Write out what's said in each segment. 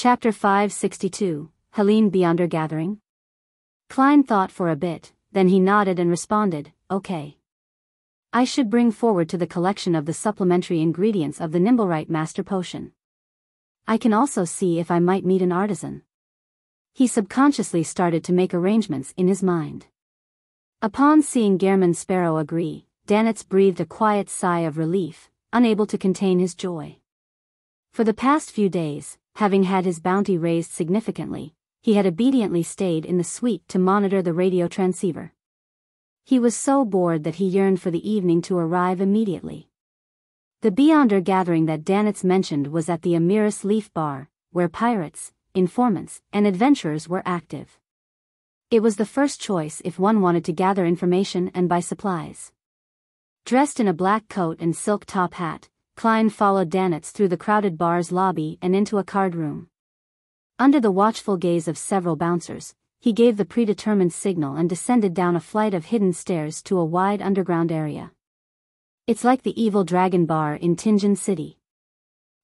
Chapter 562, Helene Beyond Her Gathering? Klein thought for a bit, then he nodded and responded, okay. I should bring forward to the collection of the supplementary ingredients of the Nimblewright Master Potion. I can also see if I might meet an artisan. He subconsciously started to make arrangements in his mind. Upon seeing Gehrman Sparrow agree, Danitz breathed a quiet sigh of relief, unable to contain his joy. For the past few days, having had his bounty raised significantly, he had obediently stayed in the suite to monitor the radio transceiver. He was so bored that he yearned for the evening to arrive immediately. The Beyonder gathering that Danitz mentioned was at the Amiris Leaf Bar, where pirates, informants, and adventurers were active. It was the first choice if one wanted to gather information and buy supplies. Dressed in a black coat and silk top hat, Klein followed Danitz through the crowded bar's lobby and into a card room. Under the watchful gaze of several bouncers, he gave the predetermined signal and descended down a flight of hidden stairs to a wide underground area. It's like the Evil Dragon Bar in Tingen City.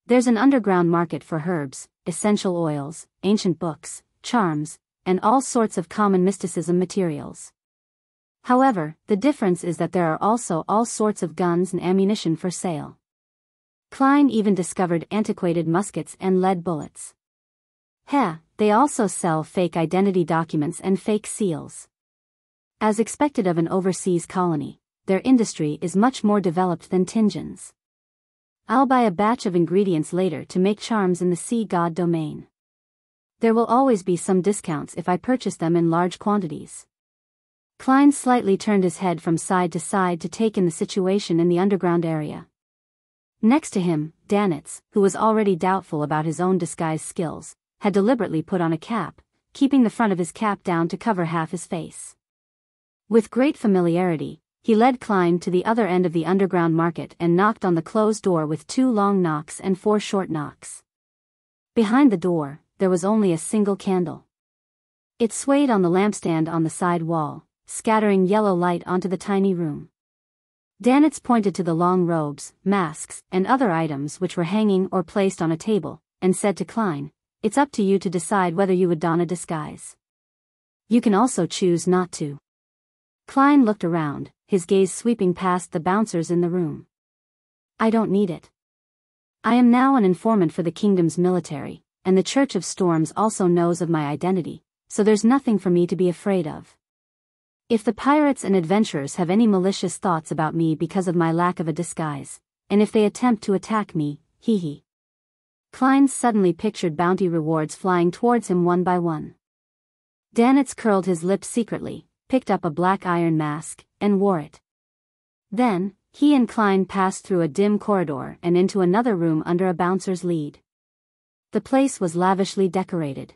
There's an underground market for herbs, essential oils, ancient books, charms, and all sorts of common mysticism materials. However, the difference is that there are also all sorts of guns and ammunition for sale. Klein even discovered antiquated muskets and lead bullets. They also sell fake identity documents and fake seals. As expected of an overseas colony, their industry is much more developed than Tingen's. I'll buy a batch of ingredients later to make charms in the Sea God domain. There will always be some discounts if I purchase them in large quantities. Klein slightly turned his head from side to side to take in the situation in the underground area. Next to him, Danitz, who was already doubtful about his own disguise skills, had deliberately put on a cap, keeping the front of his cap down to cover half his face. With great familiarity, he led Klein to the other end of the underground market and knocked on the closed door with 2 long knocks and 4 short knocks. Behind the door, there was only a single candle. It swayed on the lampstand on the side wall, scattering yellow light onto the tiny room. Danitz pointed to the long robes, masks, and other items which were hanging or placed on a table, and said to Klein, "It's up to you to decide whether you would don a disguise. You can also choose not to." Klein looked around, his gaze sweeping past the bouncers in the room. "I don't need it. I am now an informant for the kingdom's military, and the Church of Storms also knows of my identity, so there's nothing for me to be afraid of. If the pirates and adventurers have any malicious thoughts about me because of my lack of a disguise, and if they attempt to attack me, hee." Klein suddenly pictured bounty rewards flying towards him one by one. Danitz curled his lips secretly, picked up a black iron mask, and wore it. Then, he and Klein passed through a dim corridor and into another room under a bouncer's lead. The place was lavishly decorated.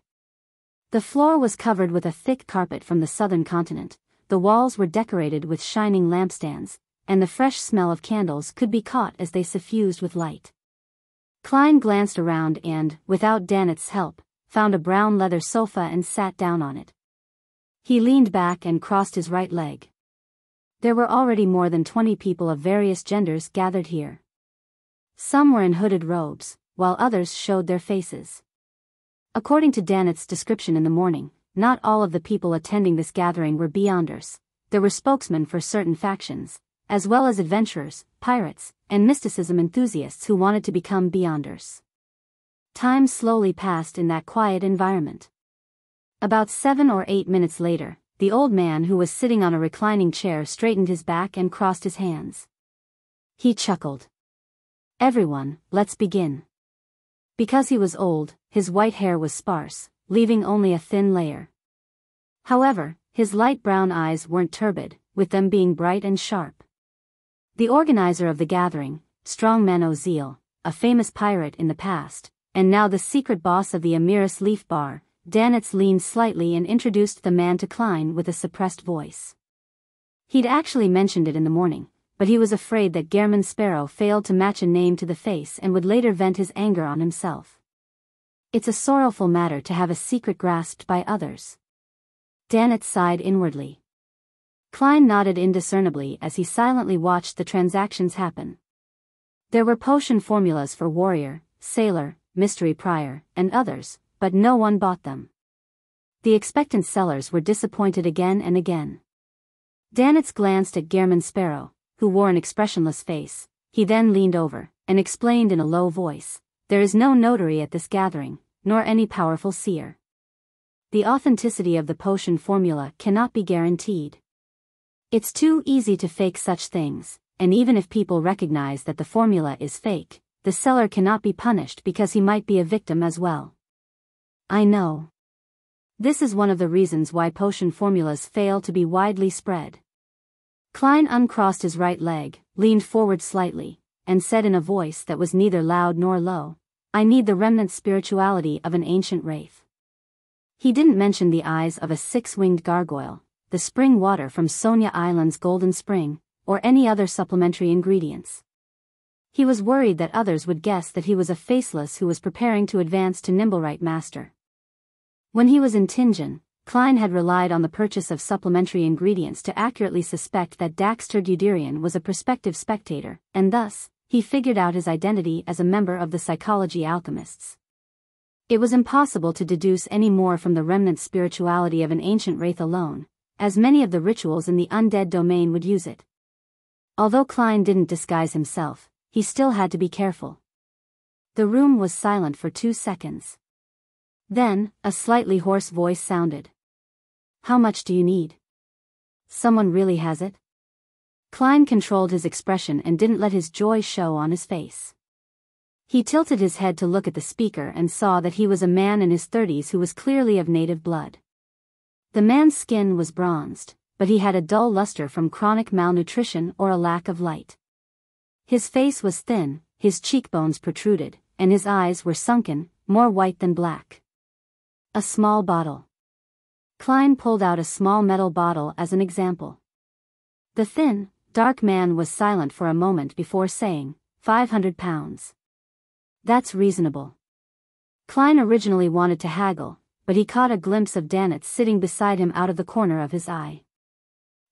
The floor was covered with a thick carpet from the southern continent, the walls were decorated with shining lampstands, and the fresh smell of candles could be caught as they suffused with light. Klein glanced around and, without Danitz's help, found a brown leather sofa and sat down on it. He leaned back and crossed his right leg. There were already more than 20 people of various genders gathered here. Some were in hooded robes, while others showed their faces. According to Danitz's description in the morning, not all of the people attending this gathering were Beyonders. There were spokesmen for certain factions, as well as adventurers, pirates, and mysticism enthusiasts who wanted to become Beyonders. Time slowly passed in that quiet environment. About 7 or 8 minutes later, the old man who was sitting on a reclining chair straightened his back and crossed his hands. He chuckled. "Everyone, let's begin." Because he was old, his white hair was sparse, leaving only a thin layer. However, his light brown eyes weren't turbid, with them being bright and sharp. The organizer of the gathering, Strongman O'Zeal, a famous pirate in the past, and now the secret boss of the Amiris Leaf Bar, Danitz leaned slightly and introduced the man to Klein with a suppressed voice. He'd actually mentioned it in the morning, but he was afraid that Gehrman Sparrow failed to match a name to the face and would later vent his anger on himself. It's a sorrowful matter to have a secret grasped by others. Danitz sighed inwardly. Klein nodded indiscernibly as he silently watched the transactions happen. There were potion formulas for warrior, sailor, mystery prior, and others, but no one bought them. The expectant sellers were disappointed again and again. Danitz glanced at Gehrman Sparrow, who wore an expressionless face. He then leaned over and explained in a low voice, "There is no notary at this gathering, nor any powerful seer. The authenticity of the potion formula cannot be guaranteed. It's too easy to fake such things, and even if people recognize that the formula is fake, the seller cannot be punished because he might be a victim as well." "I know. This is one of the reasons why potion formulas fail to be widely spread." Klein uncrossed his right leg, leaned forward slightly, and said in a voice that was neither loud nor low, "I need the remnant spirituality of an ancient wraith." He didn't mention the eyes of a six-winged gargoyle, the spring water from Sonia Island's Golden Spring, or any other supplementary ingredients. He was worried that others would guess that he was a faceless who was preparing to advance to Nimblewright Master. When he was in Tingen, Klein had relied on the purchase of supplementary ingredients to accurately suspect that Daxter Guderian was a prospective spectator, and thus, he figured out his identity as a member of the Psychology Alchemists. It was impossible to deduce any more from the remnant spirituality of an ancient wraith alone, as many of the rituals in the undead domain would use it. Although Klein didn't disguise himself, he still had to be careful. The room was silent for 2 seconds. Then, a slightly hoarse voice sounded. "How much do you need? Someone really has it?" Klein controlled his expression and didn't let his joy show on his face. He tilted his head to look at the speaker and saw that he was a man in his 30s who was clearly of native blood. The man's skin was bronzed, but he had a dull luster from chronic malnutrition or a lack of light. His face was thin, his cheekbones protruded, and his eyes were sunken, more white than black. "A small bottle." Klein pulled out a small metal bottle as an example. The thin, dark man was silent for a moment before saying, £500. "That's reasonable." Klein originally wanted to haggle, but he caught a glimpse of Danitz sitting beside him out of the corner of his eye.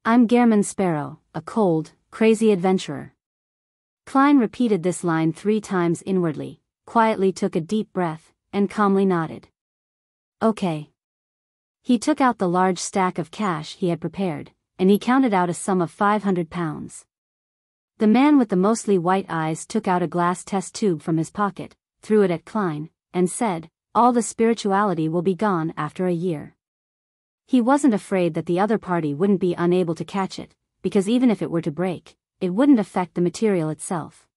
"I'm Gehrman Sparrow, a cold, crazy adventurer." Klein repeated this line 3 times inwardly, quietly took a deep breath, and calmly nodded. "Okay." He took out the large stack of cash he had prepared, and he counted out a sum of £500. The man with the mostly white eyes took out a glass test tube from his pocket, threw it at Klein, and said, "All the spirituality will be gone after a year." He wasn't afraid that the other party wouldn't be unable to catch it, because even if it were to break, it wouldn't affect the material itself.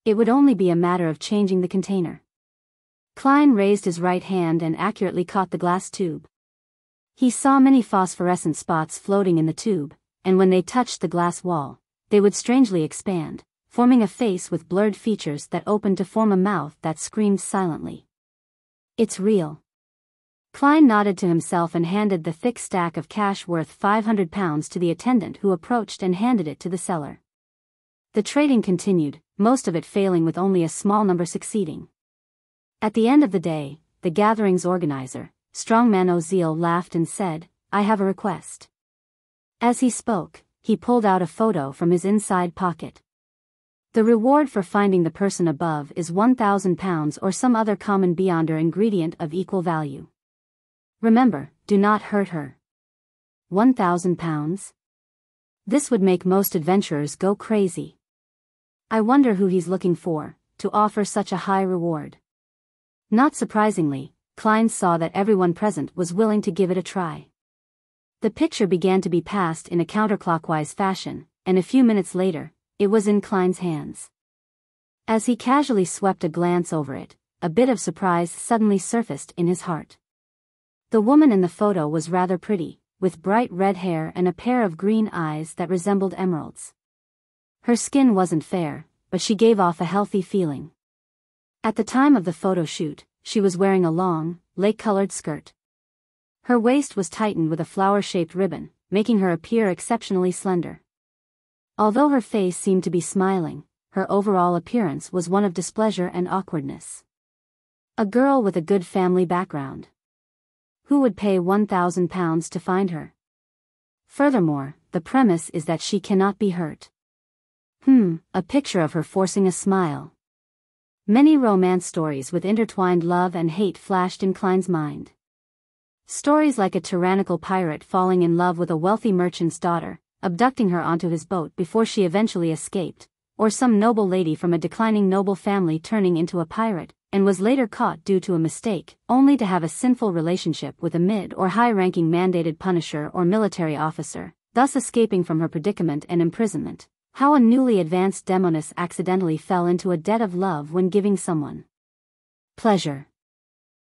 It would only be a matter of changing the container. Klein raised his right hand and accurately caught the glass tube. He saw many phosphorescent spots floating in the tube, and when they touched the glass wall, they would strangely expand, forming a face with blurred features that opened to form a mouth that screamed silently. "It's real." Klein nodded to himself and handed the thick stack of cash worth £500 to the attendant who approached and handed it to the seller. The trading continued, most of it failing with only a small number succeeding. At the end of the day, the gathering's organizer, Strongman Ozeal, laughed and said, "I have a request." As he spoke, he pulled out a photo from his inside pocket. "The reward for finding the person above is £1,000 or some other common Beyonder ingredient of equal value. Remember, do not hurt her." £1,000? This would make most adventurers go crazy. I wonder who he's looking for, to offer such a high reward. Not surprisingly, Klein saw that everyone present was willing to give it a try. The picture began to be passed in a counterclockwise fashion, and a few minutes later, it was in Klein's hands. As he casually swept a glance over it, a bit of surprise suddenly surfaced in his heart. The woman in the photo was rather pretty, with bright red hair and a pair of green eyes that resembled emeralds. Her skin wasn't fair, but she gave off a healthy feeling. At the time of the photo shoot, she was wearing a long, lake-colored skirt. Her waist was tightened with a flower-shaped ribbon, making her appear exceptionally slender. Although her face seemed to be smiling, her overall appearance was one of displeasure and awkwardness. A girl with a good family background. Who would pay £1,000 to find her? Furthermore, the premise is that she cannot be hurt. A picture of her forcing a smile. Many romance stories with intertwined love and hate flashed in Klein's mind. Stories like a tyrannical pirate falling in love with a wealthy merchant's daughter, abducting her onto his boat before she eventually escaped, or some noble lady from a declining noble family turning into a pirate, and was later caught due to a mistake, only to have a sinful relationship with a mid- or high-ranking mandated punisher or military officer, thus escaping from her predicament and imprisonment. How a newly advanced demoness accidentally fell into a debt of love when giving someone pleasure.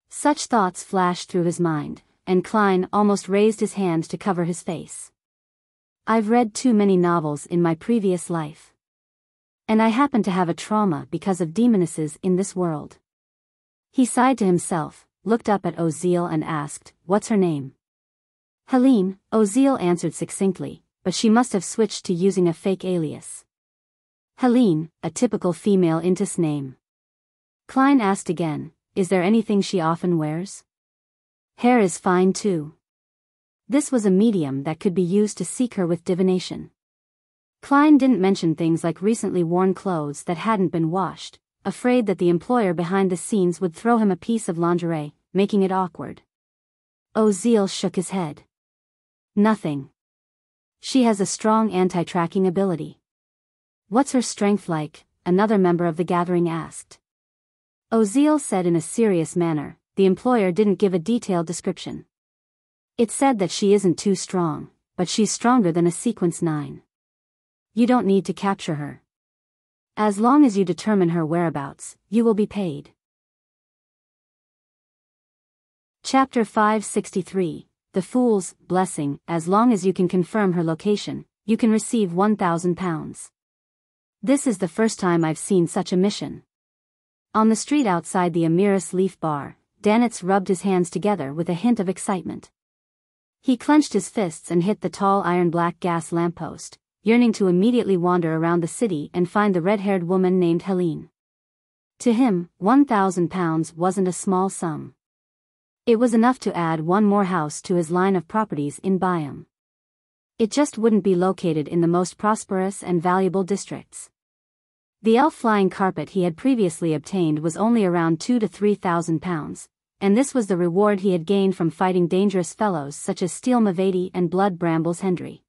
Such thoughts flashed through his mind, and Klein almost raised his hand to cover his face. I've read too many novels in my previous life. And I happen to have a trauma because of demonesses in this world. He sighed to himself, looked up at Oziel and asked, "What's her name?" "Helene," Oziel answered succinctly, but she must have switched to using a fake alias. "Helene, a typical female Intis name." Klein asked again, "Is there anything she often wears?" "Hair is fine too." This was a medium that could be used to seek her with divination. Klein didn't mention things like recently worn clothes that hadn't been washed, afraid that the employer behind the scenes would throw him a piece of lingerie, making it awkward. Oziel shook his head. "Nothing. She has a strong anti-tracking ability." "What's her strength like?" another member of the gathering asked. Oziel said in a serious manner, the employer didn't give a detailed description. "It said that she isn't too strong, but she's stronger than a sequence 9. You don't need to capture her. As long as you determine her whereabouts, you will be paid." Chapter 563, The Fool's Blessing. As long as you can confirm her location, you can receive £1,000. This is the first time I've seen such a mission. On the street outside the Amiris Leaf Bar, Danitz rubbed his hands together with a hint of excitement. He clenched his fists and hit the tall iron-black gas lamppost, yearning to immediately wander around the city and find the red-haired woman named Helene. To him, £1,000 wasn't a small sum. It was enough to add one more house to his line of properties in Biyao. It just wouldn't be located in the most prosperous and valuable districts. The elf flying carpet he had previously obtained was only around £2,000 to £3,000, and this was the reward he had gained from fighting dangerous fellows such as Steel Mavady and Blood Brambles Hendry.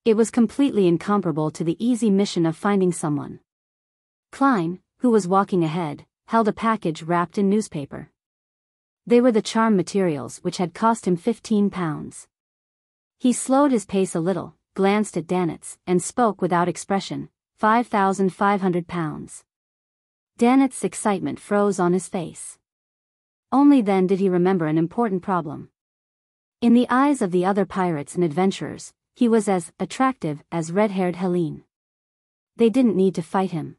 It was completely incomparable to the easy mission of finding someone. Klein, who was walking ahead, held a package wrapped in newspaper. They were the charm materials which had cost him £15. He slowed his pace a little, glanced at Danitz, and spoke without expression, £5,500. Danitz's excitement froze on his face. Only then did he remember an important problem. In the eyes of the other pirates and adventurers, he was as attractive as red-haired Helene. They didn't need to fight him.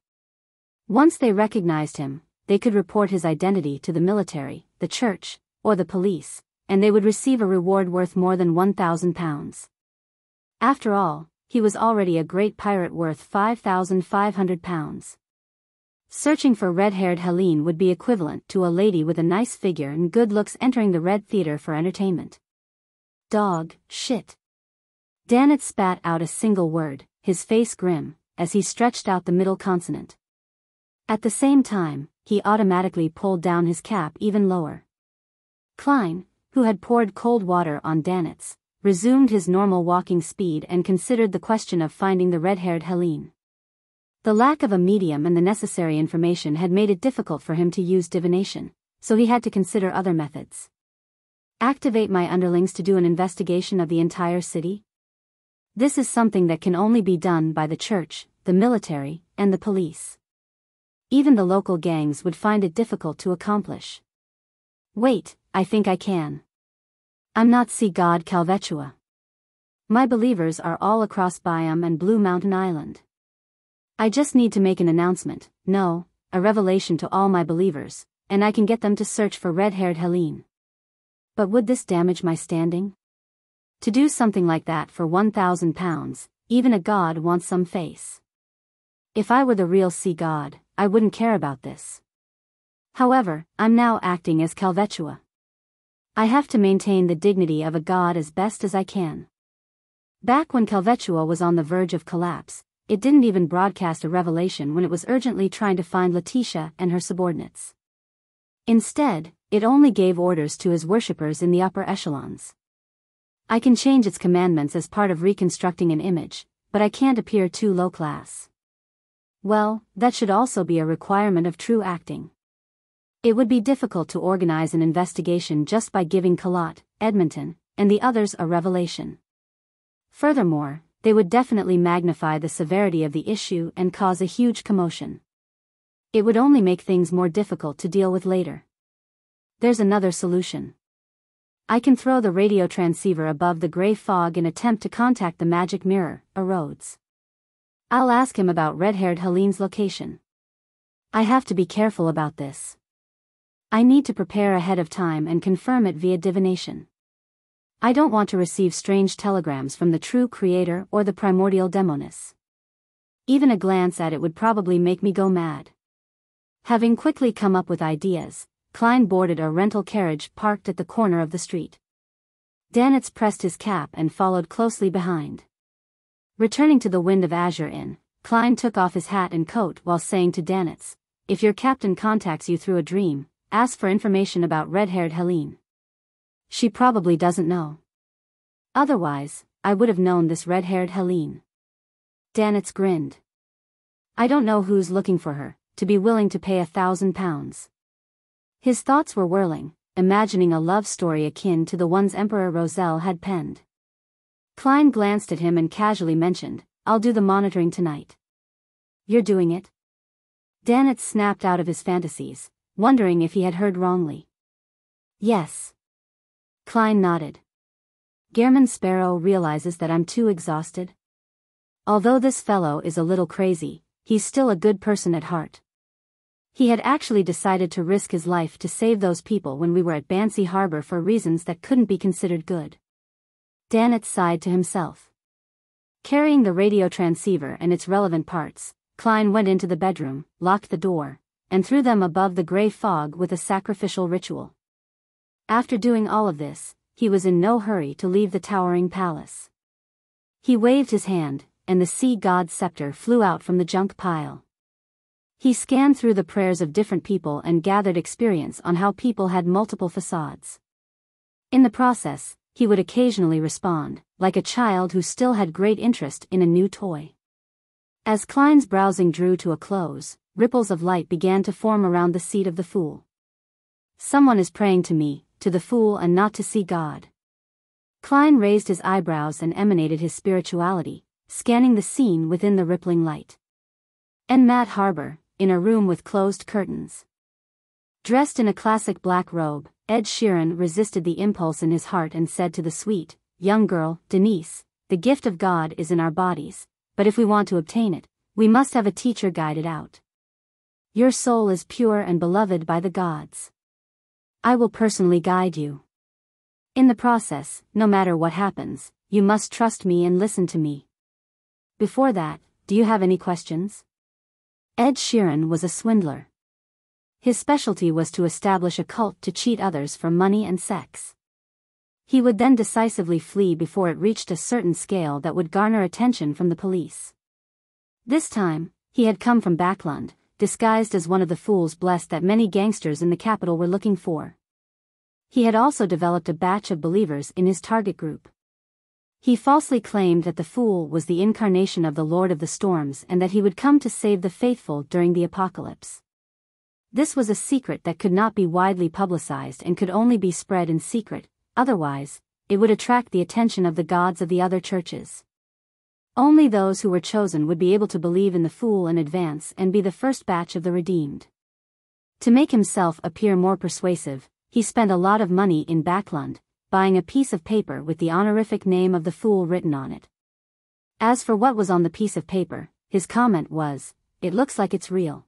Once they recognized him, they could report his identity to the military, the church, or the police, and they would receive a reward worth more than £1,000. After all, he was already a great pirate worth £5,500. Searching for red-haired Helene would be equivalent to a lady with a nice figure and good looks entering the Red Theater for entertainment. Dog shit. Danitz spat out a single word, his face grim, as he stretched out the middle consonant. At the same time, he automatically pulled down his cap even lower. Klein, who had poured cold water on Danitz, resumed his normal walking speed and considered the question of finding the red-haired Helene. The lack of a medium and the necessary information had made it difficult for him to use divination, so he had to consider other methods. Activate my underlings to do an investigation of the entire city? This is something that can only be done by the church, the military, and the police. Even the local gangs would find it difficult to accomplish. Wait, I think I can. I'm not sea god Calvetua. My believers are all across Biyao and Blue Mountain Island. I just need to make an announcement, no, a revelation to all my believers, and I can get them to search for red-haired Helene. But would this damage my standing? To do something like that for £1,000, even a god wants some face. If I were the real sea god, I wouldn't care about this. However, I'm now acting as Calvetua. I have to maintain the dignity of a god as best as I can. Back when Calvetua was on the verge of collapse, it didn't even broadcast a revelation when it was urgently trying to find Letitia and her subordinates. Instead, it only gave orders to his worshippers in the upper echelons. I can change its commandments as part of reconstructing an image, but I can't appear too low class. Well, that should also be a requirement of true acting. It would be difficult to organize an investigation just by giving Kalat, Edmonton, and the others a revelation. Furthermore, they would definitely magnify the severity of the issue and cause a huge commotion. It would only make things more difficult to deal with later. There's another solution. I can throw the radio transceiver above the gray fog and attempt to contact the magic mirror, Rhodes. I'll ask him about red-haired Helene's location. I have to be careful about this. I need to prepare ahead of time and confirm it via divination. I don't want to receive strange telegrams from the true creator or the primordial demoness. Even a glance at it would probably make me go mad. Having quickly come up with ideas, Klein boarded a rental carriage parked at the corner of the street. Danitz pressed his cap and followed closely behind. Returning to the Wind of Azure Inn, Klein took off his hat and coat while saying to Danitz, "If your captain contacts you through a dream, ask for information about red-haired Helene. She probably doesn't know. Otherwise, I would have known this red-haired Helene." Danitz grinned. "I don't know who's looking for her, to be willing to pay £1,000. His thoughts were whirling, imagining a love story akin to the ones Emperor Roselle had penned. Klein glanced at him and casually mentioned, "I'll do the monitoring tonight." "You're doing it?" Danitz snapped out of his fantasies, wondering if he had heard wrongly. "Yes." Klein nodded. "Gehrman Sparrow realizes that I'm too exhausted. Although this fellow is a little crazy, he's still a good person at heart. He had actually decided to risk his life to save those people when we were at Bansi Harbor for reasons that couldn't be considered good." Danitz sighed to himself. Carrying the radio transceiver and its relevant parts, Klein went into the bedroom, locked the door, and threw them above the gray fog with a sacrificial ritual. After doing all of this, he was in no hurry to leave the towering palace. He waved his hand, and the sea god's scepter flew out from the junk pile. He scanned through the prayers of different people and gathered experience on how people had multiple facades. In the process, he would occasionally respond, like a child who still had great interest in a new toy. As Klein's browsing drew to a close, ripples of light began to form around the seat of the fool. "Someone is praying to me, to the fool, and not to see God." Klein raised his eyebrows and emanated his spirituality, scanning the scene within the rippling light. Enmat Harbor, in a room with closed curtains. Dressed in a classic black robe, Ed Sheeran resisted the impulse in his heart and said to the sweet, young girl, "Denise, the gift of God is in our bodies, but if we want to obtain it, we must have a teacher guide it out. Your soul is pure and beloved by the gods. I will personally guide you. In the process, no matter what happens, you must trust me and listen to me. Before that, do you have any questions?" Ed Sheeran was a swindler. His specialty was to establish a cult to cheat others for money and sex. He would then decisively flee before it reached a certain scale that would garner attention from the police. This time, he had come from Backlund, disguised as one of the fools blessed that many gangsters in the capital were looking for. He had also developed a batch of believers in his target group. He falsely claimed that the fool was the incarnation of the Lord of the Storms and that he would come to save the faithful during the apocalypse. This was a secret that could not be widely publicized and could only be spread in secret, otherwise, it would attract the attention of the gods of the other churches. Only those who were chosen would be able to believe in the fool in advance and be the first batch of the redeemed. To make himself appear more persuasive, he spent a lot of money in Backlund, buying a piece of paper with the honorific name of the fool written on it. As for what was on the piece of paper, his comment was, "It looks like it's real."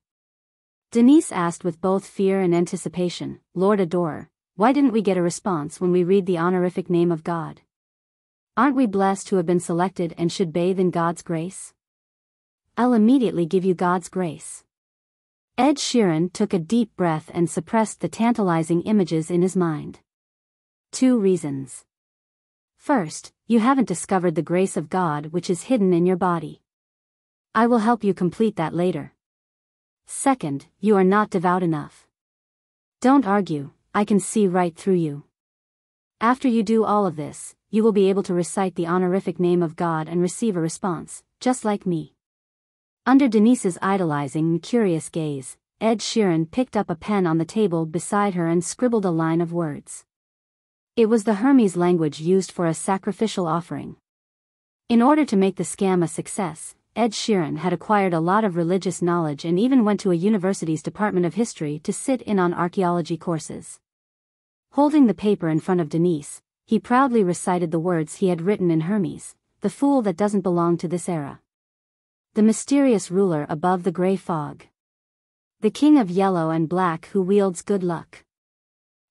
Denise asked with both fear and anticipation, "Lord Adorer, why didn't we get a response when we read the honorific name of God? Aren't we blessed who have been selected and should bathe in God's grace?" "I'll immediately give you God's grace." Ed Sheeran took a deep breath and suppressed the tantalizing images in his mind. 2 reasons. First, you haven't discovered the grace of God which is hidden in your body. I will help you complete that later. Second, you are not devout enough. Don't argue, I can see right through you. After you do all of this, you will be able to recite the honorific name of God and receive a response, just like me. Under Denise's idolizing and curious gaze, Ed Sheeran picked up a pen on the table beside her and scribbled a line of words. It was the Hermes language used for a sacrificial offering. In order to make the scam a success, Ed Sheeran had acquired a lot of religious knowledge and even went to a university's Department of History to sit in on archaeology courses. Holding the paper in front of Denise, he proudly recited the words he had written in Hermes, the fool that doesn't belong to this era. The mysterious ruler above the gray fog. The king of yellow and black who wields good luck.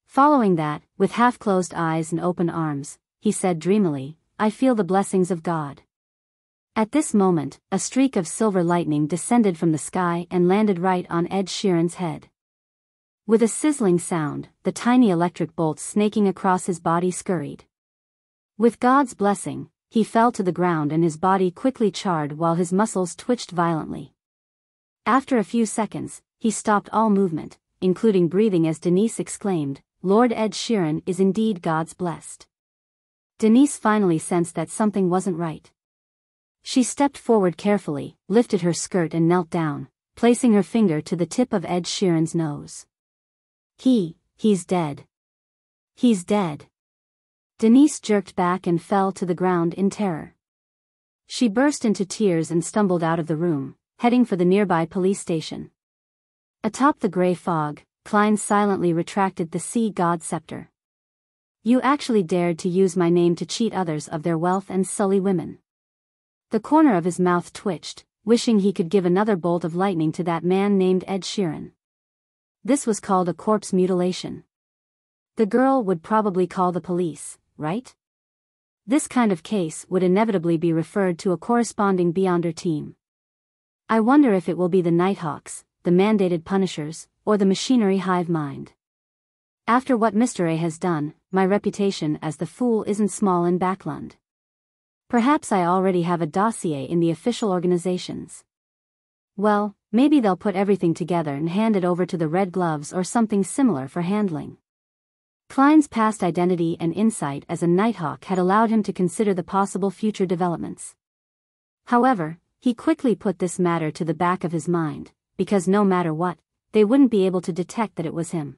Following that, with half-closed eyes and open arms, he said dreamily, I feel the blessings of God. At this moment, a streak of silver lightning descended from the sky and landed right on Ed Sheeran's head. With a sizzling sound, the tiny electric bolts snaking across his body scurried. With God's blessing, he fell to the ground and his body quickly charred while his muscles twitched violently. After a few seconds, he stopped all movement, including breathing as Denise exclaimed, Lord Ed Sheeran is indeed God's blessed. Denise finally sensed that something wasn't right. She stepped forward carefully, lifted her skirt and knelt down, placing her finger to the tip of Ed Sheeran's nose. He's dead. He's dead. Denise jerked back and fell to the ground in terror. She burst into tears and stumbled out of the room, heading for the nearby police station. Atop the gray fog, Klein silently retracted the sea god scepter. You actually dared to use my name to cheat others of their wealth and sully women. The corner of his mouth twitched, wishing he could give another bolt of lightning to that man named Ed Sheeran. This was called a corpse mutilation. The girl would probably call the police, right? This kind of case would inevitably be referred to a corresponding Beyonder team. I wonder if it will be the Nighthawks, the mandated punishers, or the machinery hive mind. After what Mr. A has done, my reputation as the fool isn't small in Backlund. Perhaps I already have a dossier in the official organizations. Well, maybe they'll put everything together and hand it over to the Red Gloves or something similar for handling. Klein's past identity and insight as a Nighthawk had allowed him to consider the possible future developments. However, he quickly put this matter to the back of his mind, because no matter what, they wouldn't be able to detect that it was him.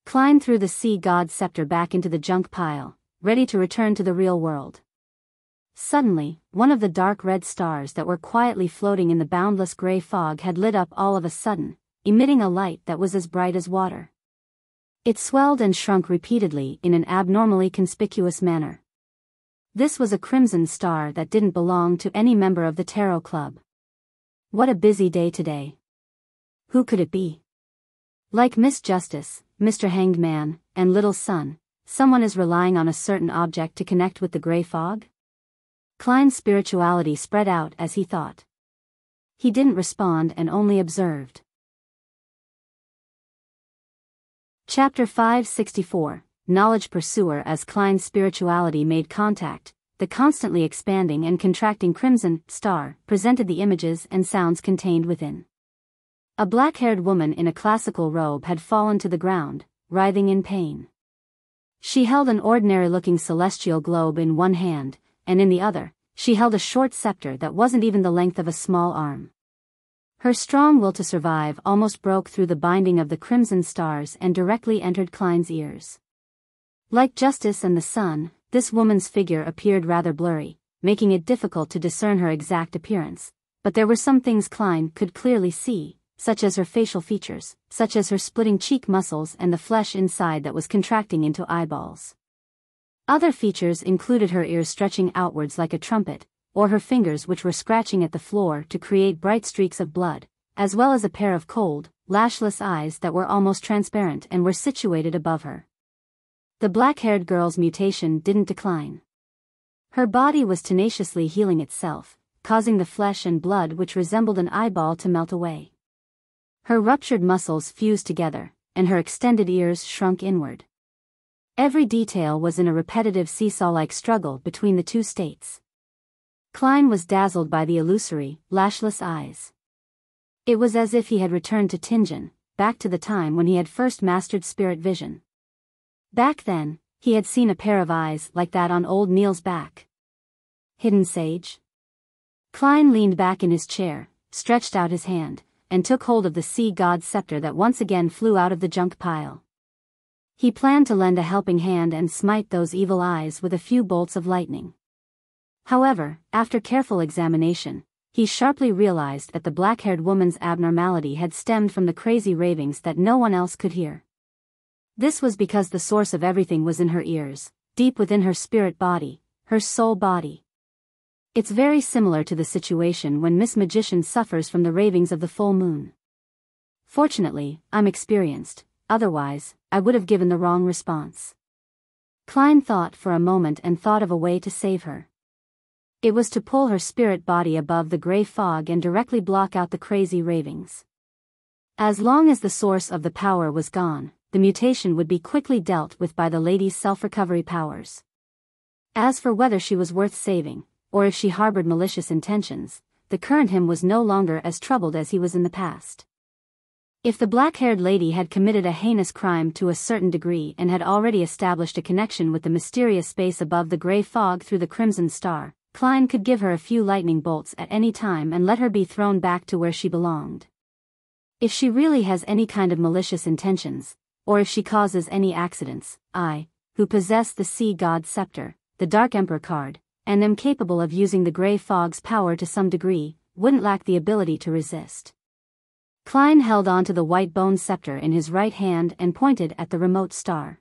Klein threw the sea god scepter back into the junk pile, ready to return to the real world. Suddenly, one of the dark red stars that were quietly floating in the boundless gray fog had lit up all of a sudden, emitting a light that was as bright as water. It swelled and shrunk repeatedly in an abnormally conspicuous manner. This was a crimson star that didn't belong to any member of the Tarot Club. What a busy day today. Who could it be? Like Miss Justice, Mr. Hanged Man, and Little Sun, someone is relying on a certain object to connect with the gray fog? Klein's spirituality spread out as he thought. He didn't respond and only observed. Chapter 564, Knowledge Pursuer. As Klein's spirituality made contact, the constantly expanding and contracting crimson star presented the images and sounds contained within. A black-haired woman in a classical robe had fallen to the ground, writhing in pain. She held an ordinary-looking celestial globe in one hand, and in the other, she held a short scepter that wasn't even the length of a small arm. Her strong will to survive almost broke through the binding of the crimson stars and directly entered Klein's ears. Like Justice and the Sun, this woman's figure appeared rather blurry, making it difficult to discern her exact appearance, but there were some things Klein could clearly see, such as her facial features, such as her splitting cheek muscles and the flesh inside that was contracting into eyeballs. Other features included her ears stretching outwards like a trumpet, or her fingers which were scratching at the floor to create bright streaks of blood, as well as a pair of cold, lashless eyes that were almost transparent and were situated above her. The black-haired girl's mutation didn't decline. Her body was tenaciously healing itself, causing the flesh and blood which resembled an eyeball to melt away. Her ruptured muscles fused together, and her extended ears shrunk inward. Every detail was in a repetitive seesaw-like struggle between the two states. Klein was dazzled by the illusory, lashless eyes. It was as if he had returned to Tingen, back to the time when he had first mastered spirit vision. Back then, he had seen a pair of eyes like that on old Neil's back. Hidden sage? Klein leaned back in his chair, stretched out his hand, and took hold of the sea god's scepter that once again flew out of the junk pile. He planned to lend a helping hand and smite those evil eyes with a few bolts of lightning. However, after careful examination, he sharply realized that the black-haired woman's abnormality had stemmed from the crazy ravings that no one else could hear. This was because the source of everything was in her ears, deep within her spirit body, her soul body. It's very similar to the situation when Miss Magician suffers from the ravings of the full moon. Fortunately, I'm experienced, otherwise, I would have given the wrong response. Klein thought for a moment and thought of a way to save her. It was to pull her spirit body above the gray fog and directly block out the crazy ravings. As long as the source of the power was gone, the mutation would be quickly dealt with by the lady's self-recovery powers. As for whether she was worth saving, or if she harbored malicious intentions, the current him was no longer as troubled as he was in the past. If the black-haired lady had committed a heinous crime to a certain degree and had already established a connection with the mysterious space above the gray fog through the crimson star, Klein could give her a few lightning bolts at any time and let her be thrown back to where she belonged. If she really has any kind of malicious intentions, or if she causes any accidents, I, who possess the sea god's scepter, the Dark Emperor card, and am capable of using the gray fog's power to some degree, wouldn't lack the ability to resist. Klein held onto the white bone scepter in his right hand and pointed at the remote star.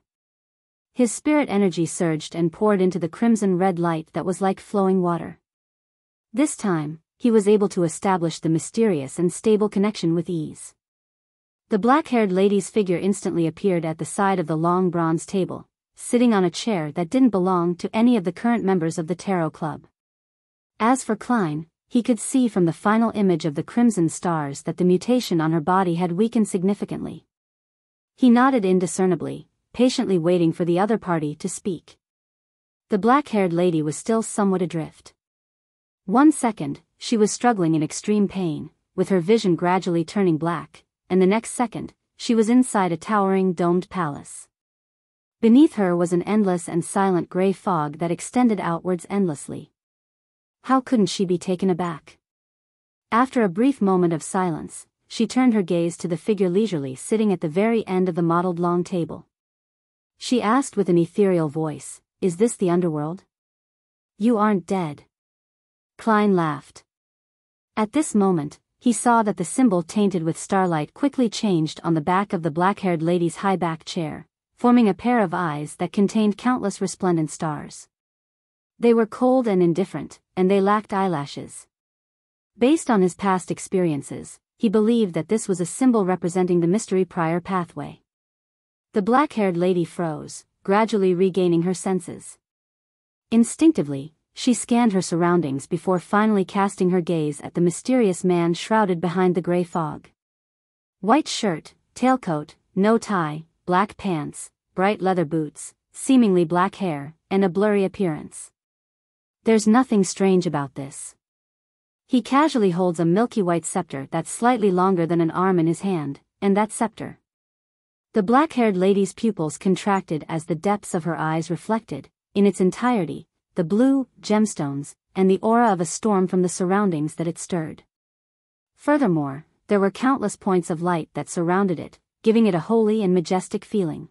His spirit energy surged and poured into the crimson-red light that was like flowing water. This time, he was able to establish the mysterious and stable connection with ease. The black-haired lady's figure instantly appeared at the side of the long bronze table, sitting on a chair that didn't belong to any of the current members of the Tarot Club. As for Klein, he could see from the final image of the crimson stars that the mutation on her body had weakened significantly. He nodded indiscernibly, patiently waiting for the other party to speak. The black-haired lady was still somewhat adrift. 1 second, she was struggling in extreme pain, with her vision gradually turning black, and the next second, she was inside a towering domed palace. Beneath her was an endless and silent gray fog that extended outwards endlessly. How couldn't she be taken aback? After a brief moment of silence, she turned her gaze to the figure leisurely sitting at the very end of the mottled long table. She asked with an ethereal voice, "Is this the underworld? You aren't dead." Klein laughed. At this moment, he saw that the symbol tainted with starlight quickly changed on the back of the black-haired lady's high-back chair, forming a pair of eyes that contained countless resplendent stars. They were cold and indifferent, and they lacked eyelashes. Based on his past experiences, he believed that this was a symbol representing the mystery prior pathway. The black-haired lady froze, gradually regaining her senses. Instinctively, she scanned her surroundings before finally casting her gaze at the mysterious man shrouded behind the gray fog. White shirt, tailcoat, no tie, black pants, bright leather boots, seemingly black hair, and a blurry appearance. There's nothing strange about this. He casually holds a milky white scepter that's slightly longer than an arm in his hand, and that scepter. The black-haired lady's pupils contracted as the depths of her eyes reflected, in its entirety, the blue, gemstones, and the aura of a storm from the surroundings that it stirred. Furthermore, there were countless points of light that surrounded it, giving it a holy and majestic feeling.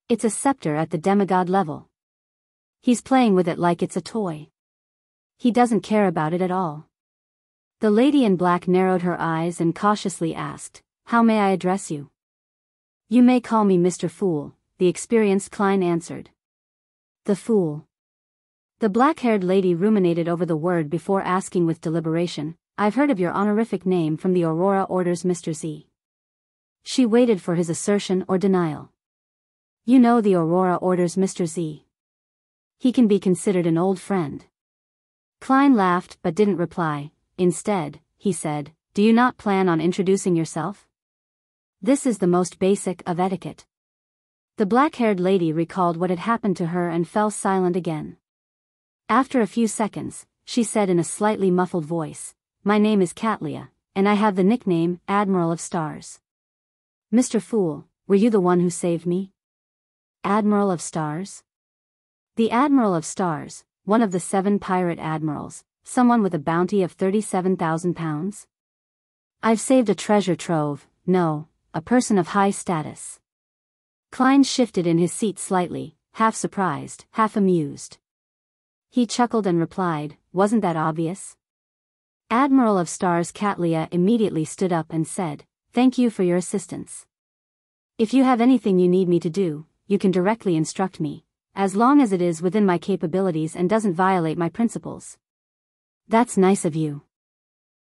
It's a scepter at the demigod level. He's playing with it like it's a toy. He doesn't care about it at all. The lady in black narrowed her eyes and cautiously asked, "How may I address you?" "You may call me Mr. Fool," the experienced Klein answered. "The Fool." The black-haired lady ruminated over the word before asking with deliberation, "I've heard of your honorific name from the Aurora Order's Mr. Z." She waited for his assertion or denial. "You know the Aurora Order's Mr. Z. He can be considered an old friend." Klein laughed but didn't reply. Instead, he said, "Do you not plan on introducing yourself? This is the most basic of etiquette." The black-haired lady recalled what had happened to her and fell silent again. After a few seconds, she said in a slightly muffled voice. My name is Catlia, and I have the nickname Admiral of Stars. Mr. Fool, were you the one who saved me? Admiral of Stars? The Admiral of Stars, one of the 7 pirate admirals, someone with a bounty of 37,000 pounds? I've saved a treasure trove, no, a person of high status. Klein shifted in his seat slightly, half surprised, half amused. He chuckled and replied, wasn't that obvious? Admiral of Stars Catlia immediately stood up and said, thank you for your assistance. If you have anything you need me to do, you can directly instruct me, as long as it is within my capabilities and doesn't violate my principles. That's nice of you.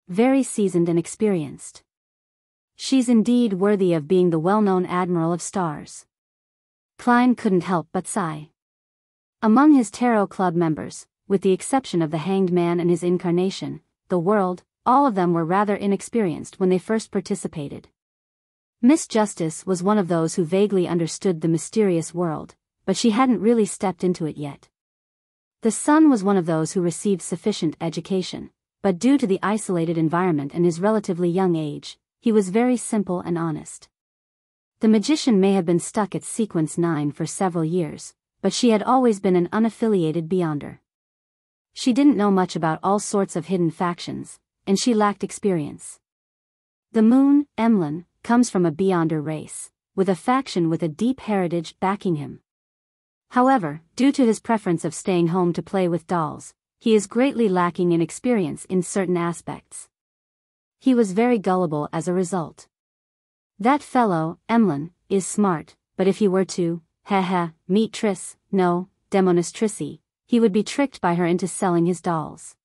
Very seasoned and experienced. She's indeed worthy of being the well-known Admiral of Stars. Klein couldn't help but sigh. Among his Tarot Club members, with the exception of the Hanged Man and his incarnation, the world, all of them were rather inexperienced when they first participated. Miss Justice was one of those who vaguely understood the mysterious world, but she hadn't really stepped into it yet. The Sun was one of those who received sufficient education, but due to the isolated environment and his relatively young age, he was very simple and honest. The Magician may have been stuck at Sequence 9 for several years, but she had always been an unaffiliated Beyonder. She didn't know much about all sorts of hidden factions, and she lacked experience. The Moon, Emlyn, comes from a Beyonder race, with a faction with a deep heritage backing him. However, due to his preference of staying home to play with dolls, he is greatly lacking in experience in certain aspects. He was very gullible as a result. That fellow, Emlyn, is smart, but if he were to, meet Triss, no, Demonis Trissy, he would be tricked by her into selling his dolls.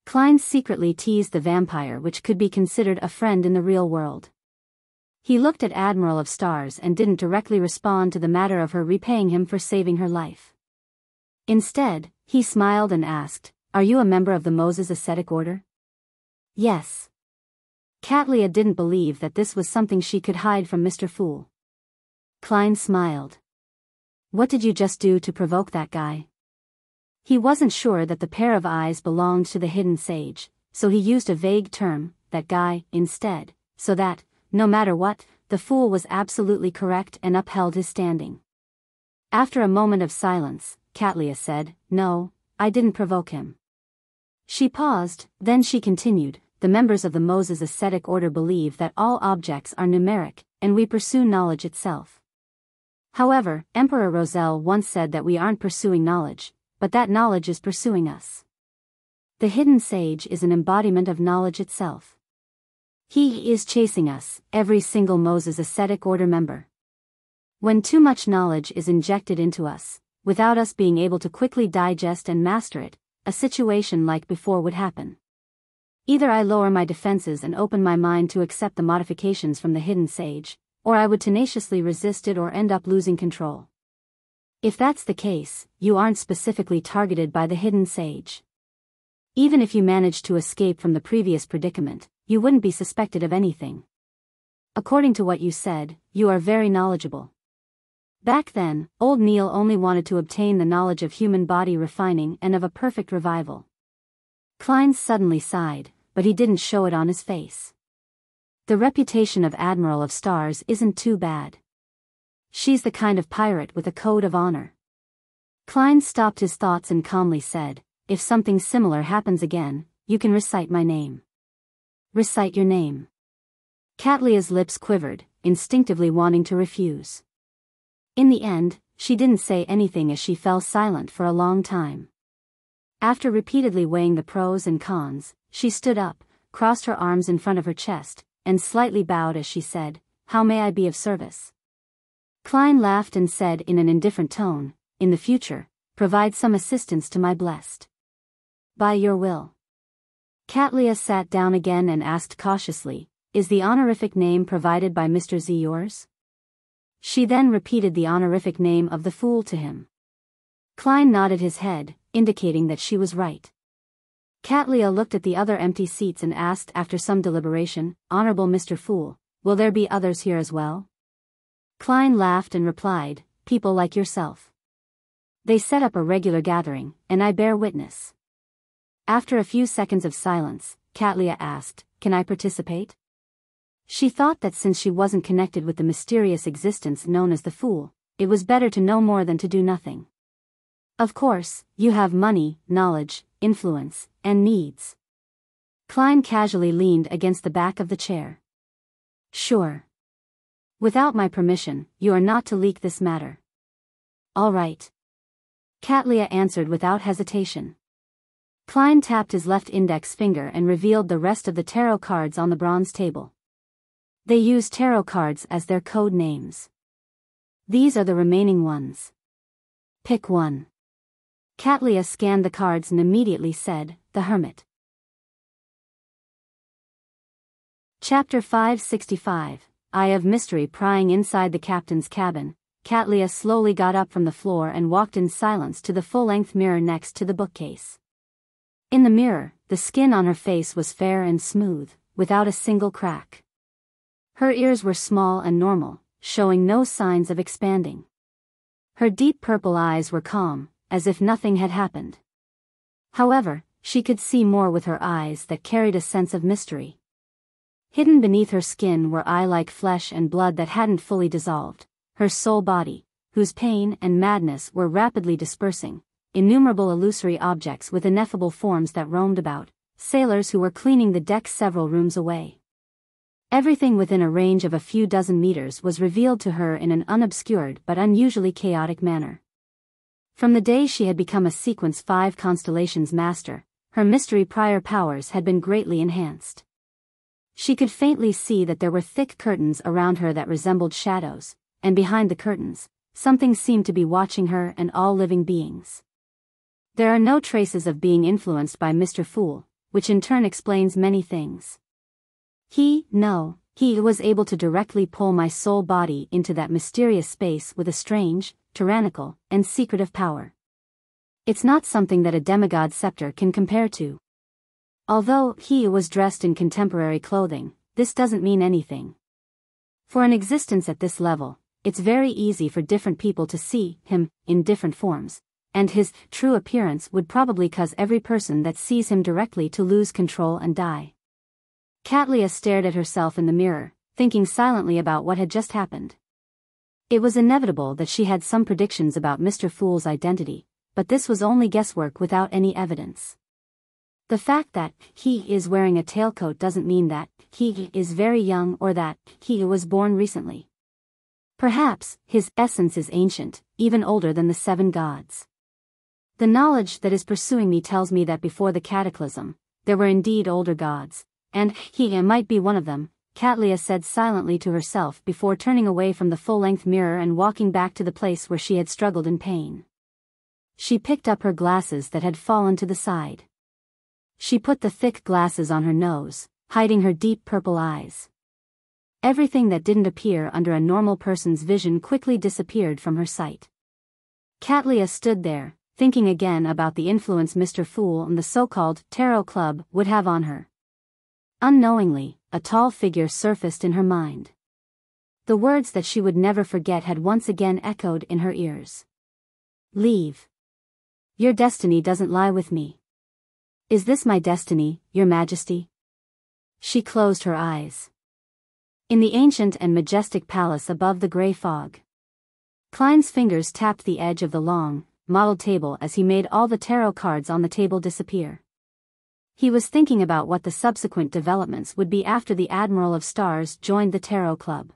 Klein secretly teased the vampire, which could be considered a friend in the real world. He looked at Admiral of Stars and didn't directly respond to the matter of her repaying him for saving her life. Instead, he smiled and asked, are you a member of the Moses Ascetic Order? Yes. Catlia didn't believe that this was something she could hide from Mr. Fool. Klein smiled. What did you just do to provoke that guy? He wasn't sure that the pair of eyes belonged to the hidden sage, so he used a vague term, that guy, instead, so that, no matter what, the fool was absolutely correct and upheld his standing. After a moment of silence, Catlia said, no, I didn't provoke him. She paused, then she continued, the members of the Moses Ascetic Order believe that all objects are numeric, and we pursue knowledge itself. However, Emperor Roselle once said that we aren't pursuing knowledge, but that knowledge is pursuing us. The hidden sage is an embodiment of knowledge itself. He is chasing us, every single Moses Ascetic Order member. When too much knowledge is injected into us, without us being able to quickly digest and master it, a situation like before would happen. Either I lower my defenses and open my mind to accept the modifications from the hidden sage, or I would tenaciously resist it or end up losing control. If that's the case, you aren't specifically targeted by the hidden sage. Even if you managed to escape from the previous predicament, you wouldn't be suspected of anything. According to what you said, you are very knowledgeable. Back then, old Neil only wanted to obtain the knowledge of human body refining and of a perfect revival. Klein suddenly sighed, but he didn't show it on his face. The reputation of Admiral of Stars isn't too bad. She's the kind of pirate with a code of honor. Klein stopped his thoughts and calmly said, if something similar happens again, you can recite my name. Recite your name. Catlia's lips quivered, instinctively wanting to refuse. In the end, she didn't say anything as she fell silent for a long time. After repeatedly weighing the pros and cons, she stood up, crossed her arms in front of her chest, and slightly bowed as she said, how may I be of service? Klein laughed and said in an indifferent tone, in the future, provide some assistance to my blessed. By your will. Catlia sat down again and asked cautiously, is the honorific name provided by Mr. Z yours? She then repeated the honorific name of the fool to him. Klein nodded his head, indicating that she was right. Catlia looked at the other empty seats and asked after some deliberation, Honorable Mr. Fool, will there be others here as well? Klein laughed and replied, people like yourself. They set up a regular gathering, and I bear witness. After a few seconds of silence, Katlia asked, "Can I participate?" She thought that since she wasn't connected with the mysterious existence known as the Fool, it was better to know more than to do nothing. "Of course, you have money, knowledge, influence, and needs." Klein casually leaned against the back of the chair. "Sure. Without my permission, you are not to leak this matter." "All right." Katlia answered without hesitation. Klein tapped his left index finger and revealed the rest of the tarot cards on the bronze table. They use tarot cards as their code names. "These are the remaining ones. Pick one." Katlia scanned the cards and immediately said, "The Hermit." Chapter 565, Eye of Mystery. Prying inside the captain's cabin, Katlia slowly got up from the floor and walked in silence to the full-length mirror next to the bookcase. In the mirror, the skin on her face was fair and smooth, without a single crack. Her ears were small and normal, showing no signs of expanding. Her deep purple eyes were calm, as if nothing had happened. However, she could see more with her eyes that carried a sense of mystery. Hidden beneath her skin were eye-like flesh and blood that hadn't fully dissolved, her soul body, whose pain and madness were rapidly dispersing, innumerable illusory objects with ineffable forms that roamed about, sailors who were cleaning the deck several rooms away. Everything within a range of a few dozen meters was revealed to her in an unobscured but unusually chaotic manner. From the day she had become a Sequence 5 Constellations Master, her mystery prior powers had been greatly enhanced. She could faintly see that there were thick curtains around her that resembled shadows, and behind the curtains, something seemed to be watching her and all living beings. There are no traces of being influenced by Mr. Fool, which in turn explains many things. He was able to directly pull my soul body into that mysterious space with a strange, tyrannical, and secretive power. It's not something that a demigod scepter can compare to. Although he was dressed in contemporary clothing, this doesn't mean anything. For an existence at this level, it's very easy for different people to see him in different forms, and his true appearance would probably cause every person that sees him directly to lose control and die. Katlia stared at herself in the mirror, thinking silently about what had just happened. It was inevitable that she had some predictions about Mr. Fool's identity, but this was only guesswork without any evidence. The fact that he is wearing a tailcoat doesn't mean that he is very young or that he was born recently. Perhaps his essence is ancient, even older than the 7 gods. The knowledge that is pursuing me tells me that before the cataclysm, there were indeed older gods, and he might be one of them, Katlia said silently to herself before turning away from the full-length mirror and walking back to the place where she had struggled in pain. She picked up her glasses that had fallen to the side. She put the thick glasses on her nose, hiding her deep purple eyes. Everything that didn't appear under a normal person's vision quickly disappeared from her sight. Katlia stood there, thinking again about the influence Mr. Fool and the so-called Tarot Club would have on her. Unknowingly, a tall figure surfaced in her mind. The words that she would never forget had once again echoed in her ears. "Leave. Your destiny doesn't lie with me." "Is this my destiny, Your Majesty?" She closed her eyes. In the ancient and majestic palace above the gray fog, Klein's fingers tapped the edge of the long, modeled table as he made all the tarot cards on the table disappear. He was thinking about what the subsequent developments would be after the Admiral of Stars joined the Tarot Club.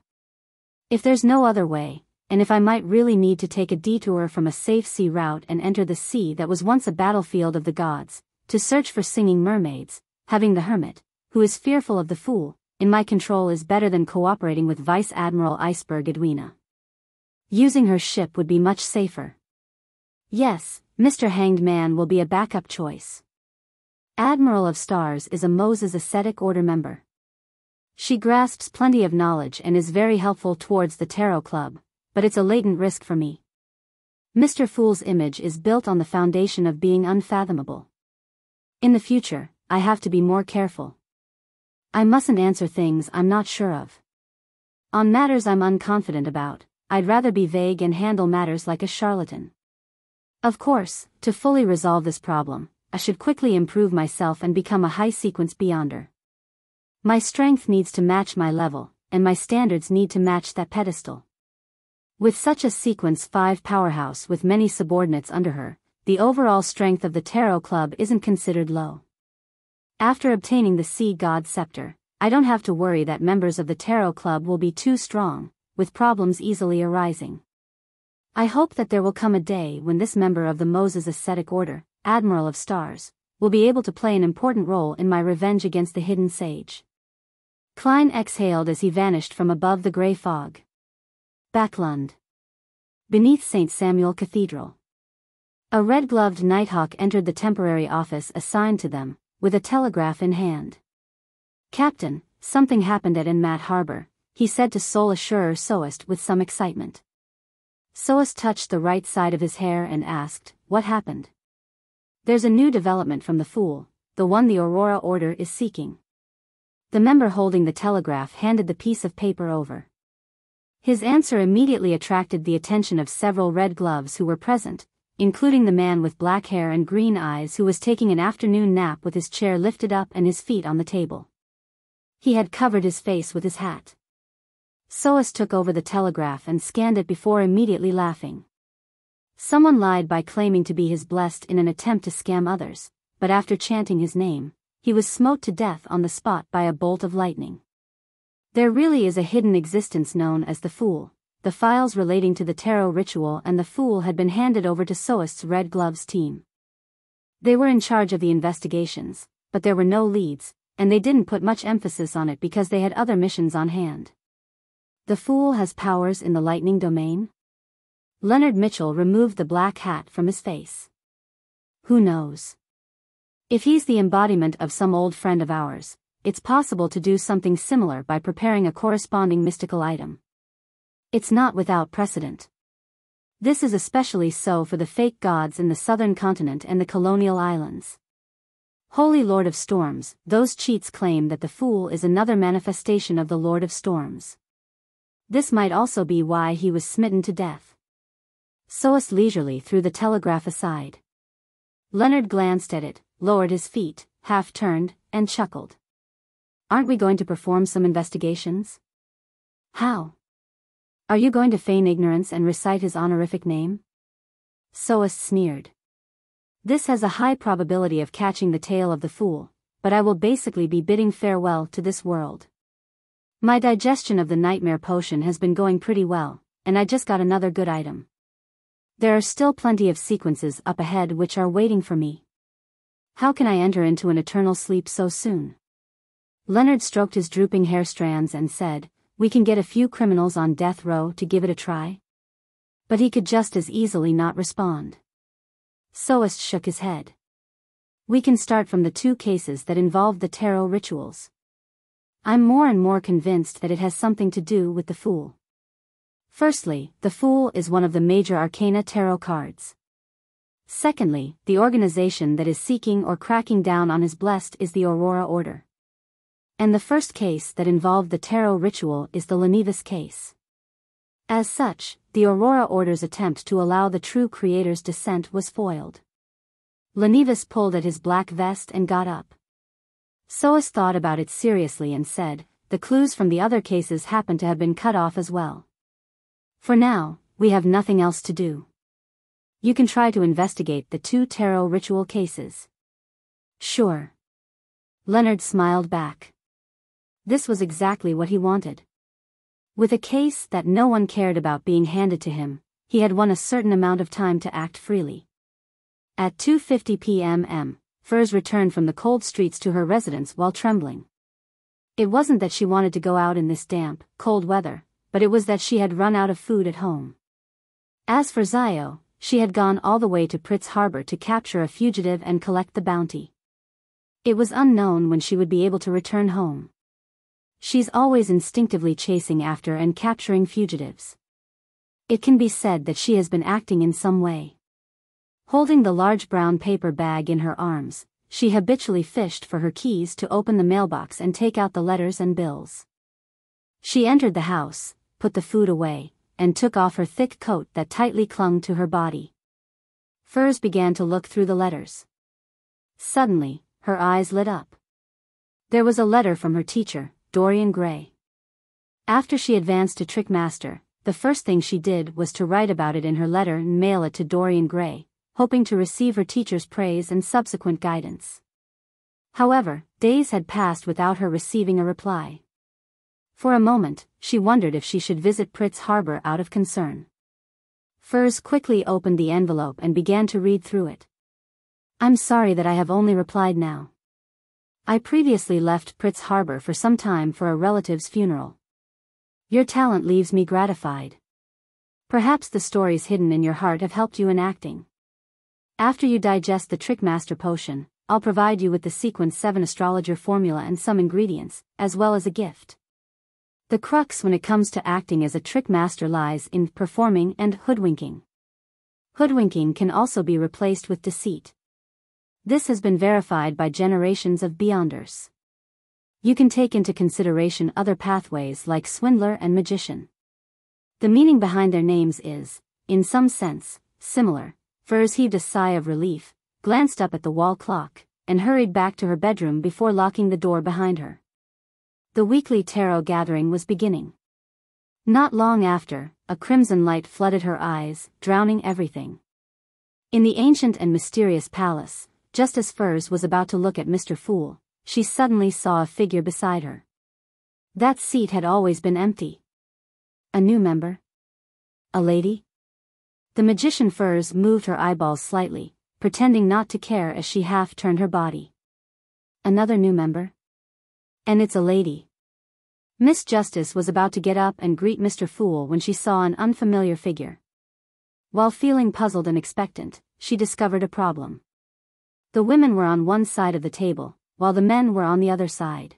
If there's no other way, and if I might really need to take a detour from a safe sea route and enter the sea that was once a battlefield of the gods, to search for singing mermaids, having the Hermit, who is fearful of the Fool, in my control is better than cooperating with Vice Admiral Iceberg Edwina. Using her ship would be much safer. Yes, Mr. Hanged Man will be a backup choice. Admiral of Stars is a Moses Ascetic Order member. She grasps plenty of knowledge and is very helpful towards the Tarot Club, but it's a latent risk for me. Mr. Fool's image is built on the foundation of being unfathomable. In the future, I have to be more careful. I mustn't answer things I'm not sure of. On matters I'm unconfident about, I'd rather be vague and handle matters like a charlatan. Of course, to fully resolve this problem, I should quickly improve myself and become a high-sequence Beyonder. My strength needs to match my level, and my standards need to match that pedestal. With such a sequence 5 powerhouse with many subordinates under her, the overall strength of the Tarot Club isn't considered low. After obtaining the Sea God Scepter, I don't have to worry that members of the Tarot Club will be too strong, with problems easily arising. I hope that there will come a day when this member of the Moses Ascetic Order, Admiral of Stars, will be able to play an important role in my revenge against the hidden sage. Klein exhaled as he vanished from above the grey fog. Backlund. Beneath St. Samuel Cathedral. A red-gloved nighthawk entered the temporary office assigned to them, with a telegraph in hand. "Captain, something happened at Inmat Harbor," he said to Sol Assurer Soest with some excitement. Soest touched the right side of his hair and asked, "What happened?" "There's a new development from the Fool, the one the Aurora Order is seeking." The member holding the telegraph handed the piece of paper over. His answer immediately attracted the attention of several red gloves who were present, including the man with black hair and green eyes who was taking an afternoon nap with his chair lifted up and his feet on the table. He had covered his face with his hat. Soest took over the telegraph and scanned it before immediately laughing. Someone lied by claiming to be his blessed in an attempt to scam others, but after chanting his name, he was smote to death on the spot by a bolt of lightning. There really is a hidden existence known as the Fool. The files relating to the tarot ritual and the Fool had been handed over to Soest's Red Gloves team. They were in charge of the investigations, but there were no leads, and they didn't put much emphasis on it because they had other missions on hand. The Fool has powers in the lightning domain? Leonard Mitchell removed the black hat from his face. Who knows? If he's the embodiment of some old friend of ours, it's possible to do something similar by preparing a corresponding mystical item. It's not without precedent. This is especially so for the fake gods in the southern continent and the colonial islands. Holy Lord of Storms, those cheats claim that the Fool is another manifestation of the Lord of Storms. This might also be why he was smitten to death. Soest leisurely threw the telegraph aside. Leonard glanced at it, lowered his feet, half-turned, and chuckled. "Aren't we going to perform some investigations?" "How? Are you going to feign ignorance and recite his honorific name?" Soest sneered. "This has a high probability of catching the tail of the Fool, but I will basically be bidding farewell to this world. My digestion of the nightmare potion has been going pretty well, and I just got another good item. There are still plenty of sequences up ahead which are waiting for me. How can I enter into an eternal sleep so soon?" Leonard stroked his drooping hair strands and said, "We can get a few criminals on death row to give it a try." But he could just as easily not respond. Soest shook his head. "We can start from the 2 cases that involved the tarot rituals. I'm more and more convinced that it has something to do with the Fool. Firstly, the Fool is one of the major arcana tarot cards. Secondly, the organization that is seeking or cracking down on his blessed is the Aurora Order. And the first case that involved the tarot ritual is the Lenivis case. As such, the Aurora Order's attempt to allow the true creator's descent was foiled." Lenivis pulled at his black vest and got up. Soest thought about it seriously and said, "The clues from the other cases happen to have been cut off as well. For now, we have nothing else to do. You can try to investigate the 2 tarot ritual cases." "Sure." Leonard smiled back. This was exactly what he wanted. With a case that no one cared about being handed to him, he had won a certain amount of time to act freely. At 2:50 p.m. Furs returned from the cold streets to her residence while trembling. It wasn't that she wanted to go out in this damp, cold weather, but it was that she had run out of food at home. As for Zio, she had gone all the way to Pritz Harbor to capture a fugitive and collect the bounty. It was unknown when she would be able to return home. She's always instinctively chasing after and capturing fugitives. It can be said that she has been acting in some way. Holding the large brown paper bag in her arms, she habitually fished for her keys to open the mailbox and take out the letters and bills. She entered the house, put the food away, and took off her thick coat that tightly clung to her body. Furs began to look through the letters. Suddenly, her eyes lit up. There was a letter from her teacher, Dorian Gray. After she advanced to Trickmaster, the first thing she did was to write about it in her letter and mail it to Dorian Gray, hoping to receive her teacher's praise and subsequent guidance. However, days had passed without her receiving a reply. For a moment, she wondered if she should visit Pritz Harbor out of concern. Furs quickly opened the envelope and began to read through it. I'm sorry that I have only replied now. I previously left Pritz Harbor for some time for a relative's funeral. Your talent leaves me gratified. Perhaps the stories hidden in your heart have helped you in acting. After you digest the Trickmaster potion, I'll provide you with the Sequence 7 astrologer formula and some ingredients, as well as a gift. The crux when it comes to acting as a Trickmaster lies in performing and hoodwinking. Hoodwinking can also be replaced with deceit. This has been verified by generations of Beyonders. You can take into consideration other pathways like swindler and magician. The meaning behind their names is, in some sense, similar. Furs heaved a sigh of relief, glanced up at the wall clock, and hurried back to her bedroom before locking the door behind her. The weekly tarot gathering was beginning. Not long after, a crimson light flooded her eyes, drowning everything. In the ancient and mysterious palace, just as Furs was about to look at Mr. Fool, she suddenly saw a figure beside her. That seat had always been empty. A new member? A lady? The magician Furs moved her eyeballs slightly, pretending not to care as she half turned her body. Another new member? And it's a lady. Miss Justice was about to get up and greet Mr. Fool when she saw an unfamiliar figure. While feeling puzzled and expectant, she discovered a problem. The women were on one side of the table, while the men were on the other side.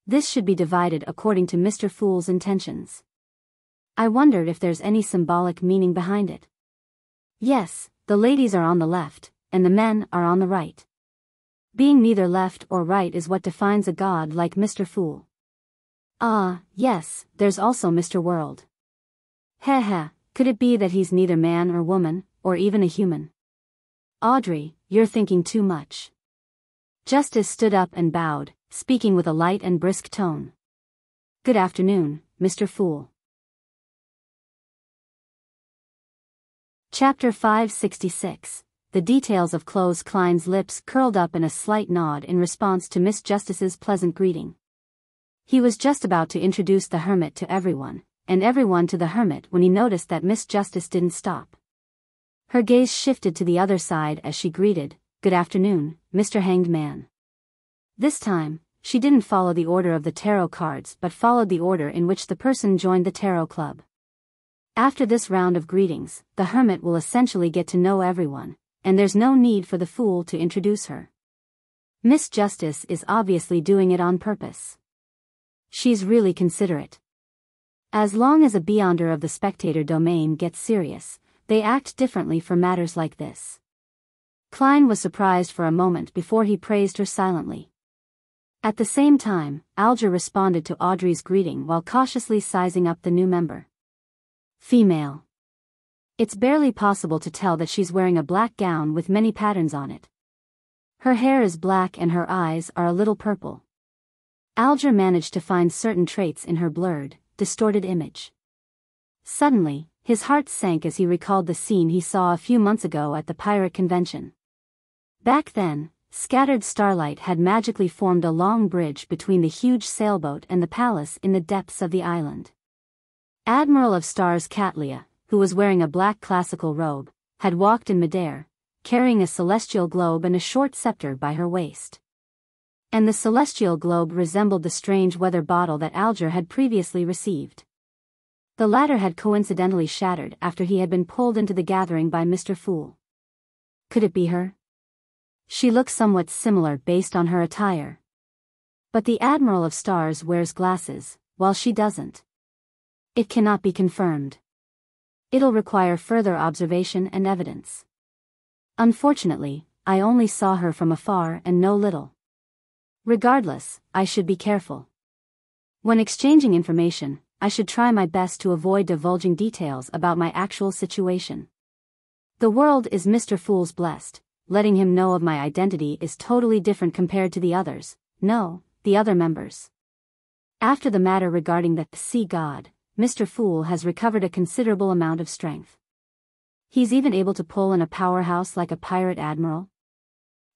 This should be divided according to Mr. Fool's intentions. I wondered if there's any symbolic meaning behind it. Yes, the ladies are on the left, and the men are on the right. Being neither left or right is what defines a god like Mr. Fool. Ah, yes, there's also Mr. World. Heh, could it be that he's neither man or woman, or even a human? Audrey, you're thinking too much. Justice stood up and bowed, speaking with a light and brisk tone. Good afternoon, Mr. Fool. Chapter 566. The details of clothes. Klein's lips curled up in a slight nod in response to Miss Justice's pleasant greeting. He was just about to introduce the hermit to everyone, and everyone to the hermit when he noticed that Miss Justice didn't stop. Her gaze shifted to the other side as she greeted, Good afternoon, Mr. Hanged Man. This time, she didn't follow the order of the tarot cards but followed the order in which the person joined the tarot club. After this round of greetings, the hermit will essentially get to know everyone, and there's no need for the fool to introduce her. Miss Justice is obviously doing it on purpose. She's really considerate. As long as a Beyonder of the spectator domain gets serious, they act differently for matters like this. Klein was surprised for a moment before he praised her silently. At the same time, Alger responded to Audrey's greeting while cautiously sizing up the new member. Female. It's barely possible to tell that she's wearing a black gown with many patterns on it. Her hair is black and her eyes are a little purple. Alger managed to find certain traits in her blurred, distorted image. Suddenly, his heart sank as he recalled the scene he saw a few months ago at the pirate convention. Back then, scattered starlight had magically formed a long bridge between the huge sailboat and the palace in the depths of the island. Admiral of Stars Catlia, who was wearing a black classical robe, had walked in midair, carrying a celestial globe and a short scepter by her waist. And the celestial globe resembled the strange weather bottle that Alger had previously received. The latter had coincidentally shattered after he had been pulled into the gathering by Mr. Fool. Could it be her? She looked somewhat similar based on her attire. But the Admiral of Stars wears glasses, while she doesn't. It cannot be confirmed. It'll require further observation and evidence. Unfortunately, I only saw her from afar and know little. Regardless, I should be careful. When exchanging information, I should try my best to avoid divulging details about my actual situation. The world is Mr. Fool's blessed, letting him know of my identity is totally different compared to the others. No, the other members. After the matter regarding the sea god, Mr. Fool has recovered a considerable amount of strength. He's even able to pull in a powerhouse like a pirate admiral.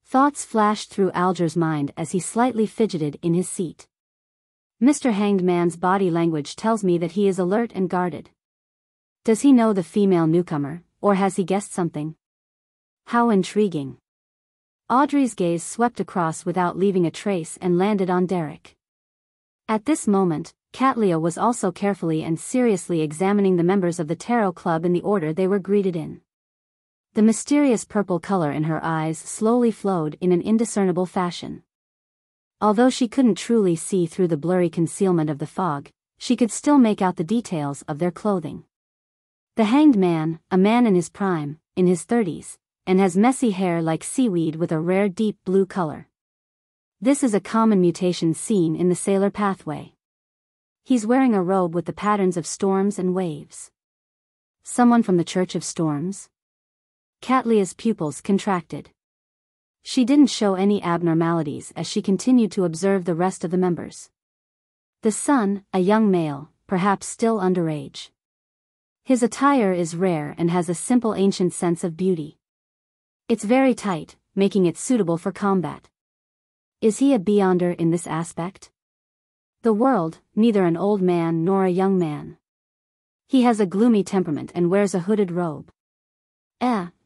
Thoughts flashed through Alger's mind as he slightly fidgeted in his seat. Mr. Hanged Man's body language tells me that he is alert and guarded. Does he know the female newcomer, or has he guessed something? How intriguing. Audrey's gaze swept across without leaving a trace and landed on Derek. At this moment, Katlia was also carefully and seriously examining the members of the Tarot Club in the order they were greeted in. The mysterious purple color in her eyes slowly flowed in an indiscernible fashion. Although she couldn't truly see through the blurry concealment of the fog, she could still make out the details of their clothing. The Hanged Man, a man in his prime, in his 30s, and has messy hair like seaweed with a rare deep blue color. This is a common mutation seen in the Sailor Pathway. He's wearing a robe with the patterns of storms and waves. Someone from the Church of Storms? Katlia's pupils contracted. She didn't show any abnormalities as she continued to observe the rest of the members. The son, a young male, perhaps still underage. His attire is rare and has a simple ancient sense of beauty. It's very tight, making it suitable for combat. Is he a beyonder in this aspect? The world, neither an old man nor a young man. He has a gloomy temperament and wears a hooded robe.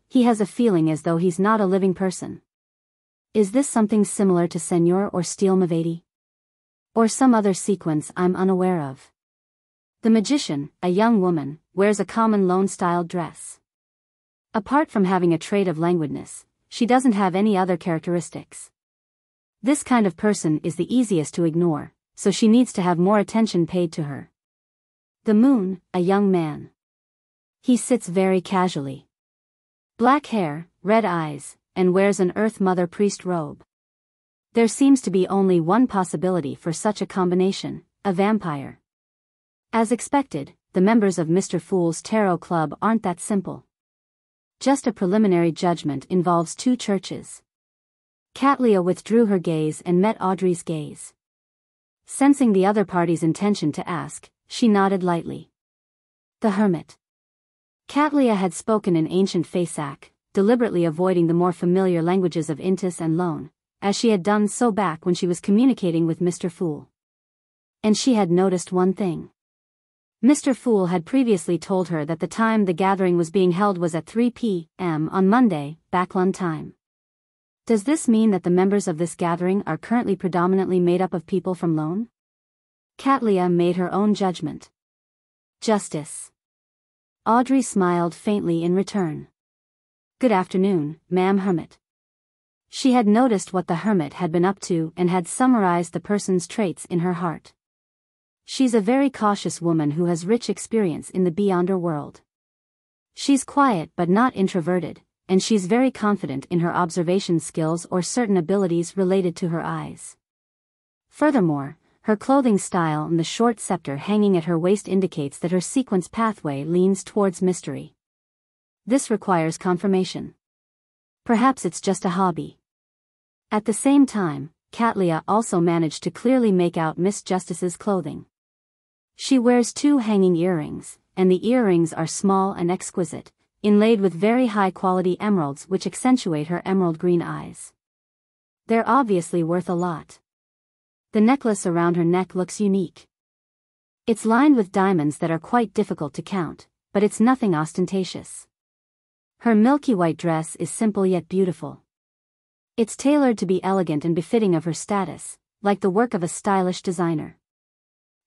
He has a feeling as though he's not a living person. Is this something similar to Senor or Steel Mavati? Or some other sequence I'm unaware of? The magician, a young woman, wears a common lone-styled dress. Apart from having a trait of languidness, she doesn't have any other characteristics. This kind of person is the easiest to ignore, so she needs to have more attention paid to her. The moon, a young man. He sits very casually. Black hair, red eyes, and wears an Earth Mother priest robe. There seems to be only one possibility for such a combination, a vampire. As expected, the members of Mr. Fool's Tarot Club aren't that simple. Just a preliminary judgment involves two churches. Katlia withdrew her gaze and met Audrey's gaze. Sensing the other party's intention to ask, she nodded lightly. The Hermit. Katlia had spoken in ancient Fasak, deliberately avoiding the more familiar languages of Intis and Lone, as she had done so back when she was communicating with Mr. Fool. And she had noticed one thing. Mr. Fool had previously told her that the time the gathering was being held was at 3 p.m. on Monday, Backlund time. Does this mean that the members of this gathering are currently predominantly made up of people from Lone? Katlia made her own judgment. Justice. Audrey smiled faintly in return. Good afternoon, ma'am Hermit. She had noticed what the Hermit had been up to and had summarized the person's traits in her heart. She's a very cautious woman who has rich experience in the Beyonder world. She's quiet but not introverted, and she's very confident in her observation skills or certain abilities related to her eyes. Furthermore, her clothing style and the short scepter hanging at her waist indicates that her sequence pathway leans towards mystery. This requires confirmation. Perhaps it's just a hobby. At the same time, Katlia also managed to clearly make out Miss Justice's clothing. She wears 2 hanging earrings, and the earrings are small and exquisite, inlaid with very high-quality emeralds which accentuate her emerald green eyes. They're obviously worth a lot. The necklace around her neck looks unique. It's lined with diamonds that are quite difficult to count, but it's nothing ostentatious. Her milky white dress is simple yet beautiful. It's tailored to be elegant and befitting of her status, like the work of a stylish designer.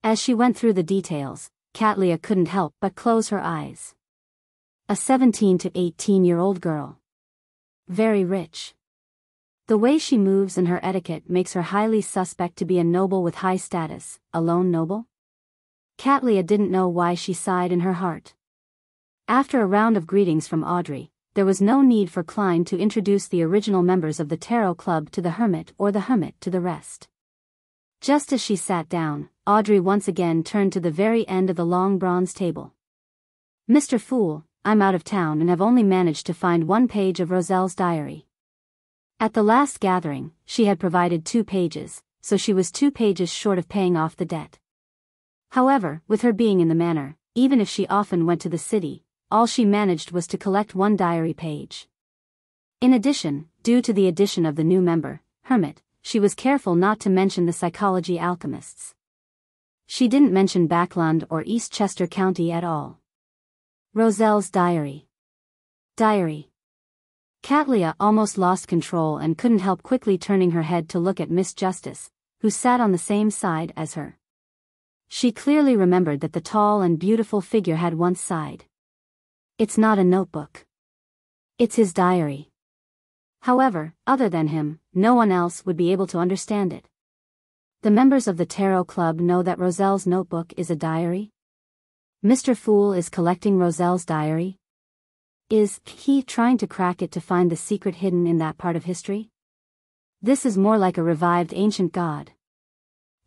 As she went through the details, Katlia couldn't help but close her eyes. A 17 to 18-year-old girl. Very rich. The way she moves and her etiquette makes her highly suspect to be a noble with high status, a lone noble? Katlia didn't know why she sighed in her heart. After a round of greetings from Audrey, there was no need for Klein to introduce the original members of the Tarot Club to the Hermit or the Hermit to the rest. Just as she sat down, Audrey once again turned to the very end of the long bronze table. Mr. Fool, I'm out of town and have only managed to find one page of Roselle's diary. At the last gathering, she had provided 2 pages, so she was 2 pages short of paying off the debt. However, with her being in the manor, even if she often went to the city, all she managed was to collect 1 diary page. In addition, due to the addition of the new member, Hermit, she was careful not to mention the psychology alchemists. She didn't mention Backland or Eastchester County at all. Roselle's diary. Diary. Catlia almost lost control and couldn't help quickly turning her head to look at Miss Justice, who sat on the same side as her. She clearly remembered that the tall and beautiful figure had once sighed. It's not a notebook. It's his diary. However, other than him, no one else would be able to understand it. The members of the Tarot Club know that Roselle's notebook is a diary? Mr. Fool is collecting Roselle's diary? Is he trying to crack it to find the secret hidden in that part of history? This is more like a revived ancient god.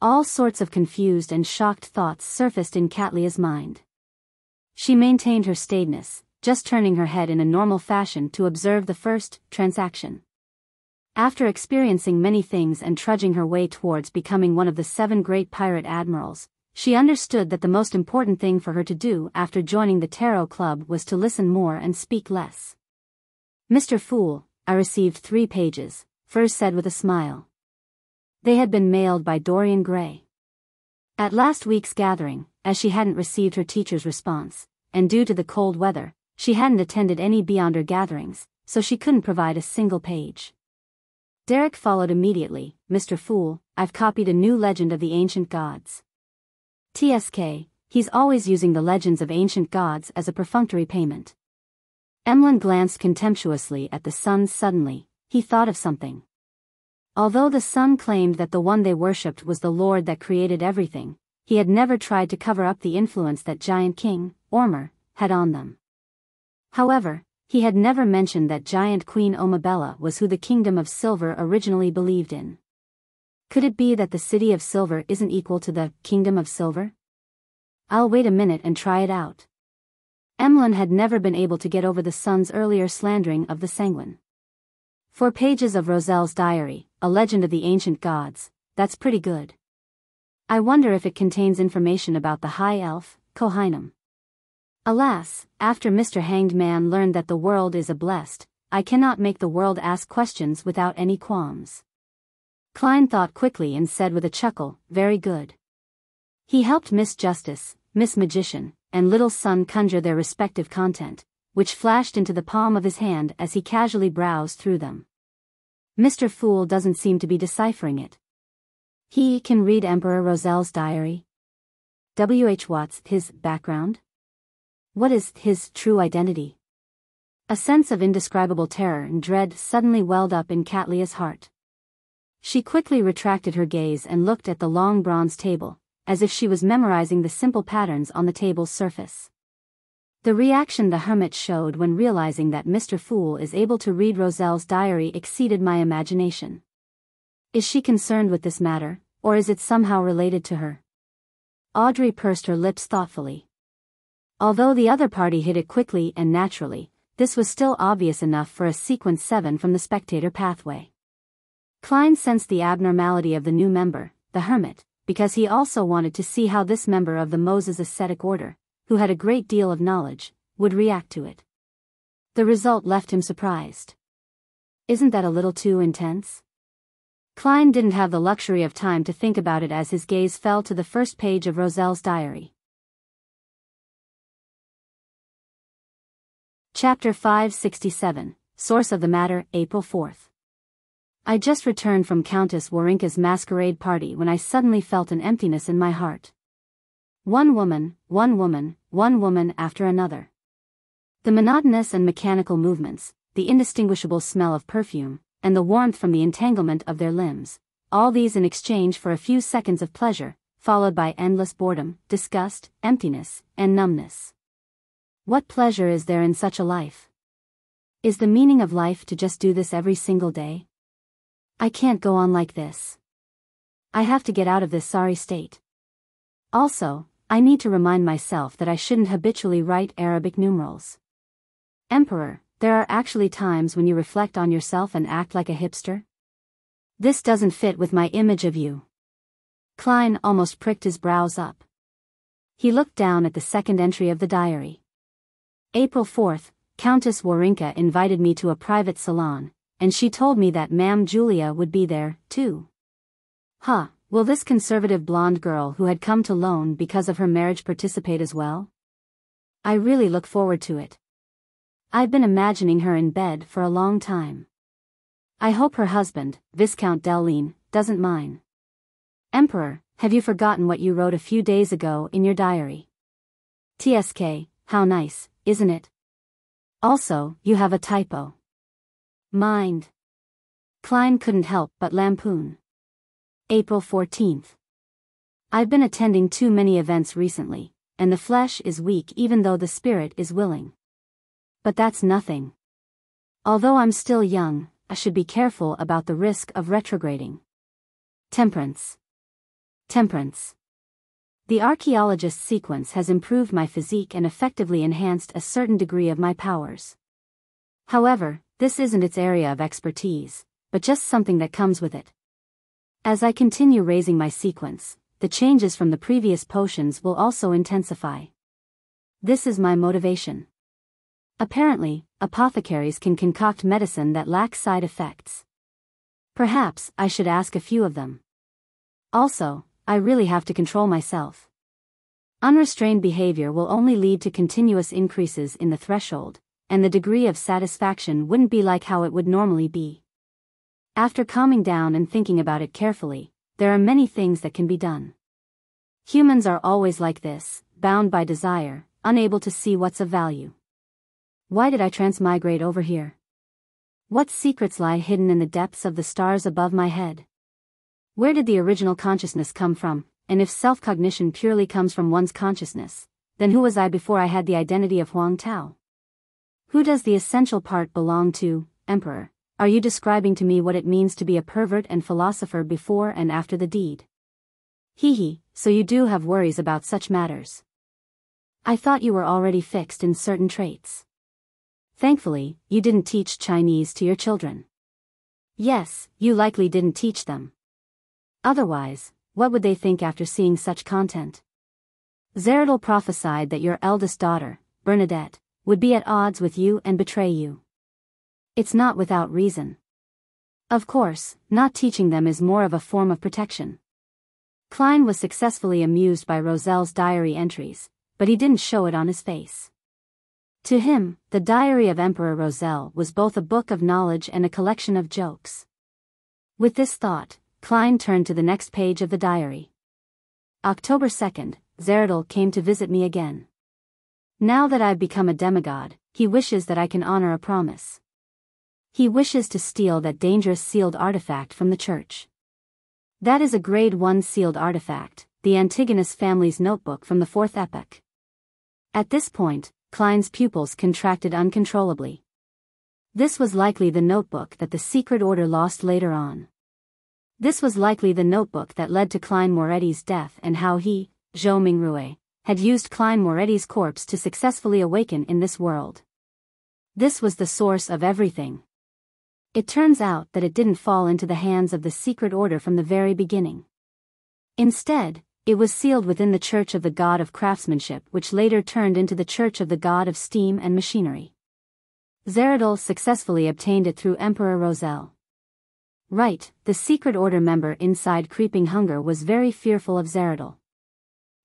All sorts of confused and shocked thoughts surfaced in Catlia's mind. She maintained her staidness, just turning her head in a normal fashion to observe the first transaction. After experiencing many things and trudging her way towards becoming one of the 7 great pirate admirals, she understood that the most important thing for her to do after joining the Tarot Club was to listen more and speak less. Mr. Fool, I received 3 pages, Furs said with a smile. They had been mailed by Dorian Gray. At last week's gathering, as she hadn't received her teacher's response, and due to the cold weather, she hadn't attended any Beyonder gatherings, so she couldn't provide a single page. Derek followed immediately. Mr. Fool, I've copied a new Legend of the Ancient Gods. TSK, he's always using the Legends of Ancient Gods as a perfunctory payment. Emlyn glanced contemptuously at the sun. Suddenly, he thought of something. Although the sun claimed that the one they worshipped was the Lord that created everything, he had never tried to cover up the influence that Giant King, Ormer, had on them. However, he had never mentioned that Giant Queen Omabella was who the Kingdom of Silver originally believed in. Could it be that the City of Silver isn't equal to the Kingdom of Silver? I'll wait a minute and try it out. Emlyn had never been able to get over the sun's earlier slandering of the Sanguine. 4 pages of Roselle's diary, a legend of the ancient gods, that's pretty good. I wonder if it contains information about the High Elf, Kohinum. Alas, after Mr. Hanged Man learned that the world is a blessed, I cannot make the world ask questions without any qualms. Klein thought quickly and said with a chuckle, very good. He helped Miss Justice, Miss Magician, and Little Sun conjure their respective content, which flashed into the palm of his hand as he casually browsed through them. Mr. Fool doesn't seem to be deciphering it. He can read Emperor Roselle's diary. W.H. Watts, his background? What is his true identity? A sense of indescribable terror and dread suddenly welled up in Catlia's heart. She quickly retracted her gaze and looked at the long bronze table, as if she was memorizing the simple patterns on the table's surface. The reaction the hermit showed when realizing that Mr. Fool is able to read Roselle's diary exceeded my imagination. Is she concerned with this matter, or is it somehow related to her? Audrey pursed her lips thoughtfully. Although the other party hid it quickly and naturally, this was still obvious enough for a sequence 7 from the spectator pathway. Klein sensed the abnormality of the new member, the hermit, because he also wanted to see how this member of the Moses ascetic order, who had a great deal of knowledge, would react to it. The result left him surprised. Isn't that a little too intense? Klein didn't have the luxury of time to think about it as his gaze fell to the first page of Roselle's diary. Chapter 567, Source of the Matter, April 4th. I just returned from Countess Warinka's masquerade party when I suddenly felt an emptiness in my heart. One woman after another. The monotonous and mechanical movements, the indistinguishable smell of perfume, and the warmth from the entanglement of their limbs, all these in exchange for a few seconds of pleasure, followed by endless boredom, disgust, emptiness, and numbness. What pleasure is there in such a life? Is the meaning of life to just do this every single day? I can't go on like this. I have to get out of this sorry state. Also, I need to remind myself that I shouldn't habitually write Arabic numerals. Emperor, there are actually times when you reflect on yourself and act like a hipster? This doesn't fit with my image of you. Klein almost pricked his brows up. He looked down at the second entry of the diary. April 4th, Countess Warinka invited me to a private salon, and she told me that Ma'am Julia would be there, too. Huh, will this conservative blonde girl who had come to loan because of her marriage participate as well? I really look forward to it. I've been imagining her in bed for a long time. I hope her husband, Viscount Delene, doesn't mind. Emperor, have you forgotten what you wrote a few days ago in your diary? TSK, how nice, isn't it? Also, you have a typo. Mind. Klein couldn't help but lampoon. April 14th. I've been attending too many events recently, and the flesh is weak even though the spirit is willing. But that's nothing. Although I'm still young, I should be careful about the risk of retrograding. Temperance. Temperance. The archaeologist's sequence has improved my physique and effectively enhanced a certain degree of my powers. However, this isn't its area of expertise, but just something that comes with it. As I continue raising my sequence, the changes from the previous potions will also intensify. This is my motivation. Apparently, apothecaries can concoct medicine that lacks side effects. Perhaps I should ask a few of them. Also, I really have to control myself. Unrestrained behavior will only lead to continuous increases in the threshold, and the degree of satisfaction wouldn't be like how it would normally be. After calming down and thinking about it carefully, there are many things that can be done. Humans are always like this, bound by desire, unable to see what's of value. Why did I transmigrate over here? What secrets lie hidden in the depths of the stars above my head? Where did the original consciousness come from, and if self-cognition purely comes from one's consciousness, then who was I before I had the identity of Huang Tao? Who does the essential part belong to, Emperor? Are you describing to me what it means to be a pervert and philosopher before and after the deed? Hee, so you do have worries about such matters. I thought you were already fixed in certain traits. Thankfully, you didn't teach Chinese to your children. Yes, you likely didn't teach them. Otherwise, what would they think after seeing such content? Zeridal prophesied that your eldest daughter, Bernadette, would be at odds with you and betray you. It's not without reason. Of course, not teaching them is more of a form of protection. Klein was successfully amused by Roselle's diary entries, but he didn't show it on his face. To him, the diary of Emperor Roselle was both a book of knowledge and a collection of jokes. With this thought, Klein turned to the next page of the diary. October 2nd, Zeridal came to visit me again. Now that I've become a demigod, he wishes that I can honor a promise. He wishes to steal that dangerous sealed artifact from the church. That is a grade 1 sealed artifact, the Antigonus family's notebook from the 4th epoch. At this point, Klein's pupils contracted uncontrollably. This was likely the notebook that the secret order lost later on. This was likely the notebook that led to Klein Moretti's death and how he, Zhou Mingrue, had used Klein Moretti's corpse to successfully awaken in this world. This was the source of everything. It turns out that it didn't fall into the hands of the secret order from the very beginning. Instead, it was sealed within the Church of the God of Craftsmanship, which later turned into the Church of the God of Steam and Machinery. Zeridal successfully obtained it through Emperor Roselle. Right, the secret order member inside Creeping Hunger was very fearful of Zeridal.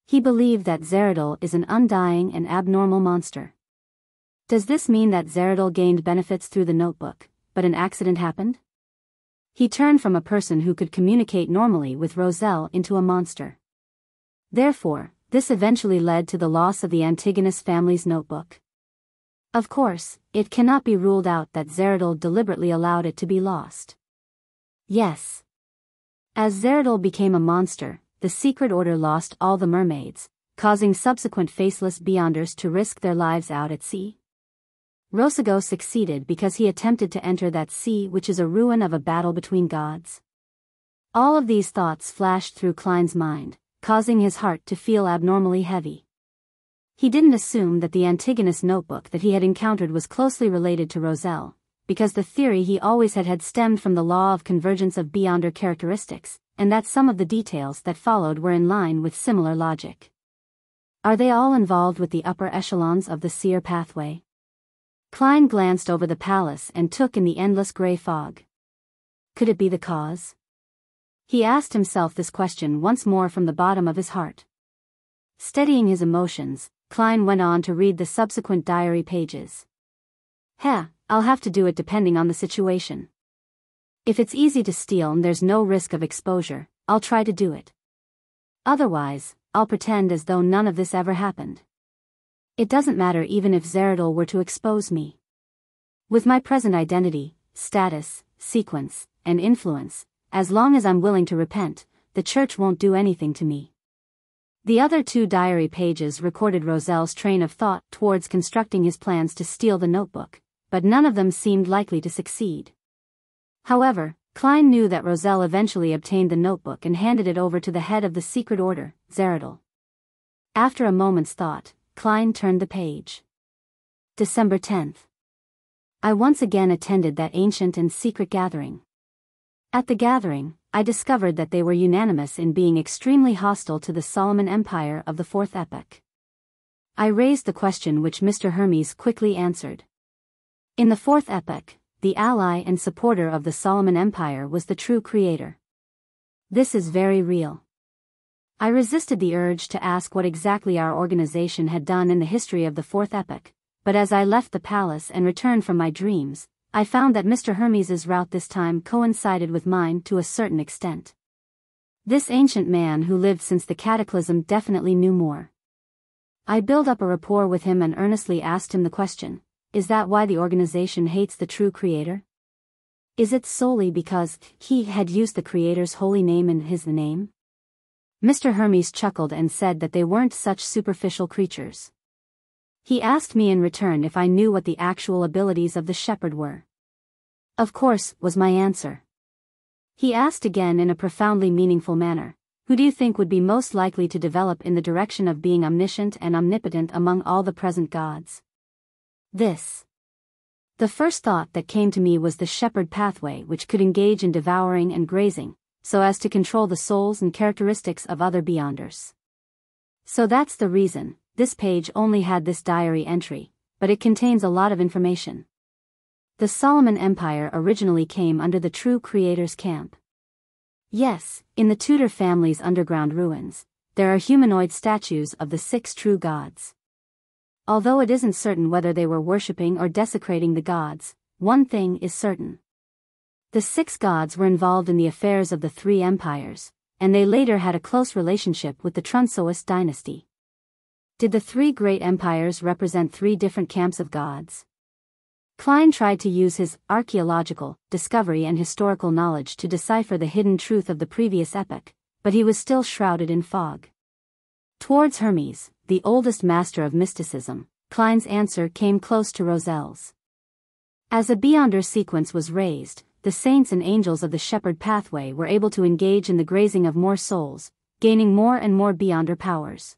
He believed that Zeridal is an undying and abnormal monster. Does this mean that Zeridal gained benefits through the notebook, but an accident happened? He turned from a person who could communicate normally with Roselle into a monster. Therefore, this eventually led to the loss of the Antigonus family's notebook. Of course, it cannot be ruled out that Zeridal deliberately allowed it to be lost. Yes. As Zeridal became a monster, the secret order lost all the mermaids, causing subsequent faceless beyonders to risk their lives out at sea. Rosago succeeded because he attempted to enter that sea, which is a ruin of a battle between gods. All of these thoughts flashed through Klein's mind, causing his heart to feel abnormally heavy. He didn't assume that the Antigonus notebook that he had encountered was closely related to Roselle, because the theory he always had stemmed from the law of convergence of Beyonder characteristics, and that some of the details that followed were in line with similar logic. Are they all involved with the upper echelons of the seer pathway? Klein glanced over the palace and took in the endless gray fog. Could it be the cause? He asked himself this question once more from the bottom of his heart. Steadying his emotions, Klein went on to read the subsequent diary pages. I'll have to do it depending on the situation. If it's easy to steal and there's no risk of exposure, I'll try to do it. Otherwise, I'll pretend as though none of this ever happened. It doesn't matter even if Zeradol were to expose me. With my present identity, status, sequence, and influence, as long as I'm willing to repent, the church won't do anything to me. The other 2 diary pages recorded Roselle's train of thought towards constructing his plans to steal the notebook, but none of them seemed likely to succeed. However, Klein knew that Roselle eventually obtained the notebook and handed it over to the head of the secret order, Zeradol. After a moment's thought, Klein turned the page. December 10th. I once again attended that ancient and secret gathering. At the gathering, I discovered that they were unanimous in being extremely hostile to the Solomon Empire of the Fourth Epoch. I raised the question which Mr. Hermes quickly answered. In the Fourth Epoch, the ally and supporter of the Solomon Empire was the true creator. This is very real. I resisted the urge to ask what exactly our organization had done in the history of the Fourth Epoch, but as I left the palace and returned from my dreams, I found that Mr. Hermes's route this time coincided with mine to a certain extent. This ancient man who lived since the cataclysm definitely knew more. I built up a rapport with him and earnestly asked him the question, is that why the organization hates the true creator? Is it solely because he had used the creator's holy name in his name? Mr. Hermes chuckled and said that they weren't such superficial creatures. He asked me in return if I knew what the actual abilities of the shepherd were. Of course, was my answer. He asked again in a profoundly meaningful manner, who do you think would be most likely to develop in the direction of being omniscient and omnipotent among all the present gods? The first thought that came to me was the shepherd pathway, which could engage in devouring and grazing, so as to control the souls and characteristics of other Beyonders. So that's the reason. This page only had this diary entry, but it contains a lot of information. The Solomon Empire originally came under the true creator's camp. Yes, in the Tudor family's underground ruins, there are humanoid statues of the 6 true gods. Although it isn't certain whether they were worshipping or desecrating the gods, one thing is certain. The 6 gods were involved in the affairs of the 3 empires, and they later had a close relationship with the Trunsoist dynasty. Did the 3 great empires represent 3 different camps of gods? Klein tried to use his archaeological, discovery and historical knowledge to decipher the hidden truth of the previous epoch, but he was still shrouded in fog. Towards Hermes, the oldest master of mysticism, Klein's answer came close to Roselle's. As a Beyonder sequence was raised, the saints and angels of the shepherd pathway were able to engage in the grazing of more souls, gaining more and more Beyonder powers.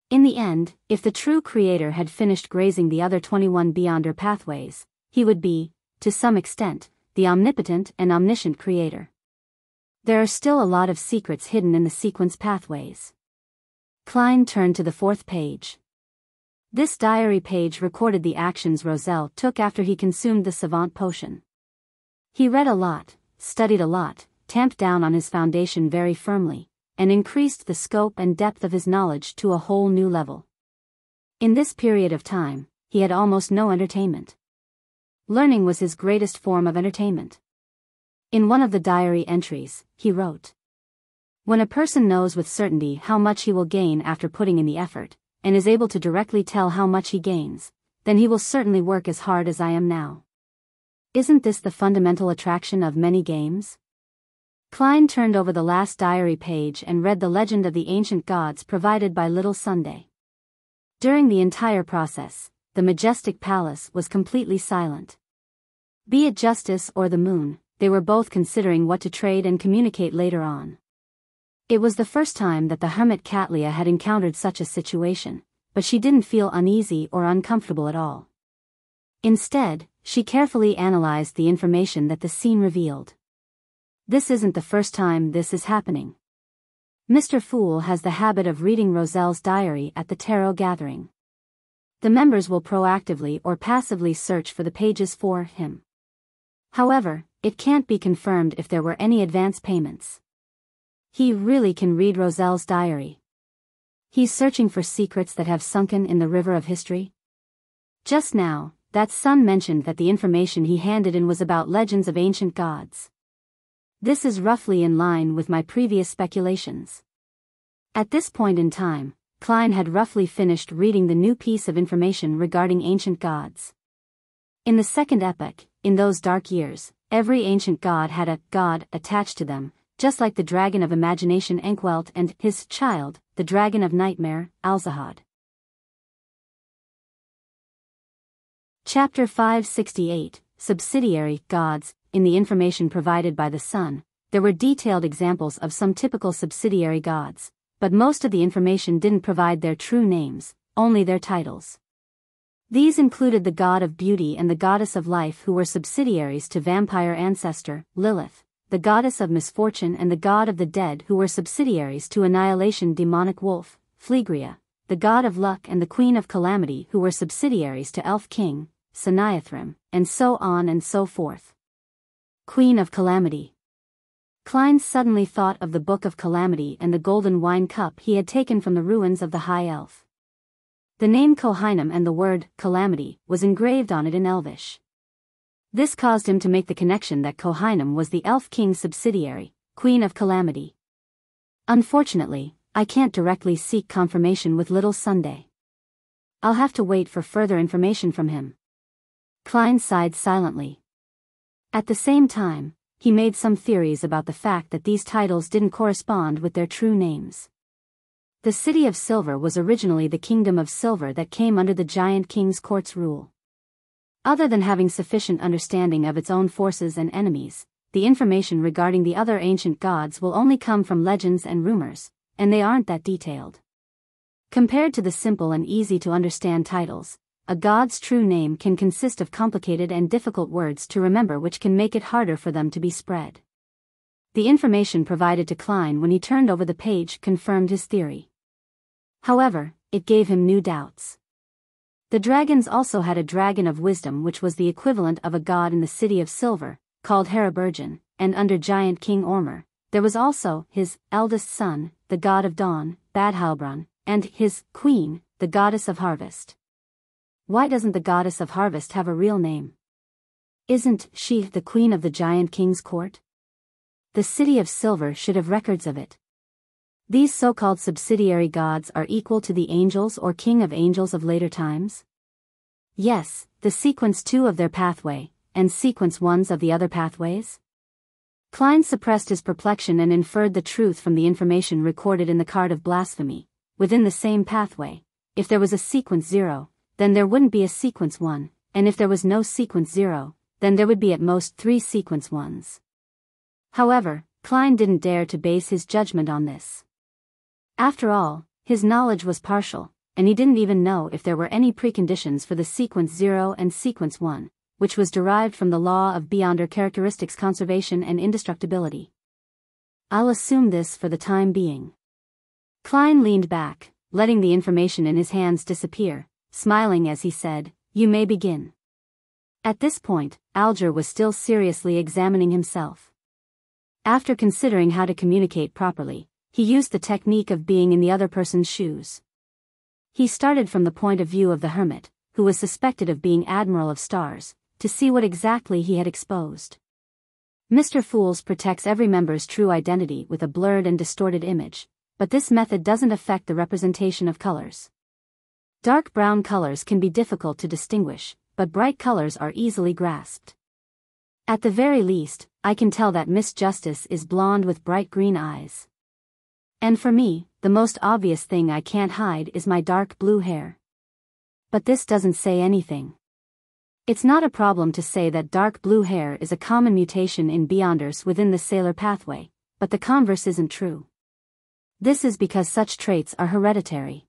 In the end, if the true creator had finished grazing the other 21 Beyonder pathways, he would be, to some extent, the omnipotent and omniscient creator. There are still a lot of secrets hidden in the sequence pathways. Klein turned to the 4th page. This diary page recorded the actions Roselle took after he consumed the savant potion. He read a lot, studied a lot, tamped down on his foundation very firmly, and increased the scope and depth of his knowledge to a whole new level. In this period of time, he had almost no entertainment. Learning was his greatest form of entertainment. In one of the diary entries, he wrote, "When a person knows with certainty how much he will gain after putting in the effort, and is able to directly tell how much he gains, then he will certainly work as hard as I am now." Isn't this the fundamental attraction of many games? Klein turned over the last diary page and read the legend of the ancient gods provided by Little Sunday. During the entire process, the majestic palace was completely silent. Be it Justice or the Moon, they were both considering what to trade and communicate later on. It was the first time that the hermit Catlia had encountered such a situation, but she didn't feel uneasy or uncomfortable at all. Instead, she carefully analyzed the information that the scene revealed. This isn't the first time this is happening. Mr. Fool has the habit of reading Roselle's diary at the tarot gathering. The members will proactively or passively search for the pages for him. However, it can't be confirmed if there were any advance payments. He really can read Roselle's diary. He's searching for secrets that have sunken in the river of history. Just now, that son mentioned that the information he handed in was about legends of ancient gods. This is roughly in line with my previous speculations. At this point in time, Klein had roughly finished reading the new piece of information regarding ancient gods. In the second epoch, in those dark years, every ancient god had a god attached to them, just like the dragon of imagination Enkwelt and his child, the dragon of nightmare, Alzahad. Chapter 568, Subsidiary Gods. In the information provided by the Sun, there were detailed examples of some typical subsidiary gods, but most of the information didn't provide their true names, only their titles. These included the god of beauty and the goddess of life, who were subsidiaries to vampire ancestor, Lilith, the goddess of misfortune, and the god of the dead, who were subsidiaries to annihilation demonic wolf, Phlegria, the god of luck, and the queen of calamity, who were subsidiaries to elf king, Saniathrim, and so on and so forth. Queen of Calamity. Klein suddenly thought of the Book of Calamity and the golden wine cup he had taken from the ruins of the High Elf. The name Kohinum and the word Calamity was engraved on it in Elvish. This caused him to make the connection that Kohinum was the Elf King's subsidiary, Queen of Calamity. Unfortunately, I can't directly seek confirmation with Little Sunday. I'll have to wait for further information from him. Klein sighed silently. At the same time, he made some theories about the fact that these titles didn't correspond with their true names. The City of Silver was originally the Kingdom of Silver that came under the Giant King's court's rule. Other than having sufficient understanding of its own forces and enemies, the information regarding the other ancient gods will only come from legends and rumors, and they aren't that detailed. Compared to the simple and easy-to-understand titles, a god's true name can consist of complicated and difficult words to remember, which can make it harder for them to be spread. The information provided to Klein when he turned over the page confirmed his theory. However, it gave him new doubts. The dragons also had a dragon of wisdom, which was the equivalent of a god in the City of Silver, called Heraburgen, and under Giant King Ormer, there was also his eldest son, the god of dawn, Badhalbrun, and his queen, the goddess of harvest. Why doesn't the goddess of harvest have a real name? Isn't she the queen of the Giant King's court? The City of Silver should have records of it. These so-called subsidiary gods are equal to the angels or king of angels of later times? Yes, the sequence 2 of their pathway, and sequence 1s of the other pathways? Klein suppressed his perplexion and inferred the truth from the information recorded in the card of blasphemy. Within the same pathway, if there was a sequence 0, then there wouldn't be a sequence 1, and if there was no sequence 0, then there would be at most 3 sequence 1s. However, Klein didn't dare to base his judgment on this. After all, his knowledge was partial, and he didn't even know if there were any preconditions for the sequence 0 and sequence 1, which was derived from the law of Beyonder characteristics conservation and indestructibility. I'll assume this for the time being. Klein leaned back, letting the information in his hands disappear, smiling as he said, "You may begin." At this point, Alger was still seriously examining himself. After considering how to communicate properly, he used the technique of being in the other person's shoes. He started from the point of view of the hermit, who was suspected of being Admiral of Stars, to see what exactly he had exposed. Mr. Fools protects every member's true identity with a blurred and distorted image, but this method doesn't affect the representation of colors. Dark brown colors can be difficult to distinguish, but bright colors are easily grasped. At the very least, I can tell that Miss Justice is blonde with bright green eyes. And for me, the most obvious thing I can't hide is my dark blue hair. But this doesn't say anything. It's not a problem to say that dark blue hair is a common mutation in Beyonders within the Sailor pathway, but the converse isn't true. This is because such traits are hereditary.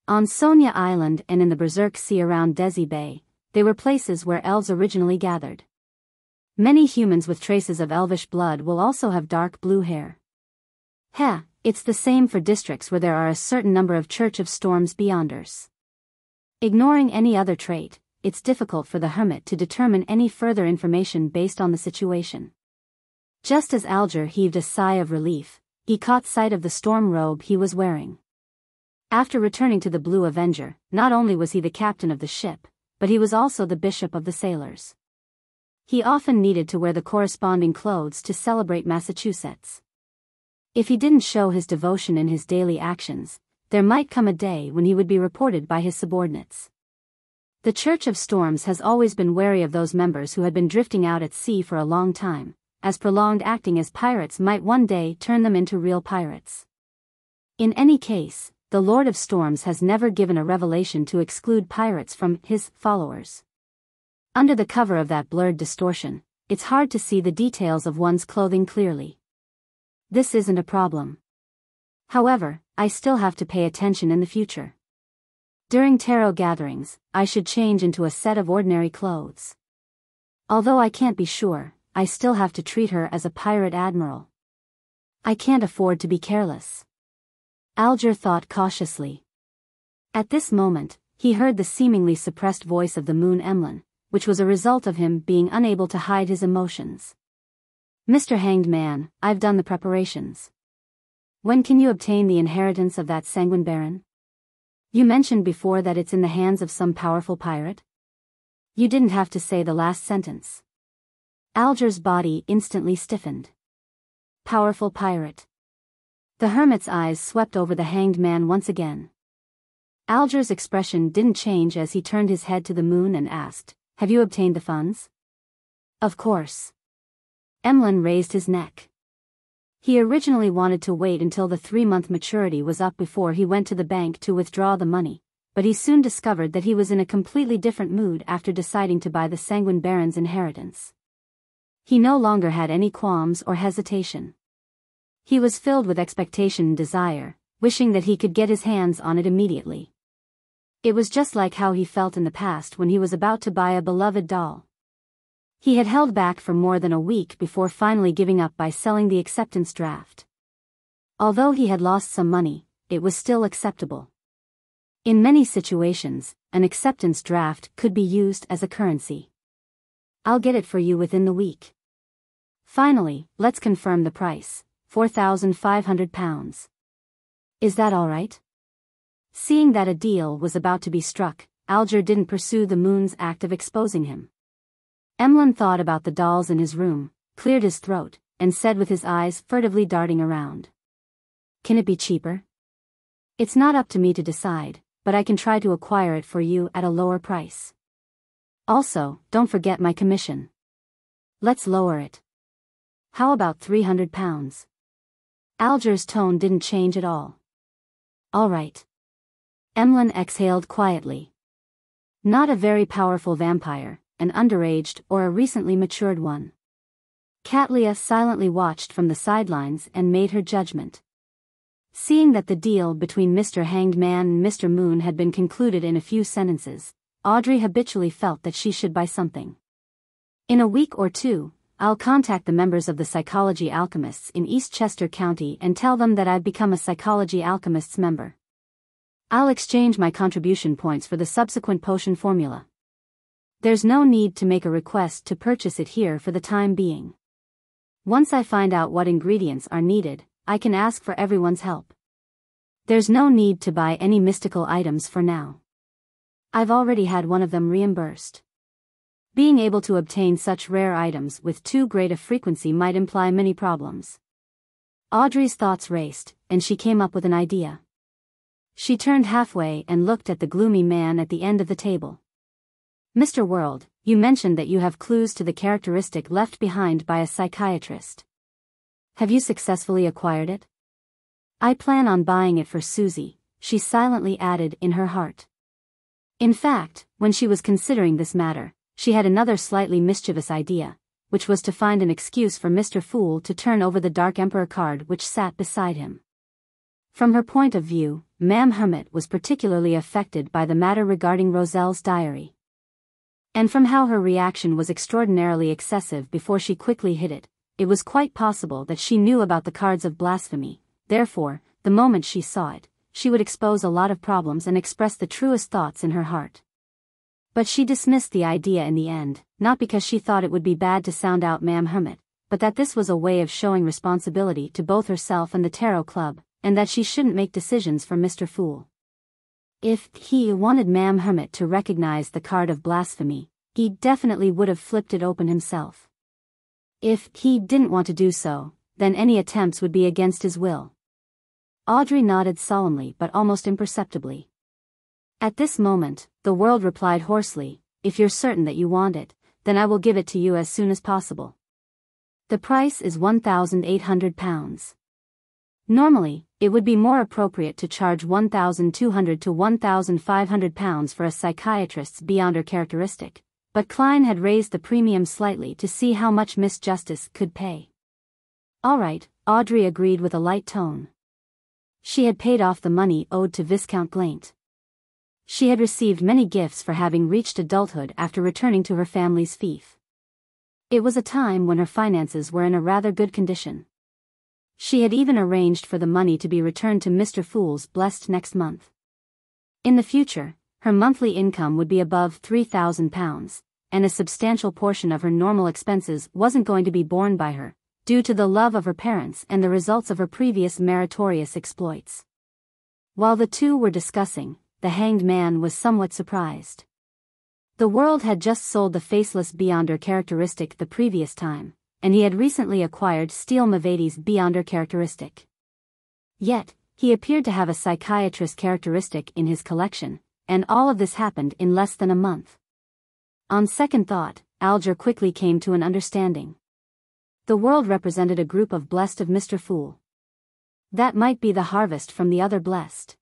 On Sonia Island and in the Berserk Sea around Desi Bay, they were places where elves originally gathered. Many humans with traces of elvish blood will also have dark blue hair. It's the same for districts where there are a certain number of Church of Storms Beyonders. Ignoring any other trait, it's difficult for the hermit to determine any further information based on the situation. Just as Alger heaved a sigh of relief, he caught sight of the storm robe he was wearing. After returning to the Blue Avenger, not only was he the captain of the ship, but he was also the bishop of the sailors. He often needed to wear the corresponding clothes to celebrate Massachusetts. If he didn't show his devotion in his daily actions, there might come a day when he would be reported by his subordinates. The Church of Storms has always been wary of those members who had been drifting out at sea for a long time, as prolonged acting as pirates might one day turn them into real pirates. In any case, the Lord of Storms has never given a revelation to exclude pirates from his followers. Under the cover of that blurred distortion, it's hard to see the details of one's clothing clearly. This isn't a problem. However, I still have to pay attention in the future. During tarot gatherings, I should change into a set of ordinary clothes. Although I can't be sure, I still have to treat her as a pirate admiral. I can't afford to be careless. Alger thought cautiously. At this moment, he heard the seemingly suppressed voice of the moon Emlyn, which was a result of him being unable to hide his emotions. Mr. Hanged Man, I've done the preparations. When can you obtain the inheritance of that sanguine baron? You mentioned before that it's in the hands of some powerful pirate? You didn't have to say the last sentence. Alger's body instantly stiffened. Powerful pirate. The hermit's eyes swept over the Hanged Man once again. Alger's expression didn't change as he turned his head to the moon and asked, "Have you obtained the funds?" "Of course." Emlyn raised his neck. He originally wanted to wait until the 3-month maturity was up before he went to the bank to withdraw the money, but he soon discovered that he was in a completely different mood after deciding to buy the Sanguine Baron's inheritance. He no longer had any qualms or hesitation. He was filled with expectation and desire, wishing that he could get his hands on it immediately. It was just like how he felt in the past when he was about to buy a beloved doll. He had held back for more than a week before finally giving up by selling the acceptance draft. Although he had lost some money, it was still acceptable. In many situations, an acceptance draft could be used as a currency. "I'll get it for you within the week." "Finally, let's confirm the price, £4,500. Is that all right?" Seeing that a deal was about to be struck, Alger didn't pursue the moon's act of exposing him. Emlyn thought about the dolls in his room, cleared his throat, and said with his eyes furtively darting around. "Can it be cheaper?" "It's not up to me to decide, but I can try to acquire it for you at a lower price. Also, don't forget my commission. Let's lower it. How about £300? Alger's tone didn't change at all. "All right." Emlyn exhaled quietly. Not a very powerful vampire, an underaged or a recently matured one. Catlia silently watched from the sidelines and made her judgment. Seeing that the deal between Mr. Hanged Man and Mr. Moon had been concluded in a few sentences, Audrey habitually felt that she should buy something. "In a week or two, I'll contact the members of the Psychology Alchemists in Eastchester County and tell them that I've become a Psychology Alchemists member. I'll exchange my contribution points for the subsequent potion formula. There's no need to make a request to purchase it here for the time being. Once I find out what ingredients are needed, I can ask for everyone's help. There's no need to buy any mystical items for now. I've already had one of them reimbursed. Being able to obtain such rare items with too great a frequency might imply many problems." Audrey's thoughts raced, and she came up with an idea. She turned halfway and looked at the gloomy man at the end of the table. "Mr. World, you mentioned that you have clues to the characteristic left behind by a psychiatrist. Have you successfully acquired it?" "I plan on buying it for Susie," she silently added in her heart. In fact, when she was considering this matter, she had another slightly mischievous idea, which was to find an excuse for Mr. Fool to turn over the Dark Emperor card which sat beside him. From her point of view, Ma'am Hermit was particularly affected by the matter regarding Roselle's diary. And from how her reaction was extraordinarily excessive before she quickly hid it, it was quite possible that she knew about the cards of blasphemy. Therefore, the moment she saw it, she would expose a lot of problems and express the truest thoughts in her heart. But she dismissed the idea in the end, not because she thought it would be bad to sound out Ma'am Hermit, but that this was a way of showing responsibility to both herself and the Tarot Club, and that she shouldn't make decisions for Mr. Fool. If he wanted Ma'am Hermit to recognize the card of blasphemy, he definitely would have flipped it open himself. If he didn't want to do so, then any attempts would be against his will. Audrey nodded solemnly but almost imperceptibly. At this moment, the world replied hoarsely, "If you're certain that you want it, then I will give it to you as soon as possible. The price is £1,800. Normally, it would be more appropriate to charge £1,200 to £1,500 for a psychiatrist's Beyonder characteristic, but Klein had raised the premium slightly to see how much Miss Justice could pay. All right, Audrey agreed with a light tone. She had paid off the money owed to Viscount Glaint. She had received many gifts for having reached adulthood after returning to her family's fief. It was a time when her finances were in a rather good condition. She had even arranged for the money to be returned to Mr. Fool's blessed next month. In the future, her monthly income would be above £3,000, and a substantial portion of her normal expenses wasn't going to be borne by her, due to the love of her parents and the results of her previous meritorious exploits. While the two were discussing, the Hanged Man was somewhat surprised. The world had just sold the faceless Beyonder characteristic the previous time, and he had recently acquired Steele Mavadi's Beyonder characteristic. Yet, he appeared to have a psychiatrist characteristic in his collection, and all of this happened in less than a month. On second thought, Alger quickly came to an understanding. The world represented a group of blessed of Mr. Fool. That might be the harvest from the other blessed.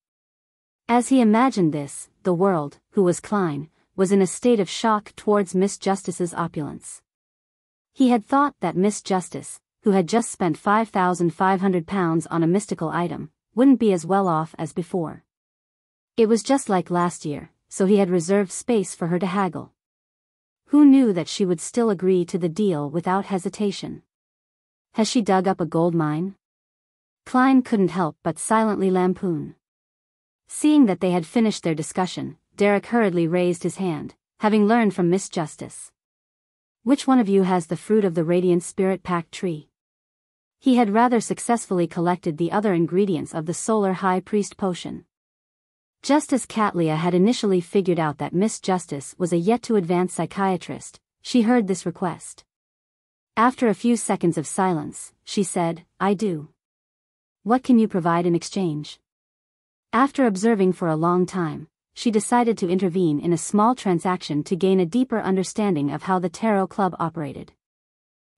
As he imagined this, the world, who was Klein, was in a state of shock towards Miss Justice's opulence. He had thought that Miss Justice, who had just spent £5,500 on a mystical item, wouldn't be as well off as before. It was just like last year, so he had reserved space for her to haggle. Who knew that she would still agree to the deal without hesitation? Has she dug up a gold mine? Klein couldn't help but silently lampoon. Seeing that they had finished their discussion, Derek hurriedly raised his hand, having learned from Miss Justice. Which one of you has the fruit of the Radiant Spirit Pact tree? He had rather successfully collected the other ingredients of the Solar High Priest potion. Just as Catlia had initially figured out that Miss Justice was a yet-to-advance psychiatrist, she heard this request. After a few seconds of silence, she said, "I do." "What can you provide in exchange?" After observing for a long time, she decided to intervene in a small transaction to gain a deeper understanding of how the Tarot Club operated.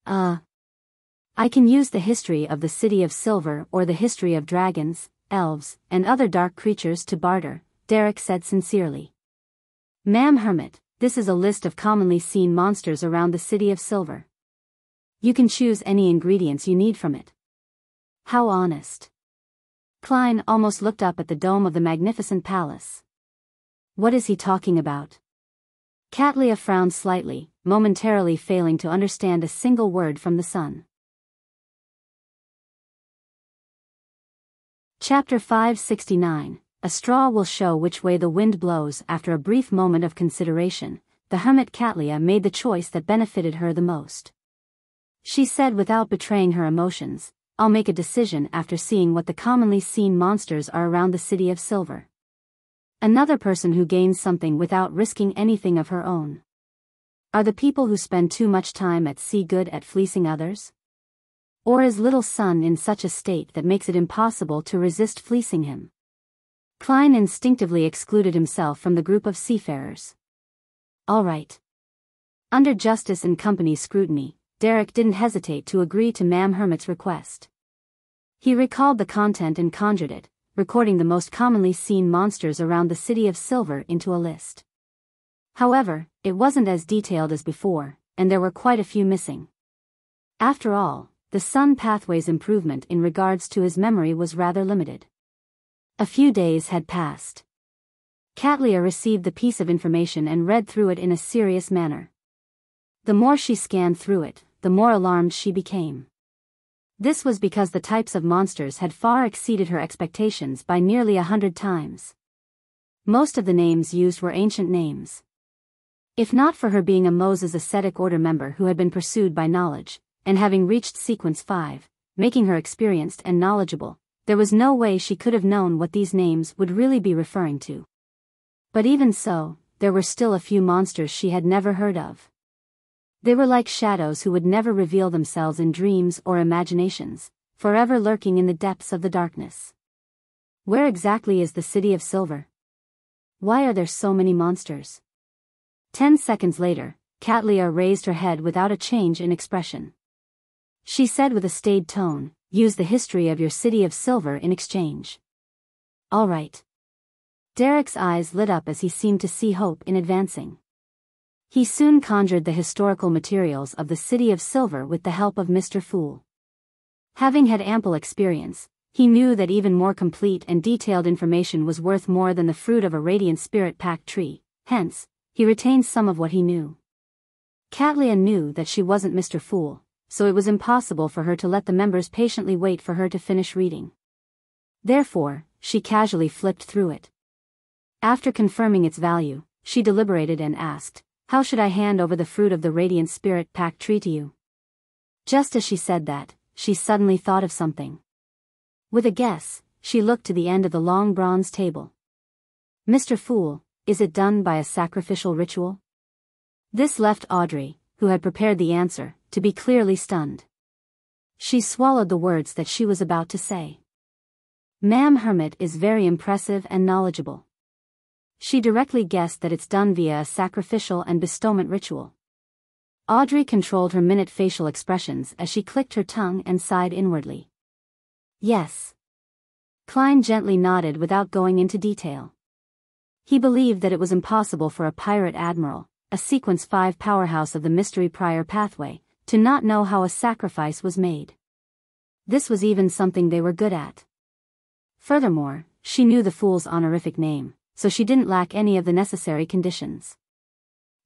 I can use the history of the City of Silver or the history of dragons, elves, and other dark creatures to barter," Derek said sincerely. "Ma'am Hermit, this is a list of commonly seen monsters around the City of Silver. You can choose any ingredients you need from it." How honest. Klein almost looked up at the dome of the magnificent palace. What is he talking about? Catlia frowned slightly, momentarily failing to understand a single word from the sun. Chapter 569, A Straw Will Show Which Way the Wind Blows. After a brief moment of consideration, the hermit Catlia made the choice that benefited her the most. She said without betraying her emotions, "I'll make a decision after seeing what the commonly seen monsters are around the City of Silver." Another person who gains something without risking anything of her own. Are the people who spend too much time at sea good at fleecing others? Or is little son in such a state that makes it impossible to resist fleecing him? Klein instinctively excluded himself from the group of seafarers. All right. Under Justice and Company's scrutiny, Derek didn't hesitate to agree to Ma'am Hermit's request. He recalled the content and conjured it, recording the most commonly seen monsters around the City of Silver into a list. However, it wasn't as detailed as before, and there were quite a few missing. After all, the Sun Pathway's improvement in regards to his memory was rather limited. A few days had passed. Katlia received the piece of information and read through it in a serious manner. The more she scanned through it, the more alarmed she became. This was because the types of monsters had far exceeded her expectations by nearly 100 times. Most of the names used were ancient names. If not for her being a Moses ascetic order member who had been pursued by knowledge, and having reached sequence 5, making her experienced and knowledgeable, there was no way she could have known what these names would really be referring to. But even so, there were still a few monsters she had never heard of. They were like shadows who would never reveal themselves in dreams or imaginations, forever lurking in the depths of the darkness. Where exactly is the City of Silver? Why are there so many monsters? 10 seconds later, Katlia raised her head without a change in expression. She said with a staid tone, "Use the history of your City of Silver in exchange." "All right." Derek's eyes lit up as he seemed to see hope in advancing. He soon conjured the historical materials of the City of Silver with the help of Mr. Fool. Having had ample experience, he knew that even more complete and detailed information was worth more than the fruit of a radiant spirit pact tree, hence, he retained some of what he knew. Katlia knew that she wasn't Mr. Fool, so it was impossible for her to let the members patiently wait for her to finish reading. Therefore, she casually flipped through it. After confirming its value, she deliberated and asked, "How should I hand over the fruit of the Radiant Spirit Pact tree to you?" Just as she said that, she suddenly thought of something. With a guess, she looked to the end of the long bronze table. "Mr. Fool, is it done by a sacrificial ritual?" This left Audrey, who had prepared the answer, to be clearly stunned. She swallowed the words that she was about to say. Ma'am Hermit is very impressive and knowledgeable. She directly guessed that it's done via a sacrificial and bestowment ritual. Audrey controlled her minute facial expressions as she clicked her tongue and sighed inwardly. Yes. Klein gently nodded without going into detail. He believed that it was impossible for a pirate admiral, a Sequence 5 powerhouse of the Mystery Prior pathway, to not know how a sacrifice was made. This was even something they were good at. Furthermore, she knew the Fool's honorific name, so she didn't lack any of the necessary conditions.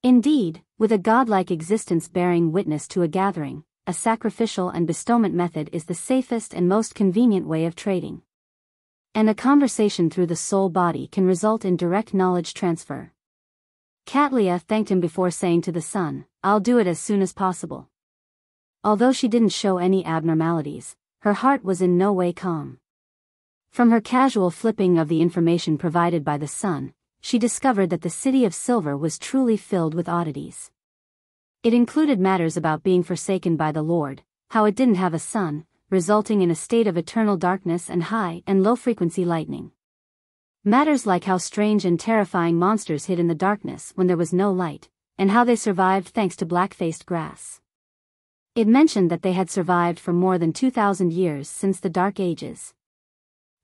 Indeed, with a godlike existence bearing witness to a gathering, a sacrificial and bestowment method is the safest and most convenient way of trading. And a conversation through the soul body can result in direct knowledge transfer. Katlia thanked him before saying to the son, "I'll do it as soon as possible." Although she didn't show any abnormalities, her heart was in no way calm. From her casual flipping of the information provided by the son, she discovered that the City of Silver was truly filled with oddities. It included matters about being forsaken by the Lord, how it didn't have a sun, resulting in a state of eternal darkness and high and low-frequency lightning. Matters like how strange and terrifying monsters hid in the darkness when there was no light, and how they survived thanks to black-faced grass. It mentioned that they had survived for more than 2,000 years since the Dark Ages.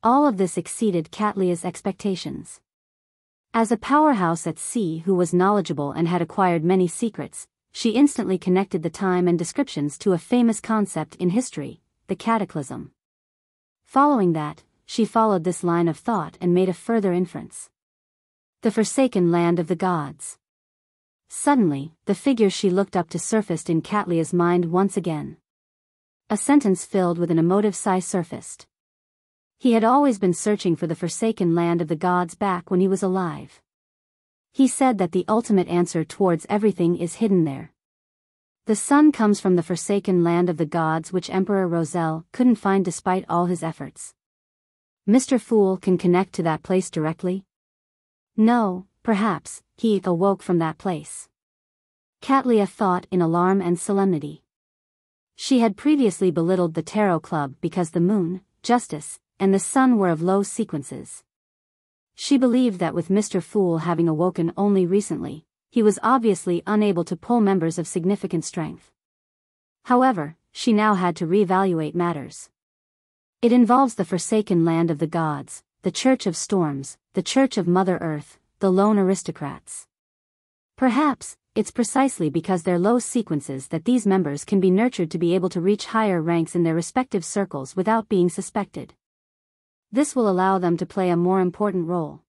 All of this exceeded Katlia's expectations. As a powerhouse at sea who was knowledgeable and had acquired many secrets, she instantly connected the time and descriptions to a famous concept in history, the cataclysm. Following that, she followed this line of thought and made a further inference. The forsaken land of the gods. Suddenly, the figure she looked up to surfaced in Katlia's mind once again. A sentence filled with an emotive sigh surfaced. He had always been searching for the forsaken land of the gods back when he was alive. He said that the ultimate answer towards everything is hidden there. The sun comes from the forsaken land of the gods which Emperor Roselle couldn't find despite all his efforts. Mr. Fool can connect to that place directly? No, perhaps, he awoke from that place. Katlia thought in alarm and solemnity. She had previously belittled the Tarot Club because the moon, justice, and the sun were of low sequences. She believed that with Mr. Fool having awoken only recently, he was obviously unable to pull members of significant strength. However, she now had to reevaluate matters. It involves the forsaken land of the gods, the Church of Storms, the Church of Mother Earth, the lone aristocrats. Perhaps, it's precisely because they're low sequences that these members can be nurtured to be able to reach higher ranks in their respective circles without being suspected. This will allow them to play a more important role.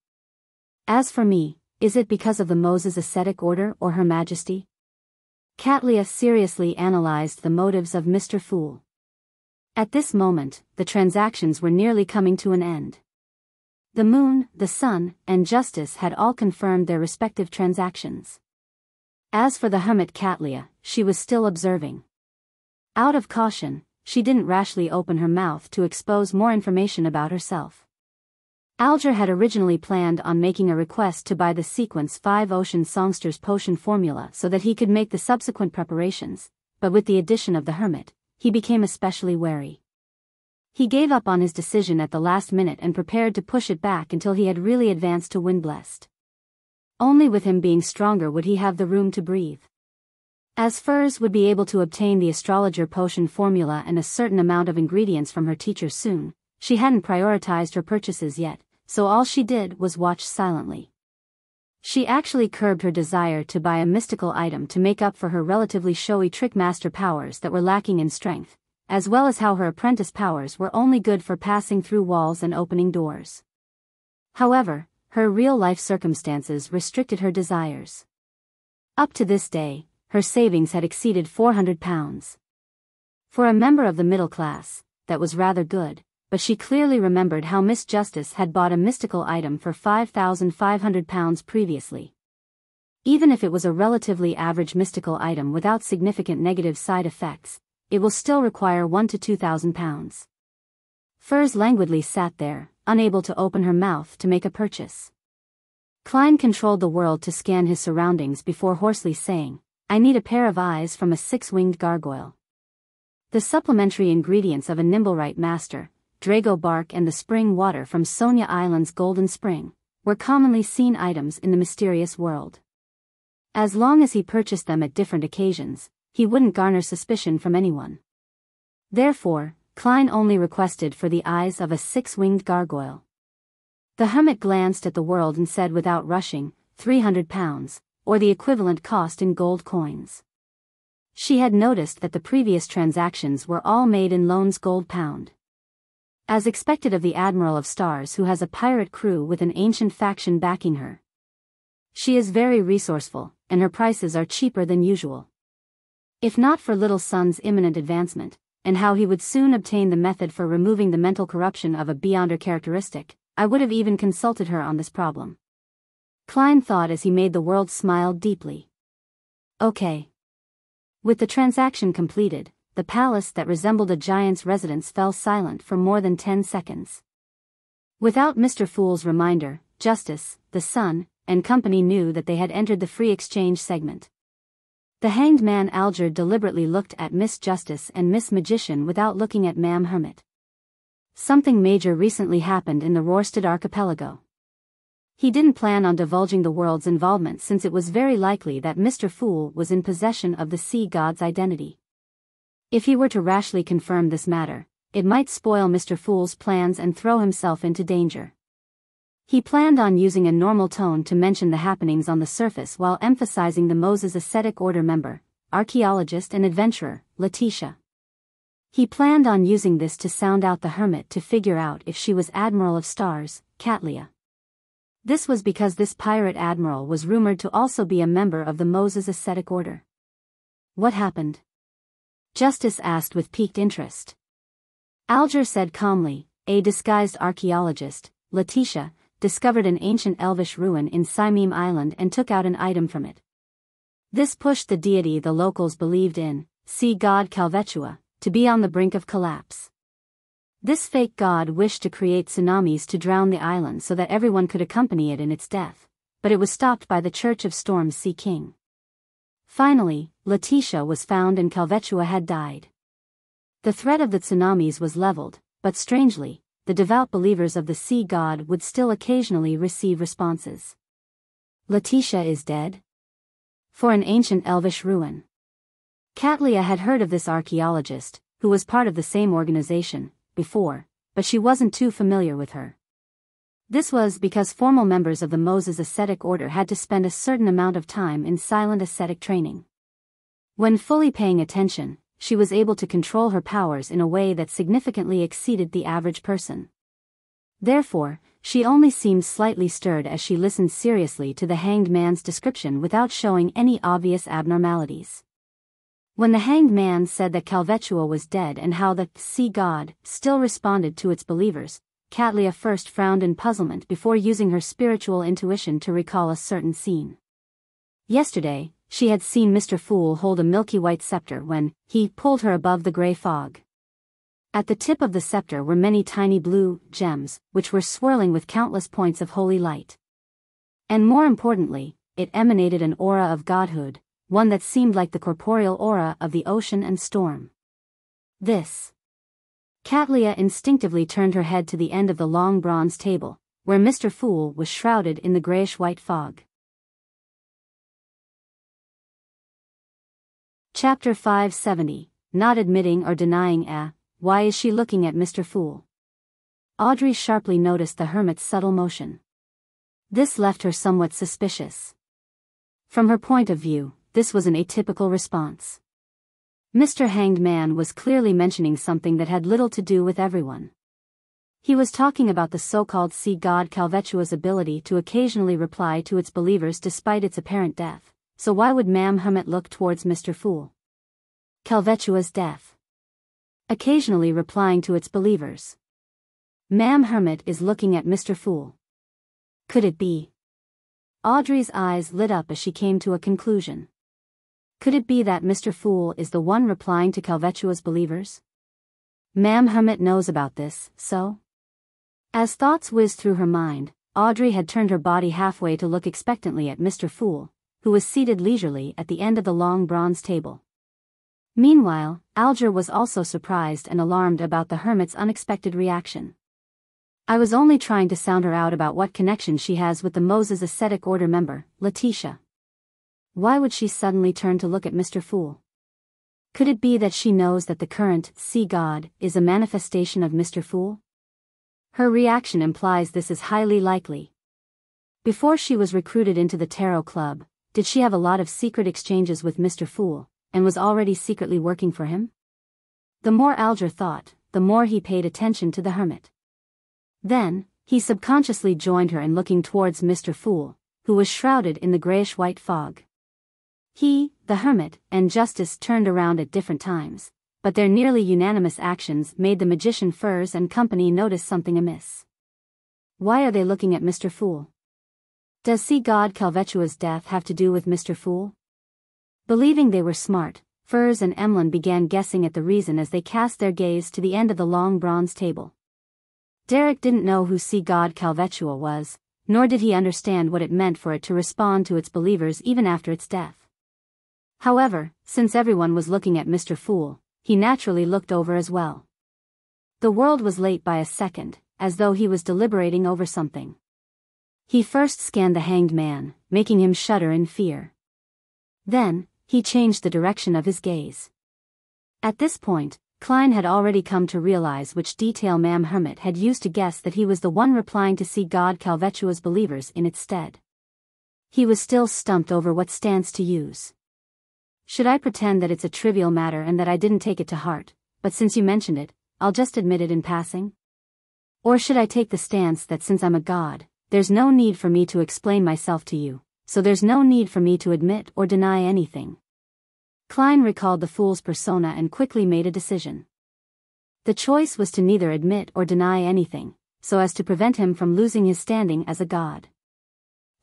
As for me, is it because of the Moses ascetic order or Her Majesty? Katlia seriously analyzed the motives of Mr. Fool. At this moment, the transactions were nearly coming to an end. The moon, the sun, and justice had all confirmed their respective transactions. As for the hermit Katlia, she was still observing. Out of caution, she didn't rashly open her mouth to expose more information about herself. Alger had originally planned on making a request to buy the Sequence 5 Ocean Songster's potion formula so that he could make the subsequent preparations, but with the addition of the hermit, he became especially wary. He gave up on his decision at the last minute and prepared to push it back until he had really advanced to Windblessed. Only with him being stronger would he have the room to breathe. As Furs would be able to obtain the astrologer potion formula and a certain amount of ingredients from her teacher soon, she hadn't prioritized her purchases yet, so all she did was watch silently. She actually curbed her desire to buy a mystical item to make up for her relatively showy trickmaster powers that were lacking in strength, as well as how her apprentice powers were only good for passing through walls and opening doors. However, her real-life circumstances restricted her desires. Up to this day, her savings had exceeded £400. For a member of the middle class, that was rather good, but she clearly remembered how Miss Justice had bought a mystical item for £5,500 previously. Even if it was a relatively average mystical item without significant negative side effects, it will still require £1,000 to £2,000. Furs languidly sat there, unable to open her mouth to make a purchase. Klein controlled the world to scan his surroundings before hoarsely saying, "I need a pair of eyes from a six-winged gargoyle." The supplementary ingredients of a Nimblewright master, Drago bark and the spring water from Sonia Island's Golden Spring, were commonly seen items in the mysterious world. As long as he purchased them at different occasions, he wouldn't garner suspicion from anyone. Therefore, Klein only requested for the eyes of a six-winged gargoyle. The hermit glanced at the world and said without rushing, £300, or the equivalent cost in gold coins. She had noticed that the previous transactions were all made in Loan's gold pound. As expected of the Admiral of Stars who has a pirate crew with an ancient faction backing her. She is very resourceful, and her prices are cheaper than usual. If not for Little Sun's imminent advancement, and how he would soon obtain the method for removing the mental corruption of a Beyonder characteristic, I would have even consulted her on this problem. Klein thought as he made the world smile deeply. Okay. With the transaction completed, the palace that resembled a giant's residence fell silent for more than 10 seconds. Without Mr. Fool's reminder, Justice, the Sun, and company knew that they had entered the free exchange segment. The hanged man Alger deliberately looked at Miss Justice and Miss Magician without looking at Ma'am Hermit. Something major recently happened in the Rorstad archipelago. He didn't plan on divulging the world's involvement since it was very likely that Mr. Fool was in possession of the sea god's identity. If he were to rashly confirm this matter, it might spoil Mr. Fool's plans and throw himself into danger. He planned on using a normal tone to mention the happenings on the surface while emphasizing the Moses Ascetic Order member, archaeologist and adventurer, Letitia. He planned on using this to sound out the hermit to figure out if she was Admiral of Stars, Katlia. This was because this pirate admiral was rumored to also be a member of the Moses Ascetic Order. What happened? Justice asked with piqued interest. Alger said calmly, a disguised archaeologist, Letitia, discovered an ancient elvish ruin in Simim Island and took out an item from it. This pushed the deity the locals believed in, sea god Calvetua, to be on the brink of collapse. This fake god wished to create tsunamis to drown the island so that everyone could accompany it in its death, but it was stopped by the Church of Storm's Sea King. Finally, Letitia was found and Calvetua had died. The threat of the tsunamis was leveled, but strangely, the devout believers of the sea god would still occasionally receive responses. Letitia is dead? For an ancient elvish ruin. Katlia had heard of this archaeologist, who was part of the same organization, before, but she wasn't too familiar with her. This was because formal members of the Moses Ascetic Order had to spend a certain amount of time in silent ascetic training. When fully paying attention, she was able to control her powers in a way that significantly exceeded the average person. Therefore, she only seemed slightly stirred as she listened seriously to the hanged man's description without showing any obvious abnormalities. When the hanged man said that Calvetua was dead and how the sea god still responded to its believers, Katlia first frowned in puzzlement before using her spiritual intuition to recall a certain scene. Yesterday, she had seen Mr. Fool hold a milky white scepter when he pulled her above the gray fog. At the tip of the scepter were many tiny blue gems, which were swirling with countless points of holy light. And more importantly, it emanated an aura of godhood, one that seemed like the corporeal aura of the ocean and storm. This. Katlia instinctively turned her head to the end of the long bronze table, where Mr. Fool was shrouded in the grayish-white fog. Chapter 570, Not Admitting or Denying Why is she looking at Mr. Fool? Audrey sharply noticed the hermit's subtle motion. This left her somewhat suspicious. From her point of view, this was an atypical response. Mr. Hanged Man was clearly mentioning something that had little to do with everyone. He was talking about the so-called sea god Calvetua's ability to occasionally reply to its believers despite its apparent death, so why would Ma'am Hermit look towards Mr. Fool? Calvetua's death. Occasionally replying to its believers. Ma'am Hermit is looking at Mr. Fool. Could it be? Audrey's eyes lit up as she came to a conclusion. Could it be that Mr. Fool is the one replying to Calvetua's believers? Ma'am Hermit knows about this, so? As thoughts whizzed through her mind, Audrey had turned her body halfway to look expectantly at Mr. Fool, who was seated leisurely at the end of the long bronze table. Meanwhile, Alger was also surprised and alarmed about the hermit's unexpected reaction. I was only trying to sound her out about what connection she has with the Moses Ascetic Order member, Letitia. Why would she suddenly turn to look at Mr. Fool? Could it be that she knows that the current sea god is a manifestation of Mr. Fool? Her reaction implies this is highly likely. Before she was recruited into the Tarot Club, did she have a lot of secret exchanges with Mr. Fool, and was already secretly working for him? The more Alger thought, the more he paid attention to the hermit. Then, he subconsciously joined her in looking towards Mr. Fool, who was shrouded in the grayish-white fog. He, the hermit, and Justice turned around at different times, but their nearly unanimous actions made the magician Furs and company notice something amiss. Why are they looking at Mr. Fool? Does sea god Calvetua's death have to do with Mr. Fool? Believing they were smart, Furs and Emlyn began guessing at the reason as they cast their gaze to the end of the long bronze table. Derek didn't know who sea god Calvetua was, nor did he understand what it meant for it to respond to its believers even after its death. However, since everyone was looking at Mr. Fool, he naturally looked over as well. The world was late by a second, as though he was deliberating over something. He first scanned the hanged man, making him shudder in fear. Then, he changed the direction of his gaze. At this point, Klein had already come to realize which detail Ma'am Hermit had used to guess that he was the one replying to sea god Calvetua's believers in its stead. He was still stumped over what stance to use. Should I pretend that it's a trivial matter and that I didn't take it to heart, but since you mentioned it, I'll just admit it in passing? Or should I take the stance that since I'm a god, there's no need for me to explain myself to you, so there's no need for me to admit or deny anything? Klein recalled the fool's persona and quickly made a decision. The choice was to neither admit or deny anything, so as to prevent him from losing his standing as a god.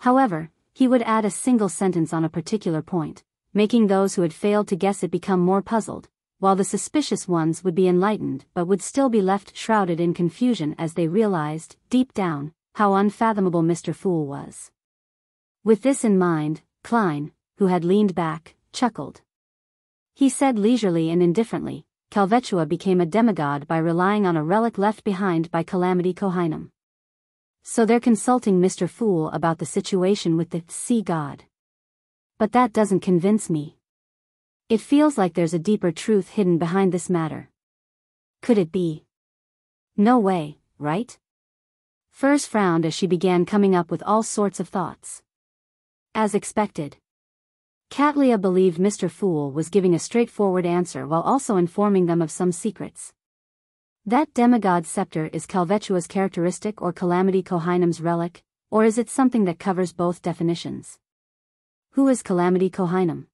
However, he would add a single sentence on a particular point, making those who had failed to guess it become more puzzled, while the suspicious ones would be enlightened but would still be left shrouded in confusion as they realized, deep down, how unfathomable Mr. Fool was. With this in mind, Klein, who had leaned back, chuckled. He said leisurely and indifferently, Calvetua became a demigod by relying on a relic left behind by Calamity Kohinum. So they're consulting Mr. Fool about the situation with the sea god. But that doesn't convince me. It feels like there's a deeper truth hidden behind this matter. Could it be? No way, right? Furs frowned as she began coming up with all sorts of thoughts. As expected, Katlia believed Mr. Fool was giving a straightforward answer while also informing them of some secrets. That demigod scepter is Calvetua's characteristic or Calamity Kohainam's relic, or is it something that covers both definitions? Who is Calamity Kohainam?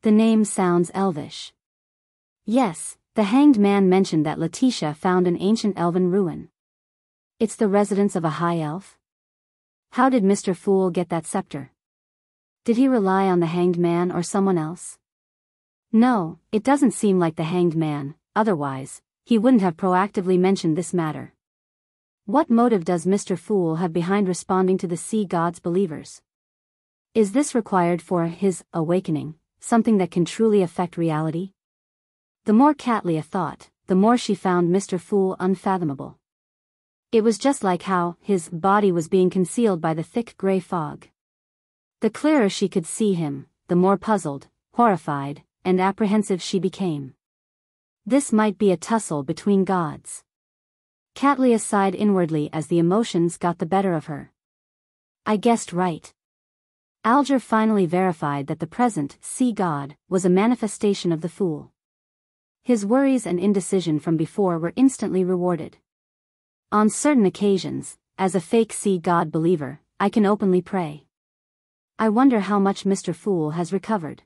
The name sounds elvish. Yes, the hanged man mentioned that Letitia found an ancient elven ruin. It's the residence of a high elf? How did Mr. Fool get that scepter? Did he rely on the hanged man or someone else? No, it doesn't seem like the hanged man, otherwise, he wouldn't have proactively mentioned this matter. What motive does Mr. Fool have behind responding to the sea god's believers? Is this required for his awakening, something that can truly affect reality? The more Catlia thought, the more she found Mr. Fool unfathomable. It was just like how his body was being concealed by the thick gray fog. The clearer she could see him, the more puzzled, horrified, and apprehensive she became. This might be a tussle between gods. Catlia sighed inwardly as the emotions got the better of her. I guessed right. Alger finally verified that the present sea god was a manifestation of the fool. His worries and indecision from before were instantly rewarded. On certain occasions, as a fake sea god believer, I can openly pray. I wonder how much Mr. Fool has recovered.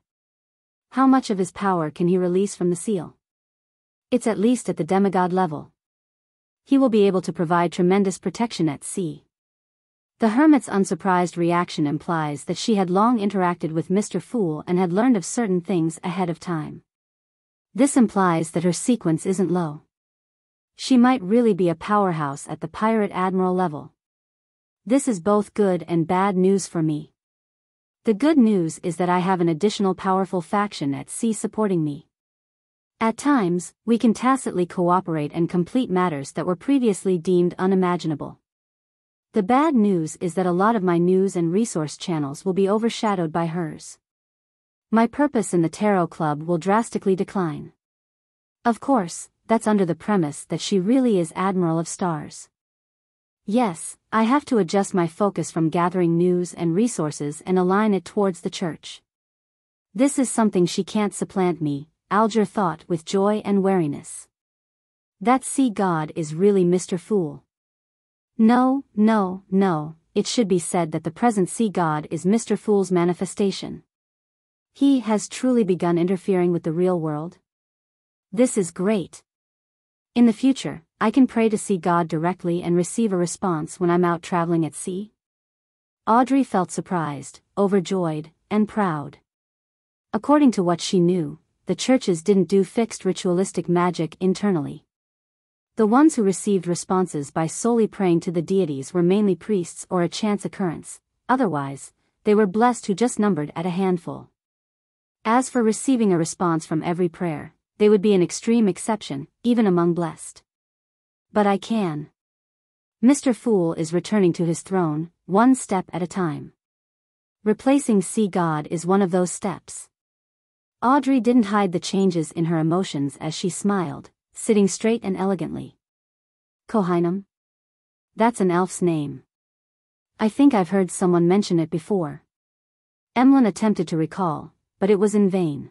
How much of his power can he release from the seal? It's at least at the demigod level. He will be able to provide tremendous protection at sea. The hermit's unsurprised reaction implies that she had long interacted with Mr. Fool and had learned of certain things ahead of time. This implies that her sequence isn't low. She might really be a powerhouse at the pirate admiral level. This is both good and bad news for me. The good news is that I have an additional powerful faction at sea supporting me. At times, we can tacitly cooperate and complete matters that were previously deemed unimaginable. The bad news is that a lot of my news and resource channels will be overshadowed by hers. My purpose in the Tarot Club will drastically decline. Of course, that's under the premise that she really is Admiral of Stars. Yes, I have to adjust my focus from gathering news and resources and align it towards the church. This is something she can't supplant me, Alger thought with joy and wariness. That sea god is really Mr. Fool. No, it should be said that the present sea god is Mr. Fool's manifestation. He has truly begun interfering with the real world. This is great. In the future, I can pray to sea god directly and receive a response when I'm out traveling at sea. Audrey felt surprised, overjoyed, and proud. According to what she knew, the churches didn't do fixed ritualistic magic internally. The ones who received responses by solely praying to the deities were mainly priests or a chance occurrence, otherwise, they were blessed who just numbered at a handful. As for receiving a response from every prayer, they would be an extreme exception, even among blessed. But I can. Mr. Fool is returning to his throne, one step at a time. Replacing sea god is one of those steps. Audrey didn't hide the changes in her emotions as she smiled, sitting straight and elegantly. Kohainam? That's an elf's name. I think I've heard someone mention it before. Emlyn attempted to recall, but it was in vain.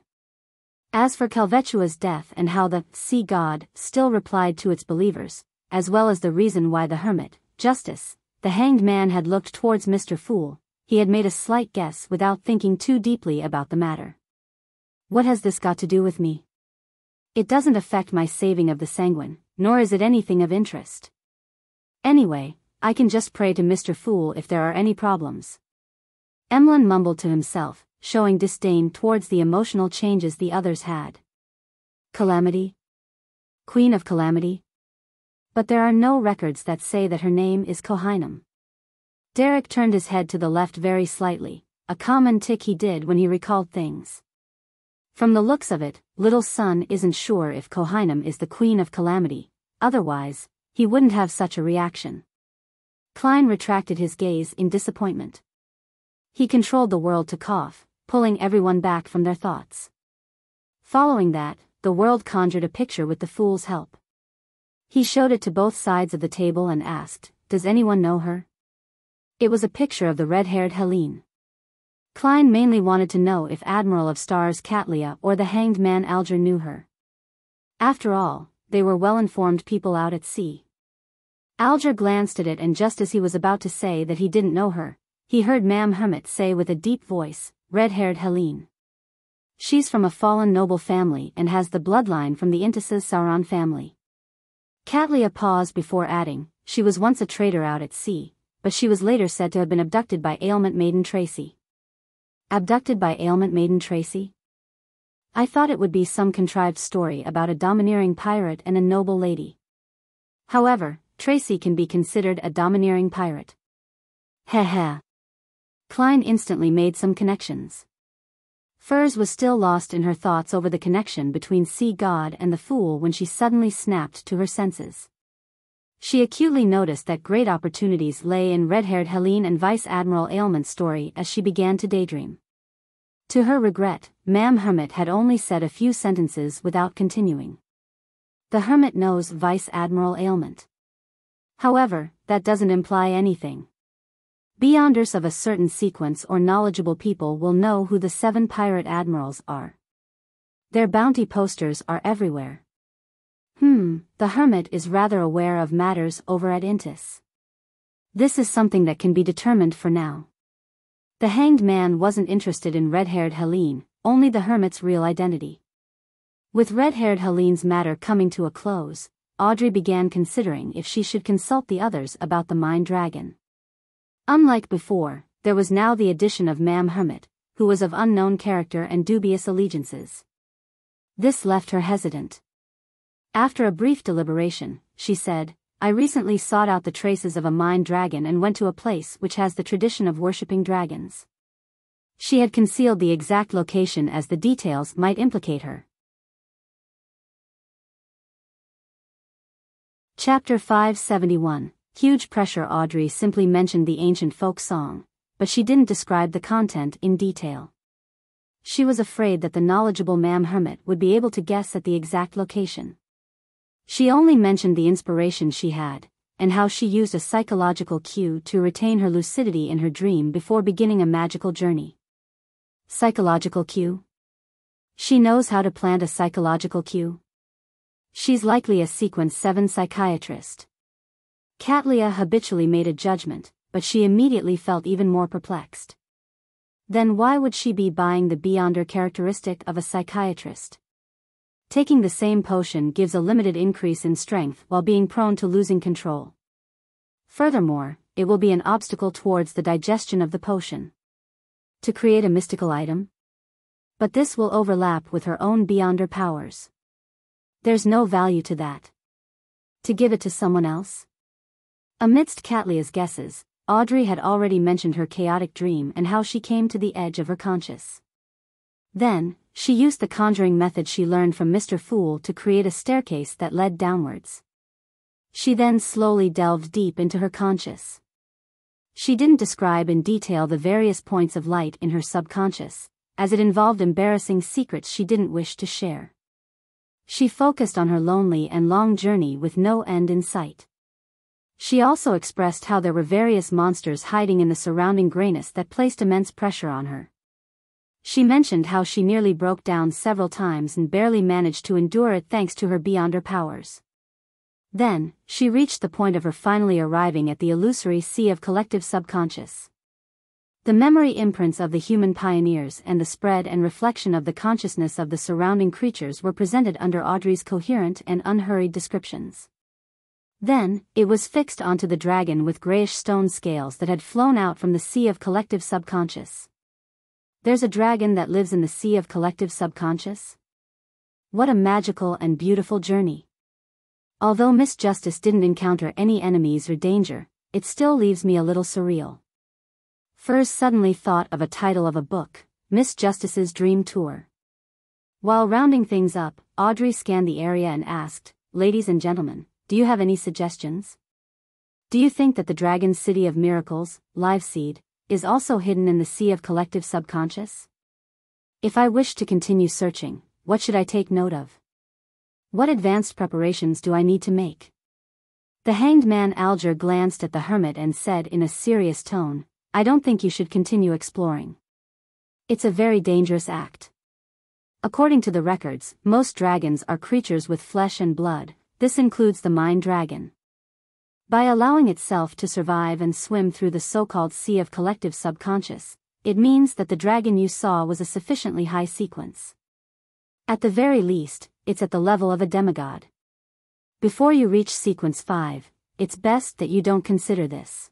As for Calvetua's death and how the sea god still replied to its believers, as well as the reason why the hermit, Justice, the hanged man had looked towards Mr. Fool, he had made a slight guess without thinking too deeply about the matter. What has this got to do with me? It doesn't affect my saving of the Sanguine, nor is it anything of interest. Anyway, I can just pray to Mr. Fool if there are any problems. Emlyn mumbled to himself, showing disdain towards the emotional changes the others had. Calamity? Queen of Calamity? But there are no records that say that her name is Kohainam. Derek turned his head to the left very slightly, a common tic he did when he recalled things. From the looks of it, Little Son isn't sure if Kohainam is the Queen of Calamity, otherwise, he wouldn't have such a reaction. Klein retracted his gaze in disappointment. He controlled the world to cough, pulling everyone back from their thoughts. Following that, the world conjured a picture with the fool's help. He showed it to both sides of the table and asked, "Does anyone know her?" It was a picture of the red-haired Helene. Klein mainly wanted to know if Admiral of Stars Catlia or the hanged man Alger knew her. After all, they were well-informed people out at sea. Alger glanced at it, and just as he was about to say that he didn't know her, he heard Ma'am Hermit say with a deep voice, "Red-haired Helene. She's from a fallen noble family and has the bloodline from the Intices Sauron family." Catlia paused before adding, "She was once a trader out at sea, but she was later said to have been abducted by Ailment Maiden Tracy." Abducted by Ailment Maiden Tracy? I thought it would be some contrived story about a domineering pirate and a noble lady. However, Tracy can be considered a domineering pirate. Heh heh. Klein instantly made some connections. Furs was still lost in her thoughts over the connection between Sea God and the Fool when she suddenly snapped to her senses. She acutely noticed that great opportunities lay in red-haired Helene and Vice Admiral Ailment's story as she began to daydream. To her regret, Ma'am Hermit had only said a few sentences without continuing. The Hermit knows Vice Admiral Ailment. However, that doesn't imply anything. Beyonders of a certain sequence or knowledgeable people will know who the 7 pirate admirals are. Their bounty posters are everywhere. The Hermit is rather aware of matters over at Intis. This is something that can be determined for now. The Hanged Man wasn't interested in red-haired Helene, only the Hermit's real identity. With red-haired Helene's matter coming to a close, Audrey began considering if she should consult the others about the Mind Dragon. Unlike before, there was now the addition of Ma'am Hermit, who was of unknown character and dubious allegiances. This left her hesitant. After a brief deliberation, she said, "I recently sought out the traces of a Mind Dragon and went to a place which has the tradition of worshipping dragons." She had concealed the exact location as the details might implicate her. Chapter 571. Huge Pressure. Audrey simply mentioned the ancient folk song, but she didn't describe the content in detail. She was afraid that the knowledgeable Ma'am Hermit would be able to guess at the exact location. She only mentioned the inspiration she had, and how she used a psychological cue to retain her lucidity in her dream before beginning a magical journey. Psychological cue? She knows how to plant a psychological cue? She's likely a Sequence 7 psychiatrist. Catlia habitually made a judgment, but she immediately felt even more perplexed. Then why would she be buying the beyonder characteristic of a psychiatrist? Taking the same potion gives a limited increase in strength while being prone to losing control. Furthermore, it will be an obstacle towards the digestion of the potion. To create a mystical item? But this will overlap with her own beyonder powers. There's no value to that. To give it to someone else? Amidst Catlia's guesses, Audrey had already mentioned her chaotic dream and how she came to the edge of her conscious. Then, she used the conjuring method she learned from Mr. Fool to create a staircase that led downwards. She then slowly delved deep into her conscious. She didn't describe in detail the various points of light in her subconscious, as it involved embarrassing secrets she didn't wish to share. She focused on her lonely and long journey with no end in sight. She also expressed how there were various monsters hiding in the surrounding grayness that placed immense pressure on her. She mentioned how she nearly broke down several times and barely managed to endure it thanks to her beyonder powers. Then, she reached the point of her finally arriving at the illusory sea of collective subconscious. The memory imprints of the human pioneers and the spread and reflection of the consciousness of the surrounding creatures were presented under Audrey's coherent and unhurried descriptions. Then, it was fixed onto the dragon with grayish stone scales that had flown out from the sea of collective subconscious. There's a dragon that lives in the sea of collective subconscious? What a magical and beautiful journey. Although Miss Justice didn't encounter any enemies or danger, it still leaves me a little surreal. Furs suddenly thought of a title of a book, Miss Justice's Dream Tour. While rounding things up, Audrey scanned the area and asked, "Ladies and gentlemen, do you have any suggestions? Do you think that the Dragon's City of Miracles, Liveseed, is also hidden in the sea of collective subconscious? If I wish to continue searching, what should I take note of? What advanced preparations do I need to make?" The Hanged Man Alger glanced at the Hermit and said in a serious tone, "I don't think you should continue exploring. It's a very dangerous act. According to the records, most dragons are creatures with flesh and blood, This includes the mind dragon. By allowing itself to survive and swim through the so-called sea of collective subconscious, it means that the dragon you saw was a sufficiently high sequence. At the very least, it's at the level of a demigod. Before you reach sequence 5, it's best that you don't consider this.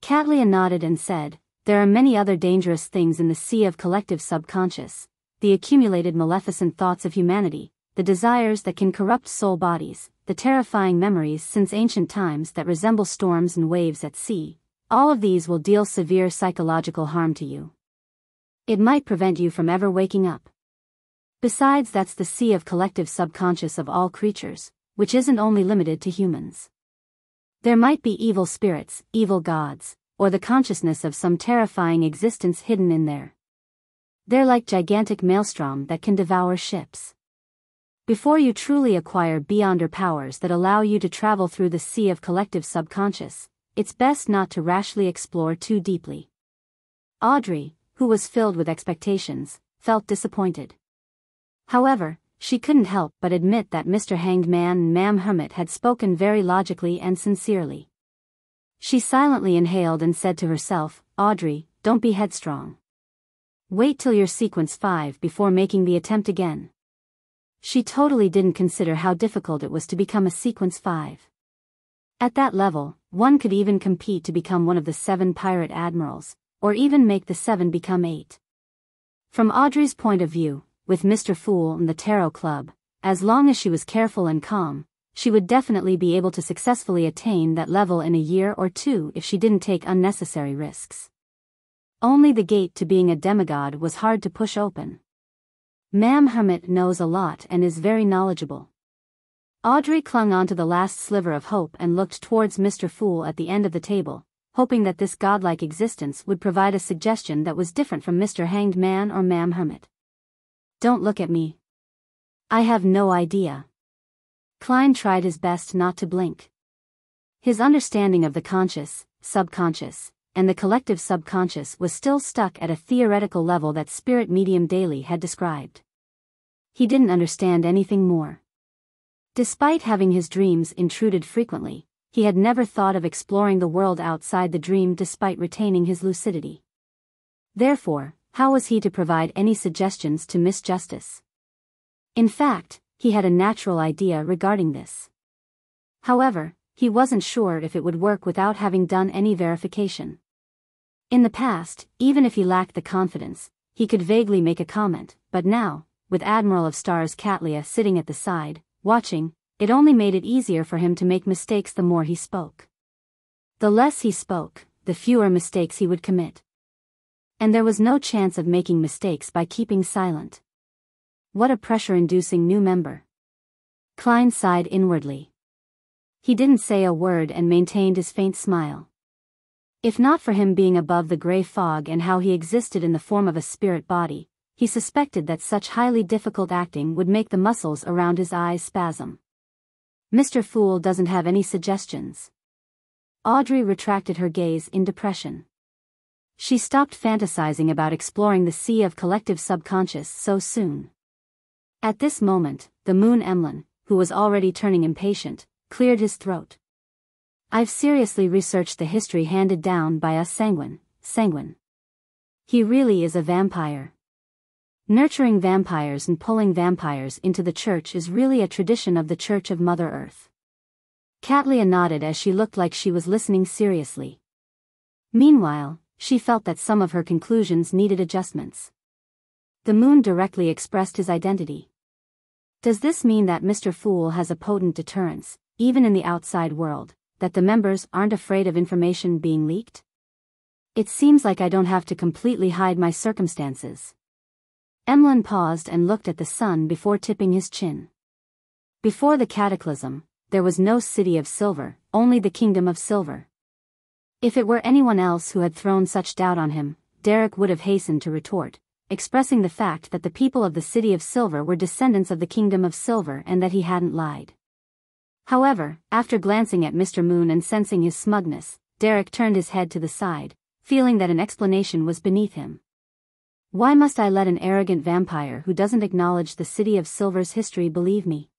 Katlia nodded and said, there are many other dangerous things in the sea of collective subconscious, the accumulated maleficent thoughts of humanity, the desires that can corrupt soul bodies, the terrifying memories since ancient times that resemble storms and waves at sea. All of these will deal severe psychological harm to you. It might prevent you from ever waking up. Besides, that's the sea of collective subconscious of all creatures, which isn't only limited to humans. There might be evil spirits, evil gods, or the consciousness of some terrifying existence hidden in there. They're like gigantic maelstrom that can devour ships. Before you truly acquire beyonder powers that allow you to travel through the sea of collective subconscious, it's best not to rashly explore too deeply. Audrey, who was filled with expectations, felt disappointed. However, she couldn't help but admit that Mr. Hanged Man and Ma'am Hermit had spoken very logically and sincerely. She silently inhaled and said to herself, Audrey, don't be headstrong. Wait till you're sequence 5 before making the attempt again. She totally didn't consider how difficult it was to become a sequence 5. At that level, one could even compete to become one of the 7 pirate admirals, or even make the 7 become 8. From Audrey's point of view, with Mr. Fool and the Tarot Club, as long as she was careful and calm, she would definitely be able to successfully attain that level in a year or 2 if she didn't take unnecessary risks. Only the gate to being a demigod was hard to push open. Ma'am Hermit knows a lot and is very knowledgeable. Audrey clung onto the last sliver of hope and looked towards Mr. Fool at the end of the table, hoping that this godlike existence would provide a suggestion that was different from Mr. Hanged Man or Ma'am Hermit. Don't look at me. I have no idea. Klein tried his best not to blink. His understanding of the conscious, subconscious, and the collective subconscious was still stuck at a theoretical level that Spirit Medium Daily had described. He didn't understand anything more. Despite having his dreams intruded frequently, he had never thought of exploring the world outside the dream despite retaining his lucidity. Therefore, how was he to provide any suggestions to Miss Justice? In fact, he had a natural idea regarding this. However, he wasn't sure if it would work without having done any verification. In the past, even if he lacked the confidence, he could vaguely make a comment, but now, with Admiral of Stars Katlia sitting at the side, watching, it only made it easier for him to make mistakes the more he spoke. The less he spoke, the fewer mistakes he would commit. And there was no chance of making mistakes by keeping silent. What a pressure-inducing new member. Klein sighed inwardly. He didn't say a word and maintained his faint smile. If not for him being above the gray fog and how he existed in the form of a spirit body, he suspected that such highly difficult acting would make the muscles around his eyes spasm. Mr. Fool doesn't have any suggestions. Audrey retracted her gaze in depression. She stopped fantasizing about exploring the sea of collective subconscious so soon. At this moment, the Moon Emlyn, who was already turning impatient, cleared his throat. I've seriously researched the history handed down by us Sanguine. He really is a vampire. Nurturing vampires and pulling vampires into the church is really a tradition of the Church of Mother Earth. Katlia nodded as she looked like she was listening seriously. Meanwhile, she felt that some of her conclusions needed adjustments. The moon directly expressed his identity. Does this mean that Mr. Fool has a potent deterrence, even in the outside world, that the members aren't afraid of information being leaked? It seems like I don't have to completely hide my circumstances. Emlyn paused and looked at the sun before tipping his chin. Before the cataclysm, there was no city of silver, only the kingdom of silver. If it were anyone else who had thrown such doubt on him, Derek would have hastened to retort, expressing the fact that the people of the City of Silver were descendants of the Kingdom of Silver and that he hadn't lied. However, after glancing at Mr. Moon and sensing his smugness, Derek turned his head to the side, feeling that an explanation was beneath him. Why must I let an arrogant vampire who doesn't acknowledge the City of Silver's history believe me?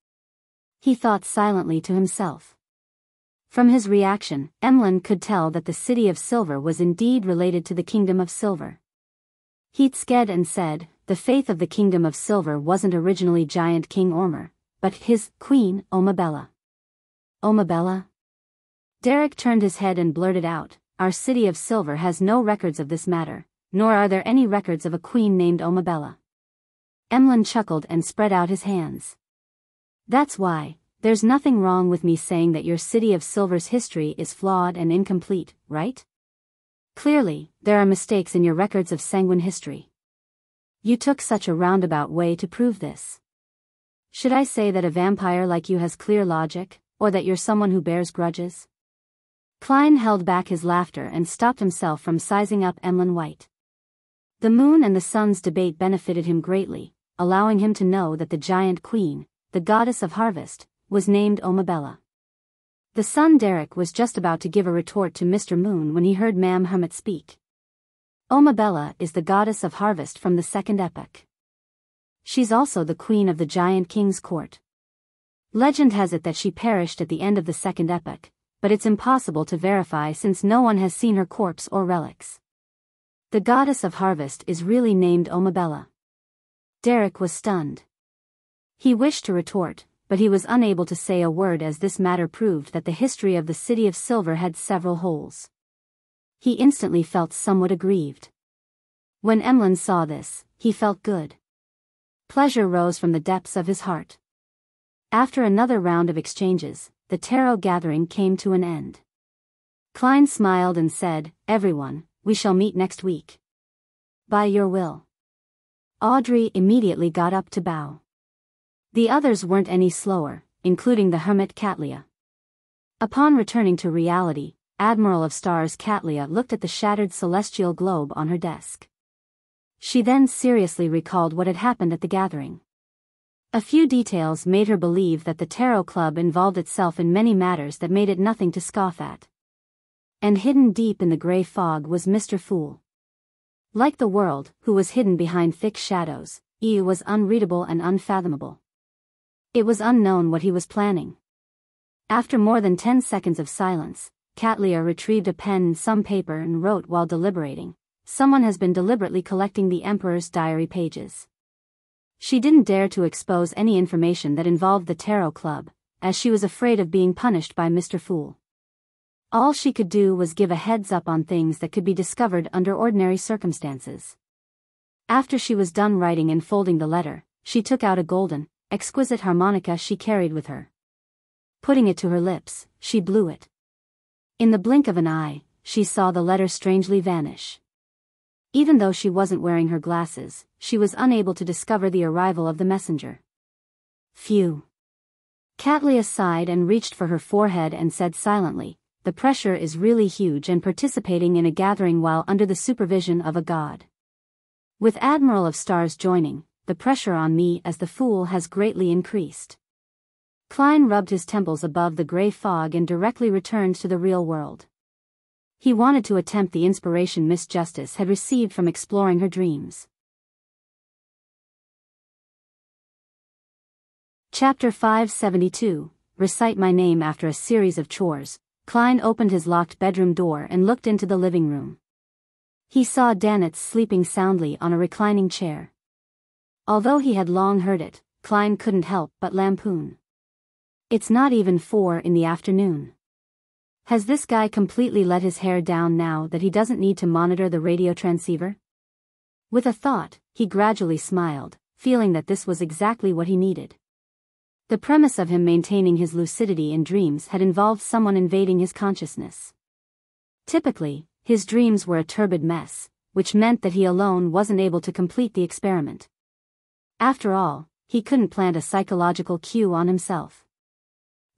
he thought silently to himself. From his reaction, Emlyn could tell that the City of Silver was indeed related to the Kingdom of Silver. He sked and said, the faith of the Kingdom of Silver wasn't originally Giant King Ormer, but his queen, Omabella. Omabella? Derek turned his head and blurted out, our City of Silver has no records of this matter, nor are there any records of a queen named Omabella. Emlyn chuckled and spread out his hands. That's why, there's nothing wrong with me saying that your City of Silver's history is flawed and incomplete, right? Clearly, there are mistakes in your records of sanguine history. You took such a roundabout way to prove this. Should I say that a vampire like you has clear logic, or that you're someone who bears grudges? Klein held back his laughter and stopped himself from sizing up Emlyn White. The moon and the sun's debate benefited him greatly, allowing him to know that the giant queen, the goddess of harvest, was named Omabella. The sun Derek was just about to give a retort to Mr. Moon when he heard Ma'am Hermit speak. Omabella is the goddess of harvest from the second epoch. She's also the queen of the giant king's court. Legend has it that she perished at the end of the second epoch, but it's impossible to verify since no one has seen her corpse or relics. The goddess of harvest is really named Omabella. Derek was stunned. He wished to retort, but he was unable to say a word as this matter proved that the history of the City of Silver had several holes. He instantly felt somewhat aggrieved. When Emlyn saw this, he felt good. Pleasure rose from the depths of his heart. After another round of exchanges, the tarot gathering came to an end. Klein smiled and said, everyone, we shall meet next week. By your will. Audrey immediately got up to bow. The others weren't any slower, including the hermit Catlia. Upon returning to reality, Admiral of Stars Catlia looked at the shattered celestial globe on her desk. She then seriously recalled what had happened at the gathering. A few details made her believe that the Tarot Club involved itself in many matters that made it nothing to scoff at. And hidden deep in the gray fog was Mr. Fool. Like the world, who was hidden behind thick shadows, he was unreadable and unfathomable. It was unknown what he was planning. After more than 10 seconds of silence, Catlia retrieved a pen and some paper and wrote while deliberating, someone has been deliberately collecting the Emperor's diary pages. She didn't dare to expose any information that involved the Tarot Club, as she was afraid of being punished by Mr. Fool. All she could do was give a heads up on things that could be discovered under ordinary circumstances. After she was done writing and folding the letter, she took out a golden, exquisite harmonica she carried with her. Putting it to her lips, she blew it. In the blink of an eye, she saw the letter strangely vanish. Even though she wasn't wearing her glasses, she was unable to discover the arrival of the messenger. Phew. Catlia sighed and reached for her forehead and said silently, the pressure is really huge and participating in a gathering while under the supervision of a god. With Admiral of Stars joining, the pressure on me as the Fool has greatly increased. Klein rubbed his temples above the gray fog and directly returned to the real world. He wanted to attempt the inspiration Miss Justice had received from exploring her dreams. Chapter 572, Recite My Name. After a series of chores, Klein opened his locked bedroom door and looked into the living room. He saw Danitz sleeping soundly on a reclining chair. Although he had long heard it, Klein couldn't help but lampoon. It's not even 4 in the afternoon. Has this guy completely let his hair down now that he doesn't need to monitor the radio transceiver? With a thought, he gradually smiled, feeling that this was exactly what he needed. The premise of him maintaining his lucidity in dreams had involved someone invading his consciousness. Typically, his dreams were a turbid mess, which meant that he alone wasn't able to complete the experiment. After all, he couldn't plant a psychological cue on himself.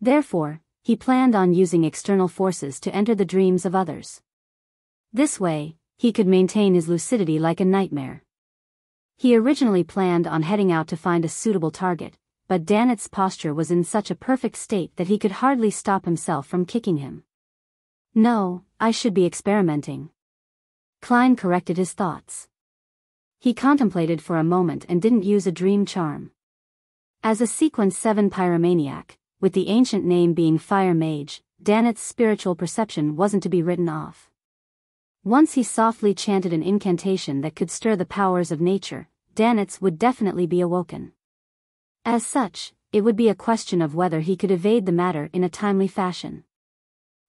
Therefore, he planned on using external forces to enter the dreams of others. This way, he could maintain his lucidity like a nightmare. He originally planned on heading out to find a suitable target, but Danitz's posture was in such a perfect state that he could hardly stop himself from kicking him. No, I should be experimenting. Klein corrected his thoughts. He contemplated for a moment and didn't use a dream charm. As a Sequence 7 pyromaniac, with the ancient name being Fire Mage, Danet's spiritual perception wasn't to be written off. Once he softly chanted an incantation that could stir the powers of nature, Danet's would definitely be awoken. As such, it would be a question of whether he could evade the matter in a timely fashion.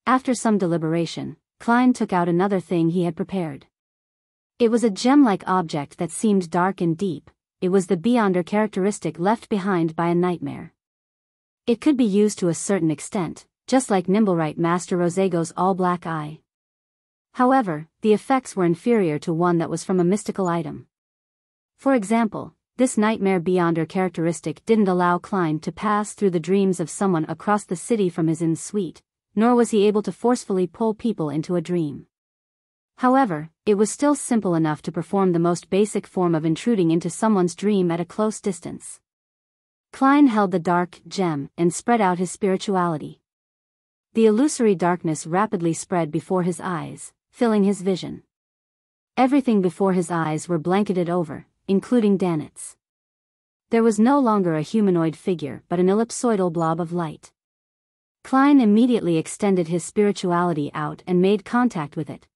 After some deliberation, Klein took out another thing he had prepared. It was a gem-like object that seemed dark and deep. It was the Beyonder characteristic left behind by a nightmare. It could be used to a certain extent, just like Nimblewright Master Rosego's all-black eye. However, the effects were inferior to one that was from a mystical item. For example, this nightmare Beyonder characteristic didn't allow Klein to pass through the dreams of someone across the city from his inn suite, nor was he able to forcefully pull people into a dream. However, it was still simple enough to perform the most basic form of intruding into someone's dream at a close distance. Klein held the dark gem and spread out his spirituality. The illusory darkness rapidly spread before his eyes, filling his vision. Everything before his eyes were blanketed over, including Danet's. There was no longer a humanoid figure but an ellipsoidal blob of light. Klein immediately extended his spirituality out and made contact with it.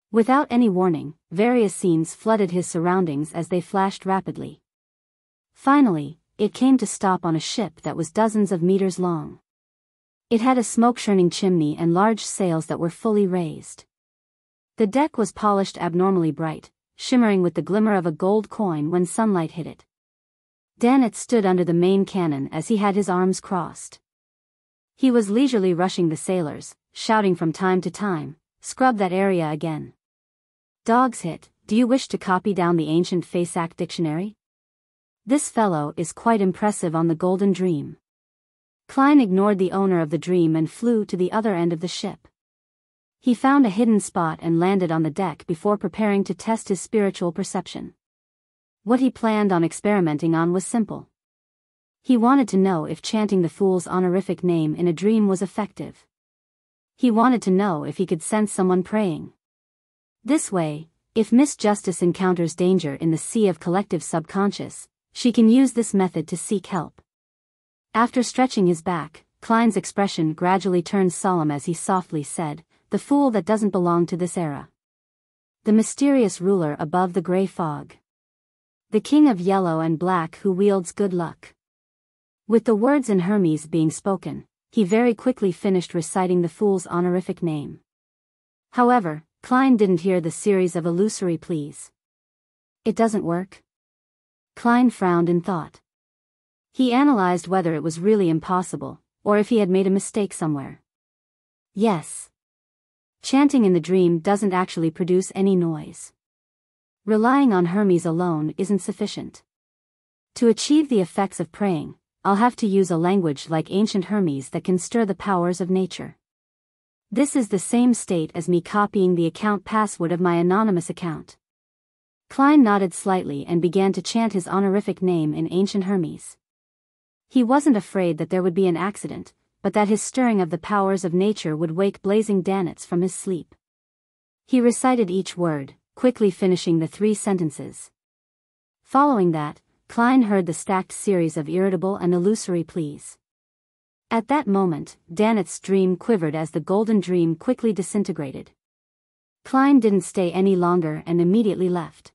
Without any warning, various scenes flooded his surroundings as they flashed rapidly. Finally, it came to stop on a ship that was dozens of meters long. It had a smoke-churning chimney and large sails that were fully raised. The deck was polished abnormally bright, shimmering with the glimmer of a gold coin when sunlight hit it. Danet stood under the main cannon as he had his arms crossed. He was leisurely rushing the sailors, shouting from time to time, "Scrub that area again. Dogs hit, do you wish to copy down the ancient Fasak dictionary? This fellow is quite impressive on the Golden Dream." Klein ignored the owner of the dream and flew to the other end of the ship. He found a hidden spot and landed on the deck before preparing to test his spiritual perception. What he planned on experimenting on was simple. He wanted to know if chanting the fool's honorific name in a dream was effective. He wanted to know if he could sense someone praying. This way, if Miss Justice encounters danger in the sea of collective subconscious, she can use this method to seek help. After stretching his back, Klein's expression gradually turned solemn as he softly said, "The fool that doesn't belong to this era. The mysterious ruler above the gray fog. The king of yellow and black who wields good luck." With the words in Hermes being spoken, he very quickly finished reciting the fool's honorific name. However, Klein didn't hear the series of illusory pleas. "It doesn't work?" Klein frowned in thought. He analyzed whether it was really impossible, or if he had made a mistake somewhere. Yes. Chanting in the dream doesn't actually produce any noise. Relying on Hermes alone isn't sufficient. To achieve the effects of praying, I'll have to use a language like ancient Hermes that can stir the powers of nature. This is the same state as me copying the account password of my anonymous account. Klein nodded slightly and began to chant his honorific name in ancient Hermes. He wasn't afraid that there would be an accident, but that his stirring of the powers of nature would wake blazing Danets from his sleep. He recited each word, quickly finishing the 3 sentences. Following that, Klein heard the stacked series of irritable and illusory pleas. At that moment, Danet's dream quivered as the golden dream quickly disintegrated. Klein didn't stay any longer and immediately left.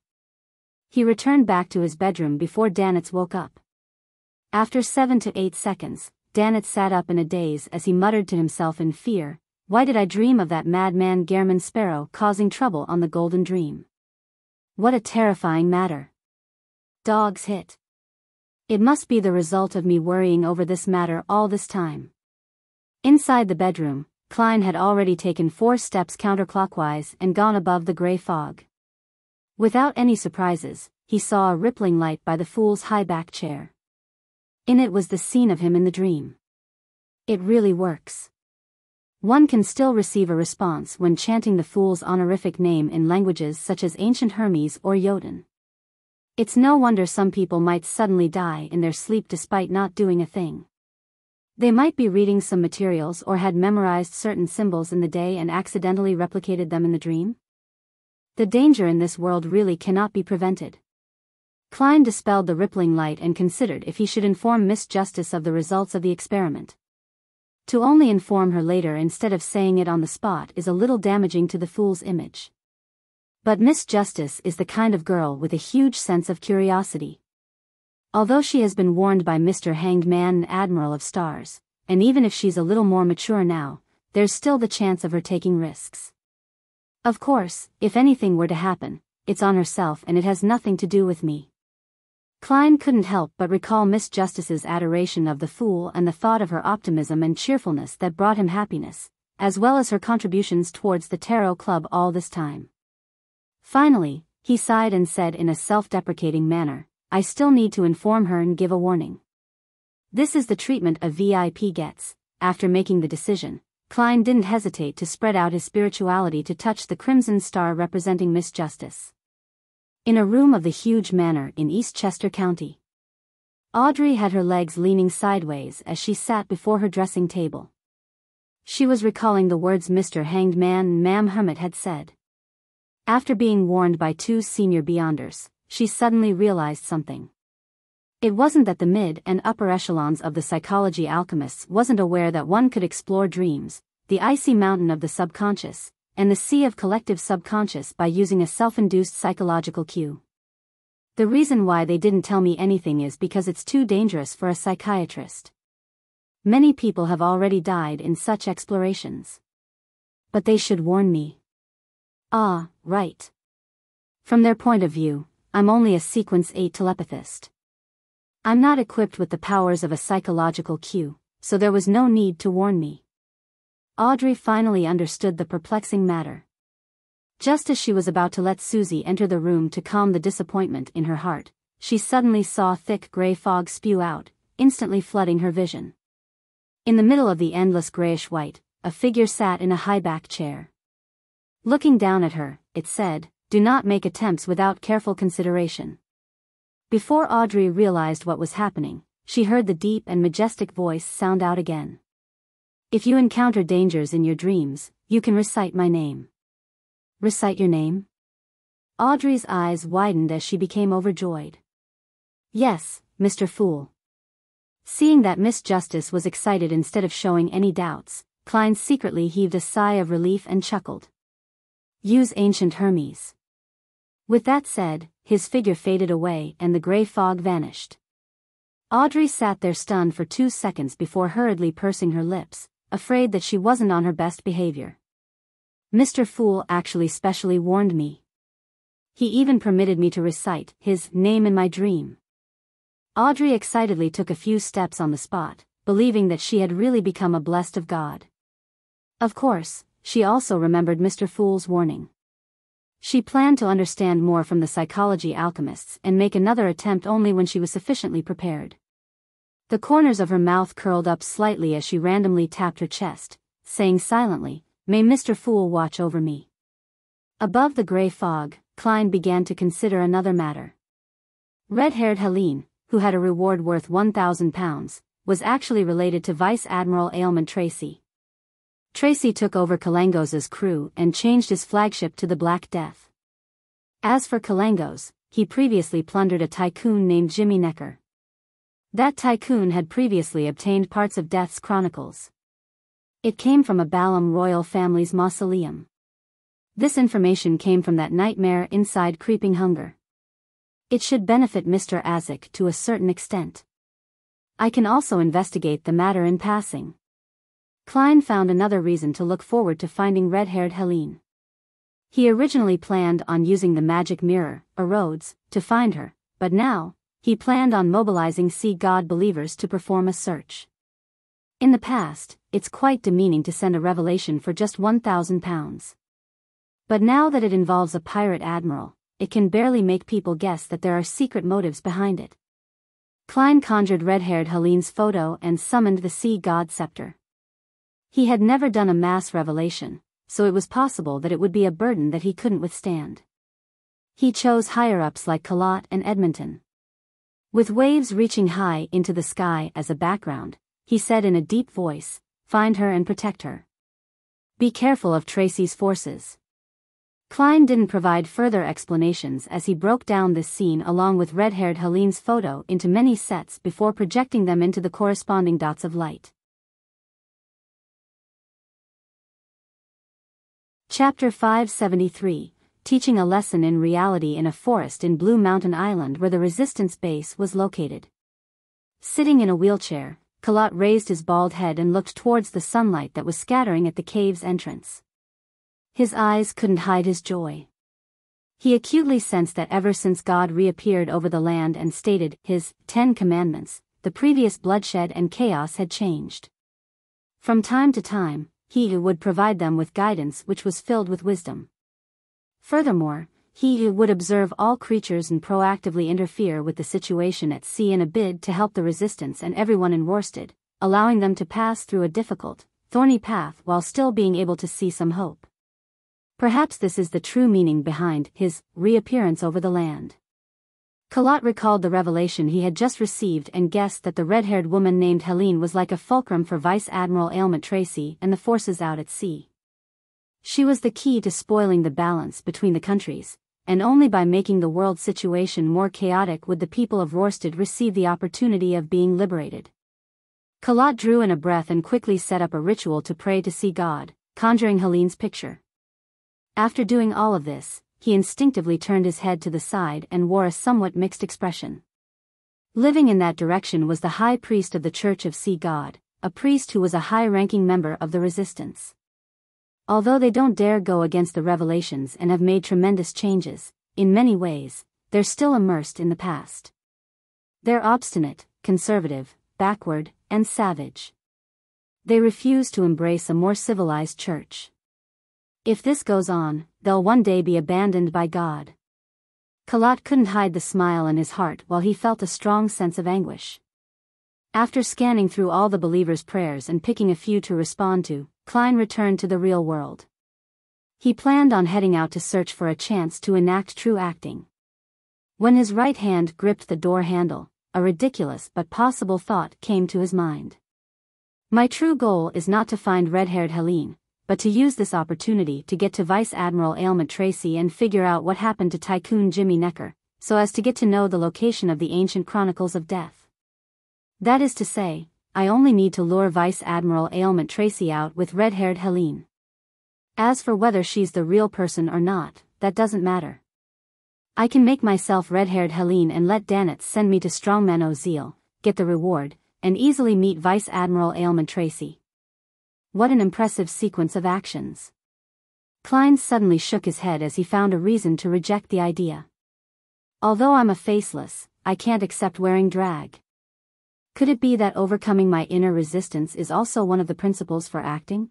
He returned back to his bedroom before Danets woke up. After 7 to 8 seconds, Danet sat up in a daze as he muttered to himself in fear, "Why did I dream of that madman Gehrman Sparrow causing trouble on the Golden Dream? What a terrifying matter. Dogs hit. It must be the result of me worrying over this matter all this time." Inside the bedroom, Klein had already taken 4 steps counterclockwise and gone above the gray fog. Without any surprises, he saw a rippling light by the fool's high-back chair. In it was the scene of him in the dream. It really works. One can still receive a response when chanting the fool's honorific name in languages such as ancient Hermes or Jotun. It's no wonder some people might suddenly die in their sleep despite not doing a thing. They might be reading some materials or had memorized certain symbols in the day and accidentally replicated them in the dream. The danger in this world really cannot be prevented. Klein dispelled the rippling light and considered if he should inform Miss Justice of the results of the experiment. To only inform her later instead of saying it on the spot is a little damaging to the fool's image. But Miss Justice is the kind of girl with a huge sense of curiosity. Although she has been warned by Mr. Hanged Man and Admiral of Stars, and even if she's a little more mature now, there's still the chance of her taking risks. Of course, if anything were to happen, it's on herself and it has nothing to do with me. Klein couldn't help but recall Miss Justice's adoration of the fool and the thought of her optimism and cheerfulness that brought him happiness, as well as her contributions towards the Tarot Club all this time. Finally, he sighed and said in a self-deprecating manner, I still need to inform her and give a warning. This is the treatment a VIP gets. After making the decision, Klein didn't hesitate to spread out his spirituality to touch the crimson star representing Miss Justice. In a room of the huge manor in Eastchester County, Audrey had her legs leaning sideways as she sat before her dressing table. She was recalling the words Mr. Hanged Man and Ma'am Hermit had said. After being warned by two senior Beyonders, she suddenly realized something. It wasn't that the mid and upper echelons of the psychology alchemists wasn't aware that one could explore dreams, the icy mountain of the subconscious, and the sea of collective subconscious by using a self-induced psychological cue. The reason why they didn't tell me anything is because it's too dangerous for a psychiatrist. Many people have already died in such explorations. But they should warn me. Ah, right. From their point of view, I'm only a Sequence 8 telepathist. I'm not equipped with the powers of a psychological cue, so there was no need to warn me. Audrey finally understood the perplexing matter. Just as she was about to let Susie enter the room to calm the disappointment in her heart, she suddenly saw thick gray fog spew out, instantly flooding her vision. In the middle of the endless grayish-white, a figure sat in a high-back chair. Looking down at her, it said, "Do not make attempts without careful consideration." Before Audrey realized what was happening, she heard the deep and majestic voice sound out again. If you encounter dangers in your dreams, you can recite my name. Recite your name? Audrey's eyes widened as she became overjoyed. Yes, Mr. Fool. Seeing that Miss Justice was excited instead of showing any doubts, Klein secretly heaved a sigh of relief and chuckled. Use Ancient Hermes. With that said, his figure faded away and the gray fog vanished. Audrey sat there stunned for 2 seconds before hurriedly pursing her lips, afraid that she wasn't on her best behavior. Mr. Fool actually specially warned me. He even permitted me to recite his name in my dream. Audrey excitedly took a few steps on the spot, believing that she had really become a blessed of God. Of course, she also remembered Mr. Fool's warning. She planned to understand more from the psychology alchemists and make another attempt only when she was sufficiently prepared. The corners of her mouth curled up slightly as she randomly tapped her chest, saying silently, "May Mr. Fool watch over me." Above the gray fog, Klein began to consider another matter. Red-haired Helene, who had a reward worth £1,000, was actually related to Vice Admiral Ailment Tracy. Tracy took over Kalangos' crew and changed his flagship to the Black Death. As for Kalangos, he previously plundered a tycoon named Jimmy Necker. That tycoon had previously obtained parts of Death's Chronicles. It came from a Balam royal family's mausoleum. This information came from that nightmare inside Creeping Hunger. It should benefit Mr. Azek to a certain extent. I can also investigate the matter in passing. Klein found another reason to look forward to finding red-haired Helene. He originally planned on using the magic mirror, or Rhodes, to find her, but now, he planned on mobilizing Sea God believers to perform a search. In the past, it's quite demeaning to send a revelation for just £1,000. But now that it involves a pirate admiral, it can barely make people guess that there are secret motives behind it. Klein conjured red-haired Helene's photo and summoned the Sea God scepter. He had never done a mass revelation, so it was possible that it would be a burden that he couldn't withstand. He chose higher-ups like Kalat and Edmonton. With waves reaching high into the sky as a background, he said in a deep voice, "Find her and protect her. Be careful of Tracy's forces." Klein didn't provide further explanations as he broke down this scene along with red-haired Helene's photo into many sets before projecting them into the corresponding dots of light. Chapter 573, Teaching a Lesson in Reality in a Forest in Blue Mountain Island where the Resistance base was located. Sitting in a wheelchair, Kalat raised his bald head and looked towards the sunlight that was scattering at the cave's entrance. His eyes couldn't hide his joy. He acutely sensed that ever since God reappeared over the land and stated his 10 commandments, the previous bloodshed and chaos had changed. From time to time, he would provide them with guidance which was filled with wisdom. Furthermore, he would observe all creatures and proactively interfere with the situation at sea in a bid to help the Resistance and everyone in Worsted, allowing them to pass through a difficult, thorny path while still being able to see some hope. Perhaps this is the true meaning behind his reappearance over the land. Kalat recalled the revelation he had just received and guessed that the red-haired woman named Helene was like a fulcrum for Vice Admiral Ailment Tracy and the forces out at sea. She was the key to spoiling the balance between the countries, and only by making the world situation more chaotic would the people of Worsted receive the opportunity of being liberated. Kalat drew in a breath and quickly set up a ritual to pray to see God, conjuring Helene's picture. After doing all of this, he instinctively turned his head to the side and wore a somewhat mixed expression. Living in that direction was the high priest of the Church of Sea God, a priest who was a high-ranking member of the Resistance. Although they don't dare go against the revelations and have made tremendous changes, in many ways, they're still immersed in the past. They're obstinate, conservative, backward, and savage. They refuse to embrace a more civilized church. If this goes on, they'll one day be abandoned by God. Kalat couldn't hide the smile in his heart while he felt a strong sense of anguish. After scanning through all the believers' prayers and picking a few to respond to, Klein returned to the real world. He planned on heading out to search for a chance to enact true acting. When his right hand gripped the door handle, a ridiculous but possible thought came to his mind. My true goal is not to find red-haired Helene, but to use this opportunity to get to Vice Admiral Ailment Tracy and figure out what happened to Tycoon Jimmy Necker, so as to get to know the location of the ancient chronicles of death. That is to say, I only need to lure Vice Admiral Ailment Tracy out with red-haired Helene. As for whether she's the real person or not, that doesn't matter. I can make myself red-haired Helene and let Danitz send me to Strongman Ozil, get the reward, and easily meet Vice Admiral Ailment Tracy. What an impressive sequence of actions. Klein suddenly shook his head as he found a reason to reject the idea. Although I'm a faceless, I can't accept wearing drag. Could it be that overcoming my inner resistance is also one of the principles for acting?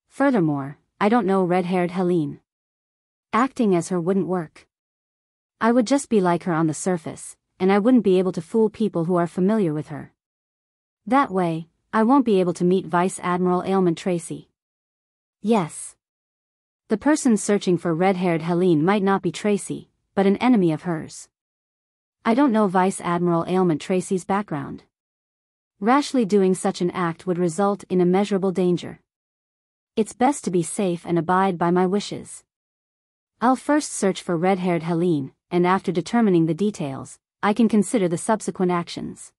Furthermore, I don't know red-haired Helene. Acting as her wouldn't work. I would just be like her on the surface, and I wouldn't be able to fool people who are familiar with her. That way, I won't be able to meet Vice Admiral Ailment Tracy. Yes. The person searching for red-haired Helene might not be Tracy, but an enemy of hers. I don't know Vice Admiral Ailment Tracy's background. Rashly doing such an act would result in immeasurable danger. It's best to be safe and abide by my wishes. I'll first search for red-haired Helene, and after determining the details, I can consider the subsequent actions.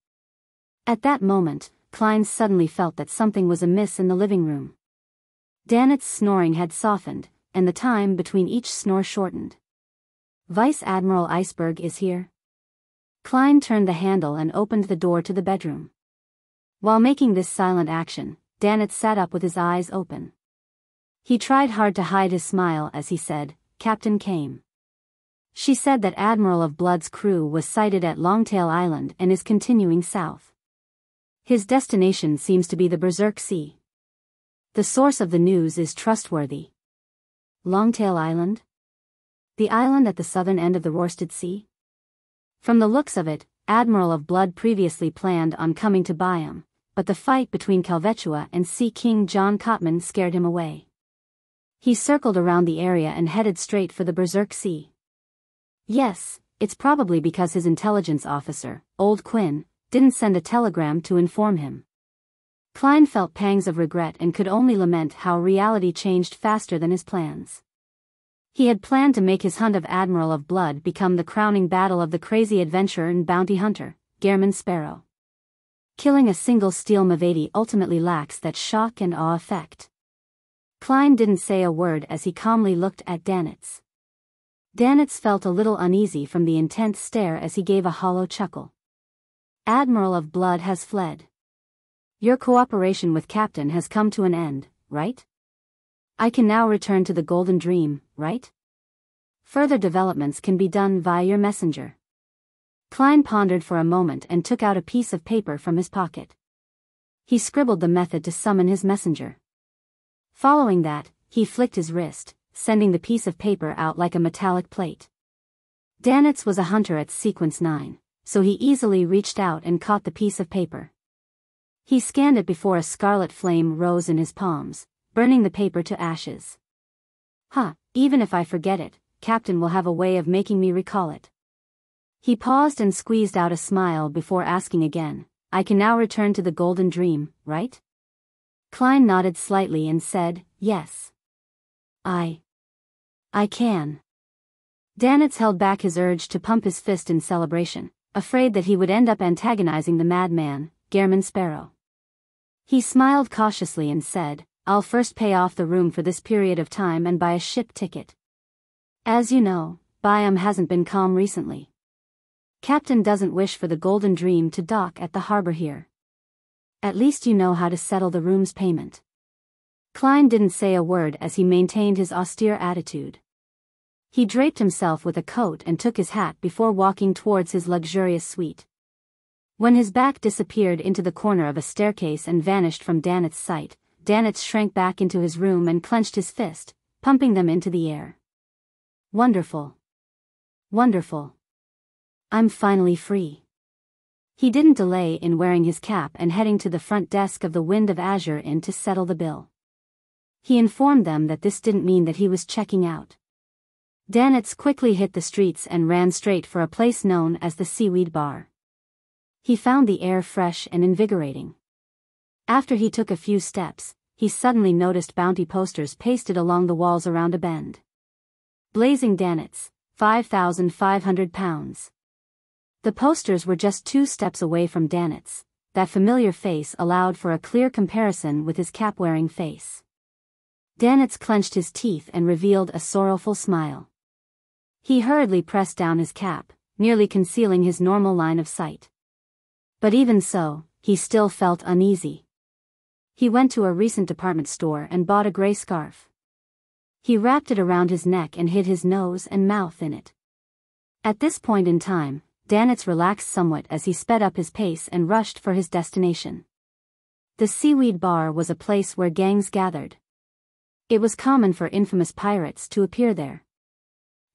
At that moment, Klein suddenly felt that something was amiss in the living room. Danitz's snoring had softened, and the time between each snore shortened. Vice Admiral Iceberg is here. Klein turned the handle and opened the door to the bedroom. While making this silent action, Danitz sat up with his eyes open. He tried hard to hide his smile as he said, "Captain came. She said that Admiral of Blood's crew was sighted at Longtail Island and is continuing south. His destination seems to be the Berserk Sea. The source of the news is trustworthy." Longtail Island? The island at the southern end of the Worsted Sea? From the looks of it, Admiral of Blood previously planned on coming to Biyao, but the fight between Calvetua and Sea King John Cotman scared him away. He circled around the area and headed straight for the Berserk Sea. Yes, it's probably because his intelligence officer, Old Quinn, didn't send a telegram to inform him. Klein felt pangs of regret and could only lament how reality changed faster than his plans. He had planned to make his hunt of Admiral of Blood become the crowning battle of the crazy adventurer and bounty hunter, Gehrman Sparrow. Killing a single steel Mavati ultimately lacks that shock and awe effect. Klein didn't say a word as he calmly looked at Danitz. Danitz felt a little uneasy from the intense stare as he gave a hollow chuckle. Admiral of Blood has fled. Your cooperation with Captain has come to an end, right? I can now return to the Golden Dream, right? Further developments can be done via your messenger. Klein pondered for a moment and took out a piece of paper from his pocket. He scribbled the method to summon his messenger. Following that, he flicked his wrist, sending the piece of paper out like a metallic plate. Danitz was a hunter at Sequence 9, so he easily reached out and caught the piece of paper. He scanned it before a scarlet flame rose in his palms, burning the paper to ashes. Even if I forget it, Captain will have a way of making me recall it. He paused and squeezed out a smile before asking again, I can now return to the Golden Dream, right? Klein nodded slightly and said, yes. I can. Danitz held back his urge to pump his fist in celebration, afraid that he would end up antagonizing the madman, Gehrman Sparrow. He smiled cautiously and said, I'll first pay off the room for this period of time and buy a ship ticket. As you know, Biyao hasn't been calm recently. Captain doesn't wish for the Golden Dream to dock at the harbor here. At least you know how to settle the room's payment. Klein didn't say a word as he maintained his austere attitude. He draped himself with a coat and took his hat before walking towards his luxurious suite. When his back disappeared into the corner of a staircase and vanished from Danitz's sight, Danitz shrank back into his room and clenched his fist, pumping them into the air. Wonderful. Wonderful. I'm finally free. He didn't delay in wearing his cap and heading to the front desk of the Wind of Azure Inn to settle the bill. He informed them that this didn't mean that he was checking out. Danitz quickly hit the streets and ran straight for a place known as the Seaweed Bar. He found the air fresh and invigorating. After he took a few steps, he suddenly noticed bounty posters pasted along the walls around a bend. Blazing Danitz, 5,500 pounds. The posters were just 2 steps away from Danitz. That familiar face allowed for a clear comparison with his cap-wearing face. Danitz clenched his teeth and revealed a sorrowful smile. He hurriedly pressed down his cap, nearly concealing his normal line of sight. But even so, he still felt uneasy. He went to a recent department store and bought a gray scarf. He wrapped it around his neck and hid his nose and mouth in it. At this point in time, Danitz relaxed somewhat as he sped up his pace and rushed for his destination. The Seaweed Bar was a place where gangs gathered. It was common for infamous pirates to appear there.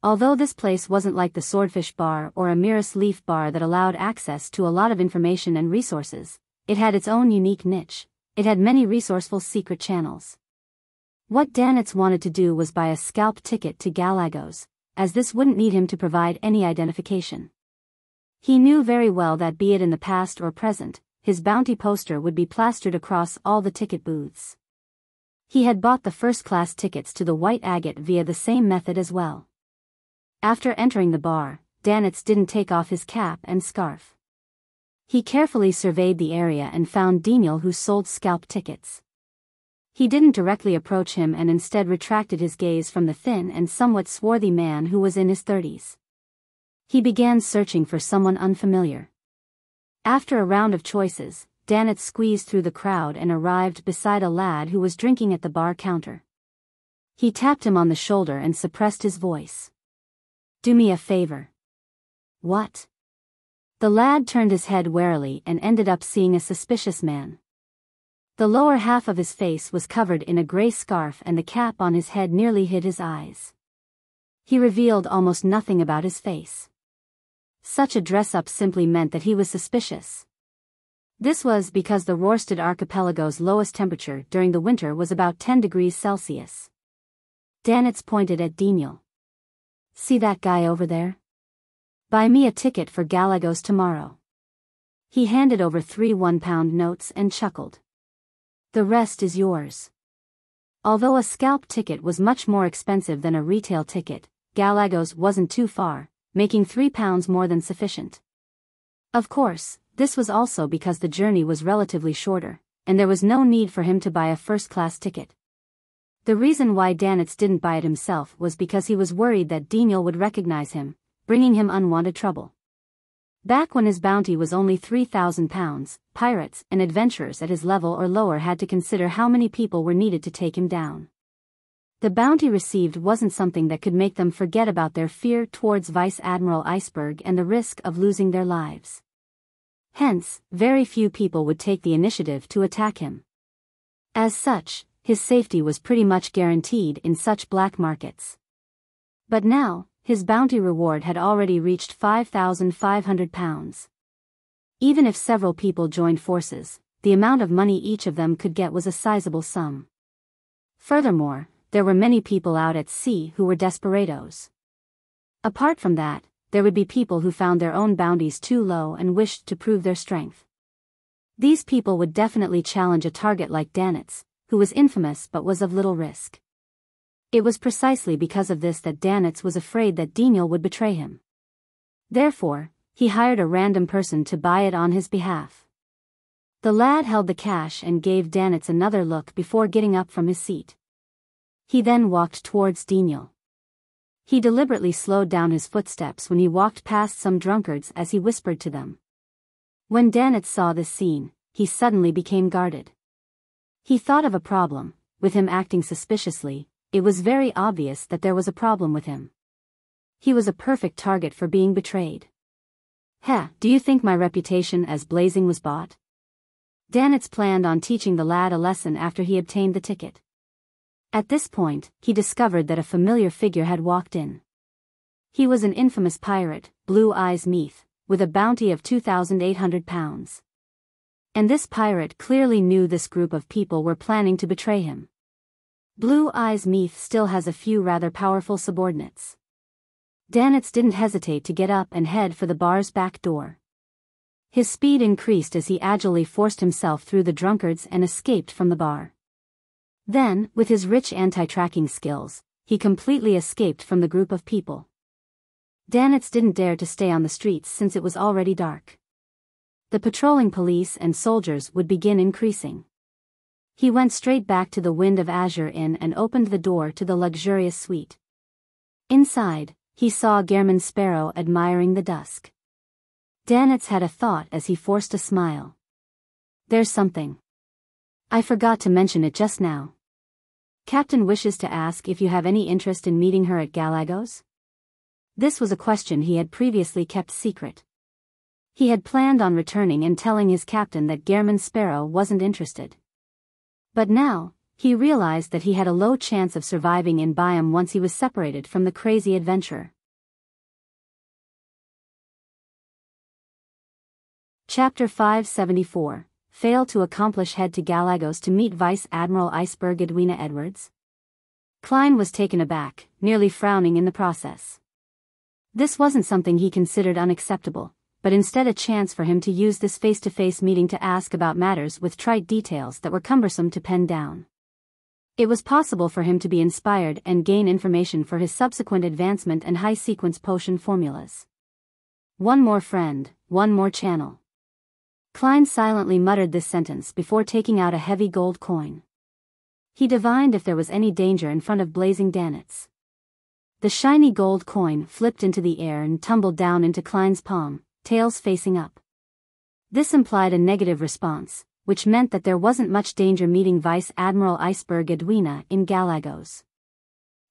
Although this place wasn't like the Swordfish Bar or a Mirror's Leaf Bar that allowed access to a lot of information and resources, it had its own unique niche. It had many resourceful secret channels. What Danitz wanted to do was buy a scalp ticket to Galagos, as this wouldn't need him to provide any identification. He knew very well that be it in the past or present, his bounty poster would be plastered across all the ticket booths. He had bought the first-class tickets to the White Agate via the same method as well. After entering the bar, Danitz didn't take off his cap and scarf. He carefully surveyed the area and found Daniel, who sold scalp tickets. He didn't directly approach him and instead retracted his gaze from the thin and somewhat swarthy man who was in his 30s. He began searching for someone unfamiliar. After a round of choices, Danitz squeezed through the crowd and arrived beside a lad who was drinking at the bar counter. He tapped him on the shoulder and suppressed his voice. Do me a favor. What? The lad turned his head warily and ended up seeing a suspicious man. The lower half of his face was covered in a gray scarf and the cap on his head nearly hid his eyes. He revealed almost nothing about his face. Such a dress-up simply meant that he was suspicious. This was because the Rorstad archipelago's lowest temperature during the winter was about 10 degrees Celsius. Danitz pointed at Daniel. See that guy over there? Buy me a ticket for Galagos tomorrow. He handed over 3 one-pound notes and chuckled. The rest is yours. Although a scalp ticket was much more expensive than a retail ticket, Galagos wasn't too far, making £3 more than sufficient. Of course, this was also because the journey was relatively shorter, and there was no need for him to buy a first-class ticket. The reason why Danitz didn't buy it himself was because he was worried that Daniel would recognize him, bringing him unwanted trouble. Back when his bounty was only £3,000, pirates and adventurers at his level or lower had to consider how many people were needed to take him down. The bounty received wasn't something that could make them forget about their fear towards Vice Admiral Iceberg and the risk of losing their lives. Hence, very few people would take the initiative to attack him. As such, his safety was pretty much guaranteed in such black markets. But now, his bounty reward had already reached £5,500. Even if several people joined forces, the amount of money each of them could get was a sizable sum. Furthermore, there were many people out at sea who were desperados. Apart from that, there would be people who found their own bounties too low and wished to prove their strength. These people would definitely challenge a target like Danitz, who was infamous but was of little risk. It was precisely because of this that Danitz was afraid that Daniel would betray him. Therefore, he hired a random person to buy it on his behalf. The lad held the cash and gave Danitz another look before getting up from his seat. He then walked towards Daniel. He deliberately slowed down his footsteps when he walked past some drunkards as he whispered to them. When Danitz saw this scene, he suddenly became guarded. He thought of a problem. With him acting suspiciously, it was very obvious that there was a problem with him. He was a perfect target for being betrayed. Do you think my reputation as blazing was bought? Danitz planned on teaching the lad a lesson after he obtained the ticket. At this point, he discovered that a familiar figure had walked in. He was an infamous pirate, Blue Eyes Meath, with a bounty of £2,800. And this pirate clearly knew this group of people were planning to betray him. Blue Eyes Meath still has a few rather powerful subordinates. Danitz didn't hesitate to get up and head for the bar's back door. His speed increased as he agilely forced himself through the drunkards and escaped from the bar. Then, with his rich anti-tracking skills, he completely escaped from the group of people. Danitz didn't dare to stay on the streets since it was already dark. The patrolling police and soldiers would begin increasing. He went straight back to the Wind of Azure Inn and opened the door to the luxurious suite. Inside, he saw Gehrman Sparrow admiring the dusk. Danitz had a thought as he forced a smile. There's something. I forgot to mention it just now. Captain wishes to ask if you have any interest in meeting her at Galagos? This was a question he had previously kept secret. He had planned on returning and telling his captain that Gehrman Sparrow wasn't interested. But now, he realized that he had a low chance of surviving in Biyao once he was separated from the crazy adventurer. Chapter 574, Fail to Accomplish. Head to Galagos to meet Vice Admiral Iceberg. Edwina Edwards. Klein was taken aback, nearly frowning in the process. This wasn't something he considered unacceptable, but instead a chance for him to use this face-to-face meeting to ask about matters with trite details that were cumbersome to pen down. It was possible for him to be inspired and gain information for his subsequent advancement and high-sequence potion formulas. One more friend, one more channel. Klein silently muttered this sentence before taking out a heavy gold coin. He divined if there was any danger in front of blazing Danitz. The shiny gold coin flipped into the air and tumbled down into Klein's palm, tails facing up. This implied a negative response, which meant that there wasn't much danger meeting Vice Admiral Iceberg Edwina in Galagos.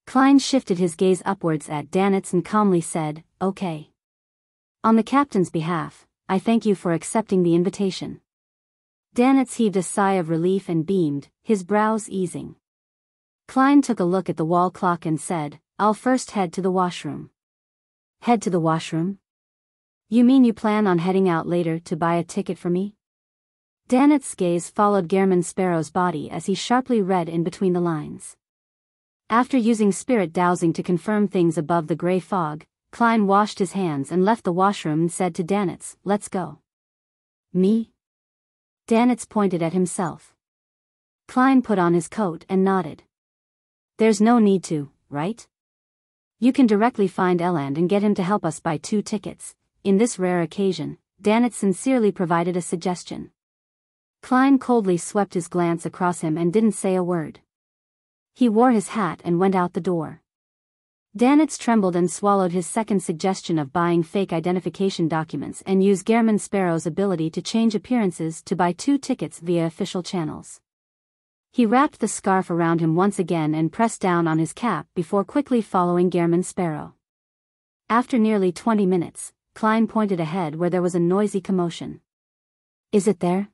Klein shifted his gaze upwards at Danitz and calmly said, "Okay. On the captain's behalf, I thank you for accepting the invitation." Danitz heaved a sigh of relief and beamed, his brows easing. Klein took a look at the wall clock and said, "I'll first head to the washroom." "Head to the washroom? You mean you plan on heading out later to buy a ticket for me?" Danitz's gaze followed Gehrman Sparrow's body as he sharply read in between the lines. After using spirit dowsing to confirm things above the gray fog, Klein washed his hands and left the washroom and said to Danitz, "Let's go." "Me?" Danitz pointed at himself. Klein put on his coat and nodded. "There's no need to, right? You can directly find Eland and get him to help us buy 2 tickets. In this rare occasion, Danitz sincerely provided a suggestion. Klein coldly swept his glance across him and didn't say a word. He wore his hat and went out the door. Danitz trembled and swallowed his second suggestion of buying fake identification documents and use Gehrman Sparrow's ability to change appearances to buy 2 tickets via official channels. He wrapped the scarf around him once again and pressed down on his cap before quickly following Gehrman Sparrow. After nearly 20 minutes, Klein pointed ahead where there was a noisy commotion. Is it there?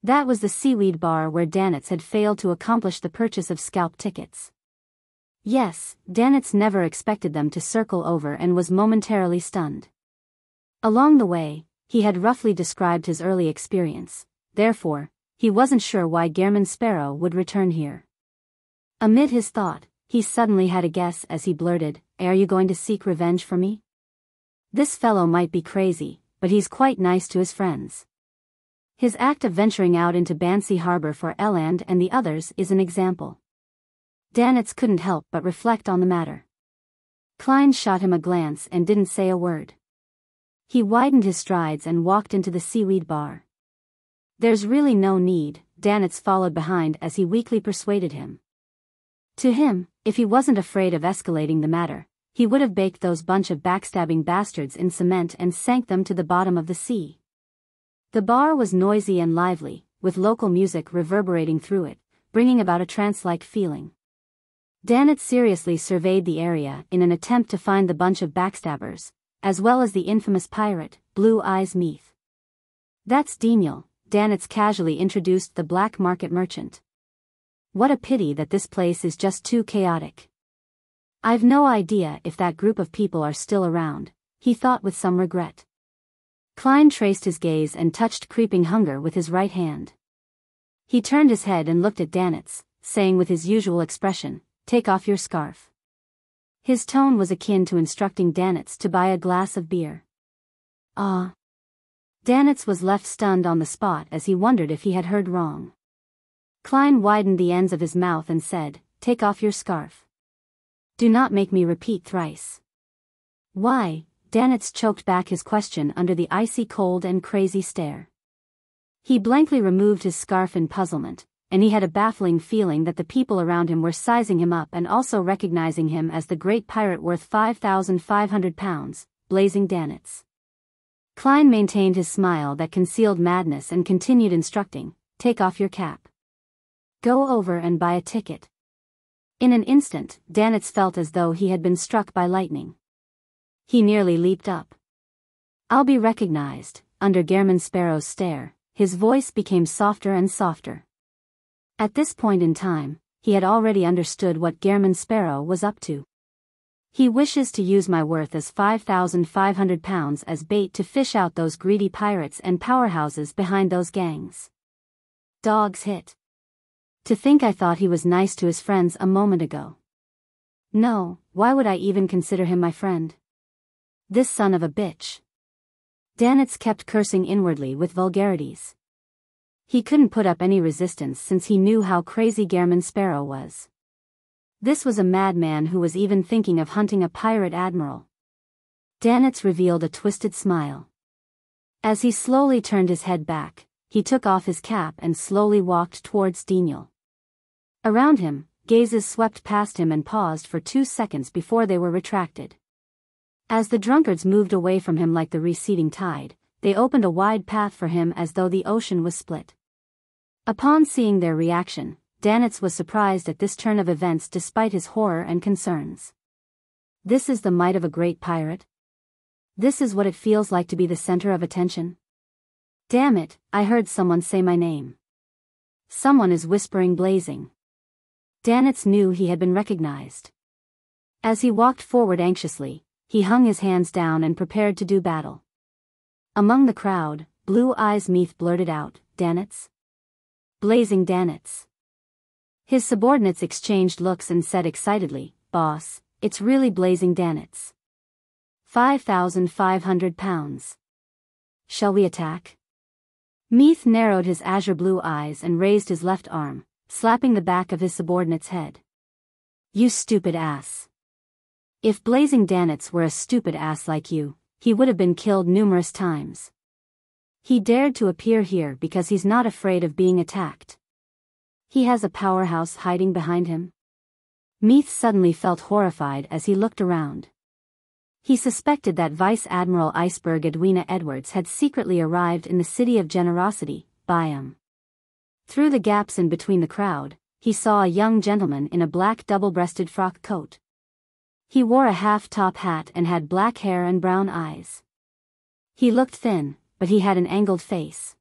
That was the seaweed bar where Danitz had failed to accomplish the purchase of scalp tickets. Yes, Danitz never expected them to circle over and was momentarily stunned. Along the way, he had roughly described his early experience, therefore, he wasn't sure why Gehrman Sparrow would return here. Amid his thought, he suddenly had a guess as he blurted, "Are you going to seek revenge for me? This fellow might be crazy, but he's quite nice to his friends." His act of venturing out into Bansi Harbor for Eland and the others is an example. Danitz couldn't help but reflect on the matter. Klein shot him a glance and didn't say a word. He widened his strides and walked into the seaweed bar. "There's really no need," Danitz followed behind as he weakly persuaded him. To him, if he wasn't afraid of escalating the matter, he would have baked those bunch of backstabbing bastards in cement and sank them to the bottom of the sea. The bar was noisy and lively, with local music reverberating through it, bringing about a trance-like feeling. Danitz seriously surveyed the area in an attempt to find the bunch of backstabbers, as well as the infamous pirate, Blue Eyes Meath. "That's Daniel," Danitz casually introduced the black market merchant. "What a pity that this place is just too chaotic. I've no idea if that group of people are still around," he thought with some regret. Klein traced his gaze and touched creeping hunger with his right hand. He turned his head and looked at Danitz, saying with his usual expression, "Take off your scarf." His tone was akin to instructing Danitz to buy a glass of beer. Ah. Danitz was left stunned on the spot as he wondered if he had heard wrong. Klein widened the ends of his mouth and said, "Take off your scarf. Do not make me repeat thrice." "Why?" Danitz choked back his question under the icy cold and crazy stare. He blankly removed his scarf in puzzlement, and he had a baffling feeling that the people around him were sizing him up and also recognizing him as the great pirate worth 5,500 pounds, Blazing Danitz. Klein maintained his smile that concealed madness and continued instructing, "Take off your cap. Go over and buy a ticket." In an instant, Danitz felt as though he had been struck by lightning. He nearly leaped up. "I'll be recognized," under Gehrman Sparrow's stare, his voice became softer and softer. At this point in time, he had already understood what Gehrman Sparrow was up to. "He wishes to use my worth as 5,500 pounds as bait to fish out those greedy pirates and powerhouses behind those gangs. Dogs hit. To think I thought he was nice to his friends a moment ago. No, why would I even consider him my friend? This son of a bitch." Danitz kept cursing inwardly with vulgarities. He couldn't put up any resistance since he knew how crazy Gehrman Sparrow was. This was a madman who was even thinking of hunting a pirate admiral. Danitz revealed a twisted smile. As he slowly turned his head back, he took off his cap and slowly walked towards Daniel. Around him, gazes swept past him and paused for 2 seconds before they were retracted. As the drunkards moved away from him like the receding tide, they opened a wide path for him as though the ocean was split. Upon seeing their reaction, Danitz was surprised at this turn of events despite his horror and concerns. This is the might of a great pirate? This is what it feels like to be the center of attention? Damn it, I heard someone say my name. Someone is whispering Blazing. Danitz knew he had been recognized. As he walked forward anxiously, he hung his hands down and prepared to do battle. Among the crowd, Blue Eyes Meath blurted out, "Danitz? Blazing Danitz." His subordinates exchanged looks and said excitedly, "Boss, it's really Blazing Danitz. 5,500 pounds. Shall we attack?" Meath narrowed his azure blue eyes and raised his left arm, slapping the back of his subordinate's head. "You stupid ass. If Blazing Danitz were a stupid ass like you, he would have been killed numerous times. He dared to appear here because he's not afraid of being attacked. He has a powerhouse hiding behind him." Meath suddenly felt horrified as he looked around. He suspected that Vice Admiral Iceberg Edwina Edwards had secretly arrived in the city of generosity, Biyao. Through the gaps in between the crowd, he saw a young gentleman in a black double-breasted frock coat. He wore a half-top hat and had black hair and brown eyes. He looked thin, but he had an angled face.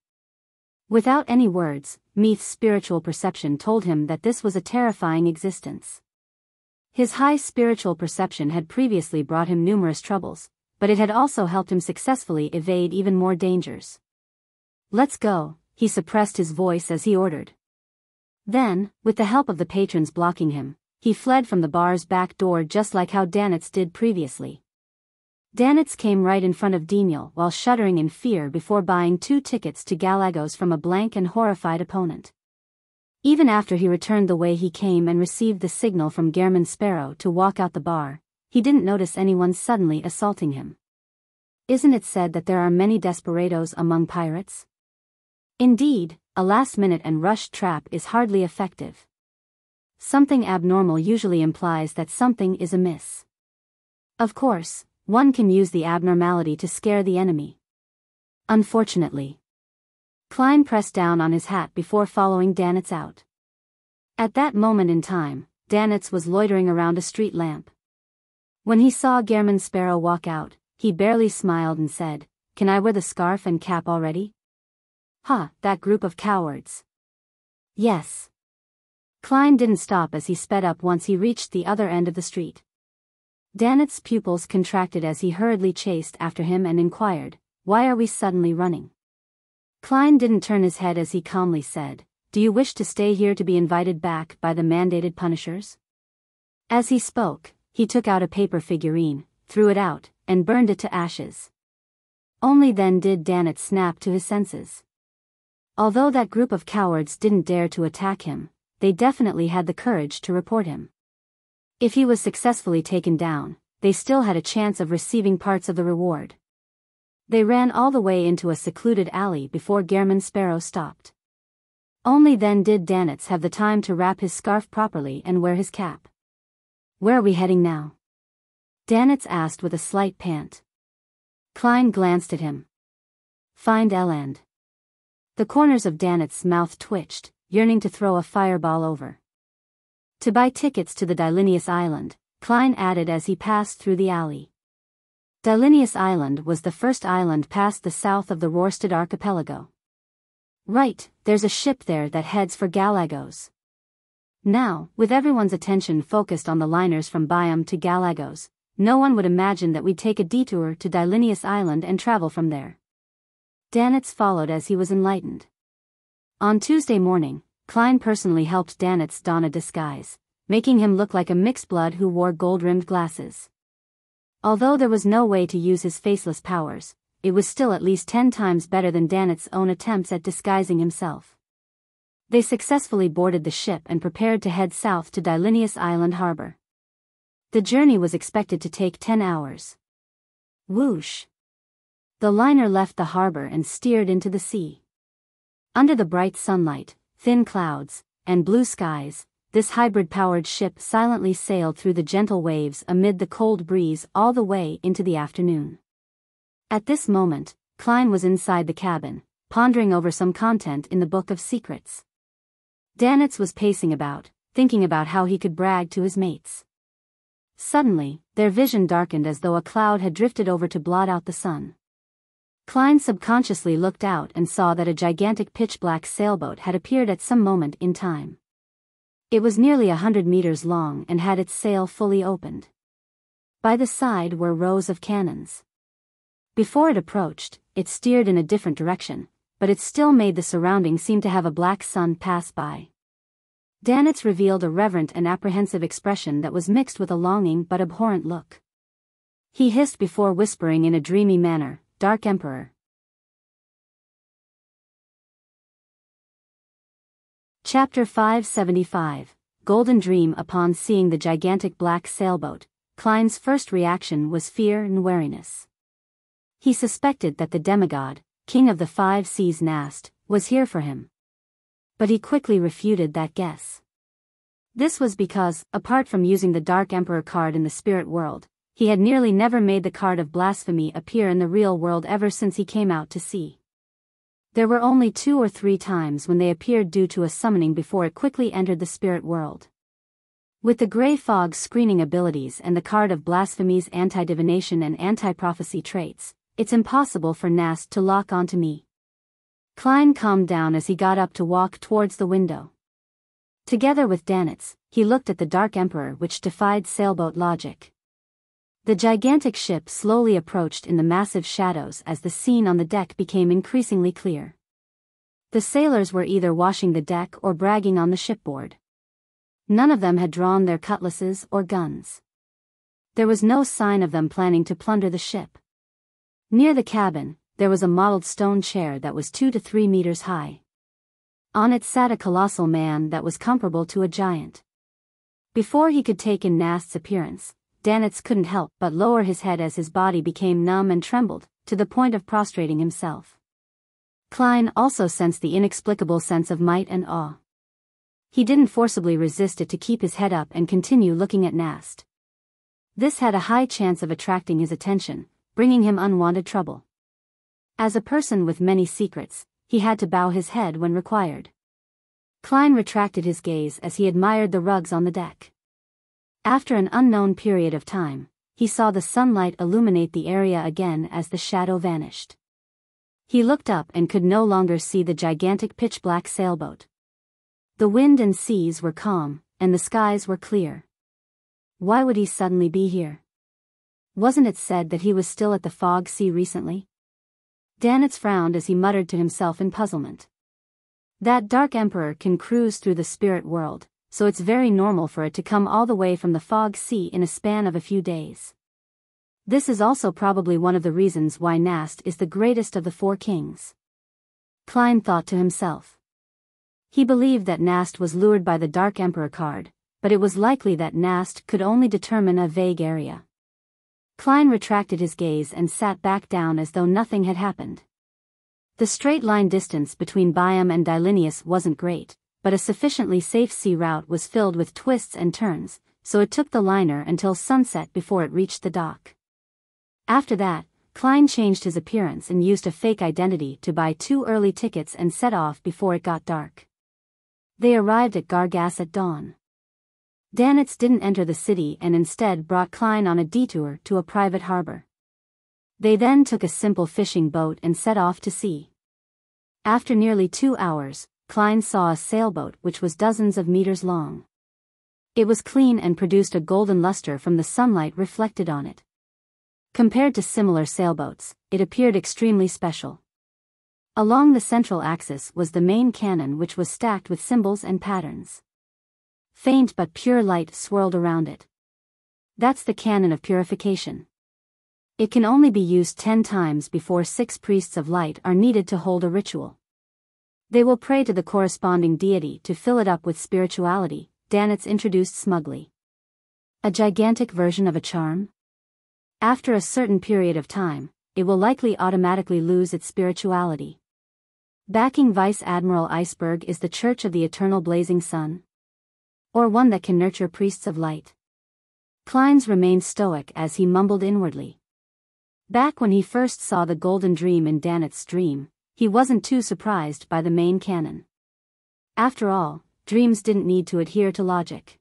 Without any words, Meath's spiritual perception told him that this was a terrifying existence. His high spiritual perception had previously brought him numerous troubles, but it had also helped him successfully evade even more dangers. "Let's go," he suppressed his voice as he ordered. Then, with the help of the patrons blocking him, he fled from the bar's back door just like how Danitz did previously. Danitz came right in front of Daniel while shuddering in fear before buying 2 tickets to Galagos from a blank and horrified opponent. Even after he returned the way he came and received the signal from Gehrman Sparrow to walk out the bar, he didn't notice anyone suddenly assaulting him. Isn't it said that there are many desperados among pirates? Indeed, a last-minute and rushed trap is hardly effective. Something abnormal usually implies that something is amiss. Of course, one can use the abnormality to scare the enemy. Unfortunately, Klein pressed down on his hat before following Danitz out. At that moment in time, Danitz was loitering around a street lamp. When he saw Gehrman Sparrow walk out, he barely smiled and said, "Can I wear the scarf and cap already?" "Ha, that group of cowards." "Yes." Klein didn't stop as he sped up once he reached the other end of the street. Danitz's pupils contracted as he hurriedly chased after him and inquired, "Why are we suddenly running?" Klein didn't turn his head as he calmly said, "Do you wish to stay here to be invited back by the mandated punishers?" As he spoke, he took out a paper figurine, threw it out, and burned it to ashes. Only then did Danitz snap to his senses. Although that group of cowards didn't dare to attack him, they definitely had the courage to report him. If he was successfully taken down, they still had a chance of receiving parts of the reward. They ran all the way into a secluded alley before Gehrman Sparrow stopped. Only then did Danitz have the time to wrap his scarf properly and wear his cap. "Where are we heading now?" Danitz asked with a slight pant. Klein glanced at him. "Find Helene." The corners of Danitz's mouth twitched, yearning to throw a fireball over. "To buy tickets to the Dylinius Island," Klein added as he passed through the alley. Dylinius Island was the first island past the south of the Rorstad archipelago. "Right, there's a ship there that heads for Galagos." Now, with everyone's attention focused on the liners from Biyao to Galagos, no one would imagine that we'd take a detour to Dylinius Island and travel from there. Danitz followed as he was enlightened. On Tuesday morning, Klein personally helped Danitz don a disguise, making him look like a mixed blood who wore gold-rimmed glasses. Although there was no way to use his faceless powers, it was still at least 10 times better than Danitz's own attempts at disguising himself. They successfully boarded the ship and prepared to head south to Dylinius Island harbor. The journey was expected to take 10 hours. Whoosh! The liner left the harbor and steered into the sea. Under the bright sunlight, thin clouds, and blue skies, this hybrid-powered ship silently sailed through the gentle waves amid the cold breeze all the way into the afternoon. At this moment, Klein was inside the cabin, pondering over some content in the Book of Secrets. Danitz was pacing about, thinking about how he could brag to his mates. Suddenly, their vision darkened as though a cloud had drifted over to blot out the sun. Klein subconsciously looked out and saw that a gigantic pitch-black sailboat had appeared at some moment in time. It was nearly 100 meters long and had its sail fully opened. By the side were rows of cannons. Before it approached, it steered in a different direction, but it still made the surroundings seem to have a black sun pass by. Danitz revealed a reverent and apprehensive expression that was mixed with a longing but abhorrent look. He hissed before whispering in a dreamy manner, "Dark Emperor." Chapter 575, Golden Dream. Upon seeing the gigantic black sailboat, Klein's first reaction was fear and wariness. He suspected that the demigod, king of the 5 seas Nast, was here for him. But he quickly refuted that guess. This was because, apart from using the Dark Emperor card in the spirit world, he had nearly never made the card of blasphemy appear in the real world ever since he came out to sea. There were only 2 or 3 times when they appeared due to a summoning before it quickly entered the spirit world. With the Grey Fog's screening abilities and the card of blasphemy's anti-divination and anti-prophecy traits, it's impossible for Nast to lock onto me. Klein calmed down as he got up to walk towards the window. Together with Danitz, he looked at the Dark Emperor, which defied sailboat logic. The gigantic ship slowly approached in the massive shadows as the scene on the deck became increasingly clear. The sailors were either washing the deck or bragging on the shipboard. None of them had drawn their cutlasses or guns. There was no sign of them planning to plunder the ship. Near the cabin, there was a modeled stone chair that was 2 to 3 meters high. On it sat a colossal man that was comparable to a giant. Before he could take in Nast's appearance, Danitz couldn't help but lower his head as his body became numb and trembled, to the point of prostrating himself. Klein also sensed the inexplicable sense of might and awe. He didn't forcibly resist it to keep his head up and continue looking at Nast. This had a high chance of attracting his attention, bringing him unwanted trouble. As a person with many secrets, he had to bow his head when required. Klein retracted his gaze as he admired the rugs on the deck. After an unknown period of time, he saw the sunlight illuminate the area again as the shadow vanished. He looked up and could no longer see the gigantic pitch-black sailboat. The wind and seas were calm, and the skies were clear. Why would he suddenly be here? Wasn't it said that he was still at the Fog Sea recently? Danitz frowned as he muttered to himself in puzzlement. That Dark Emperor can cruise through the spirit world, so it's very normal for it to come all the way from the Fog Sea in a span of a few days. This is also probably one of the reasons why Nast is the greatest of the 4 kings. Klein thought to himself. He believed that Nast was lured by the Dark Emperor card, but it was likely that Nast could only determine a vague area. Klein retracted his gaze and sat back down as though nothing had happened. The straight-line distance between Biyao and Dylinius wasn't great, but a sufficiently safe sea route was filled with twists and turns, so it took the liner until sunset before it reached the dock. After that, Klein changed his appearance and used a fake identity to buy 2 early tickets and set off before it got dark. They arrived at Gargas at dawn. Danitz didn't enter the city and instead brought Klein on a detour to a private harbor. They then took a simple fishing boat and set off to sea. After nearly 2 hours, Klein saw a sailboat which was dozens of meters long. It was clean and produced a golden luster from the sunlight reflected on it. Compared to similar sailboats, it appeared extremely special. Along the central axis was the main cannon, which was stacked with symbols and patterns. Faint but pure light swirled around it. That's the cannon of purification. It can only be used 10 times before 6 priests of light are needed to hold a ritual. They will pray to the corresponding deity to fill it up with spirituality, Danitz introduced smugly. A gigantic version of a charm? After a certain period of time, it will likely automatically lose its spirituality. Backing Vice Admiral Iceberg is the Church of the Eternal Blazing Sun? Or one that can nurture priests of light? Klein's remained stoic as he mumbled inwardly. Back when he first saw the golden dream in Danitz's dream, he wasn't too surprised by the main cannon. After all, dreams didn't need to adhere to logic.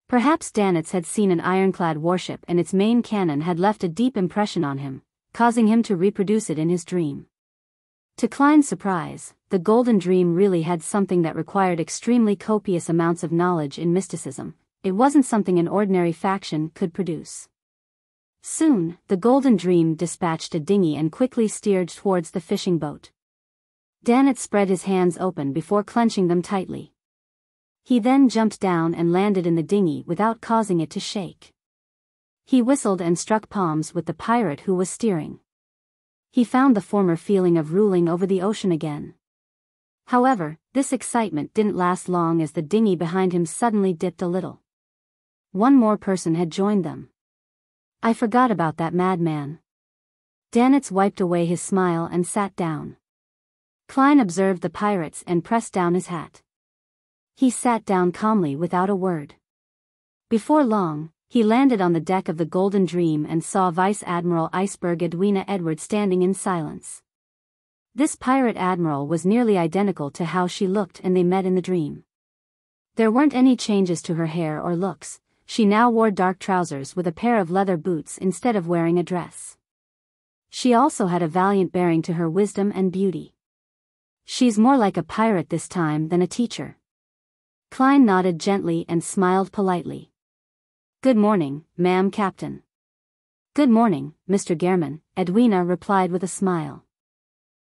Perhaps Danitz had seen an ironclad warship and its main cannon had left a deep impression on him, causing him to reproduce it in his dream. To Klein's surprise, the Golden Dream really had something that required extremely copious amounts of knowledge in mysticism. It wasn't something an ordinary faction could produce. Soon, the Golden Dream dispatched a dinghy and quickly steered towards the fishing boat. Danitz spread his hands open before clenching them tightly. He then jumped down and landed in the dinghy without causing it to shake. He whistled and struck palms with the pirate who was steering. He found the former feeling of ruling over the ocean again. However, this excitement didn't last long as the dinghy behind him suddenly dipped a little. One more person had joined them. I forgot about that madman. Danitz wiped away his smile and sat down. Klein observed the pirates and pressed down his hat. He sat down calmly without a word. Before long, he landed on the deck of the Golden Dream and saw Vice Admiral Iceberg Edwina Edward standing in silence. This pirate admiral was nearly identical to how she looked and they met in the dream. There weren't any changes to her hair or looks. She now wore dark trousers with a pair of leather boots instead of wearing a dress. She also had a valiant bearing to her wisdom and beauty. She's more like a pirate this time than a teacher. Klein nodded gently and smiled politely. Good morning, ma'am, Captain. Good morning, Mr. Gehrman, Edwina replied with a smile.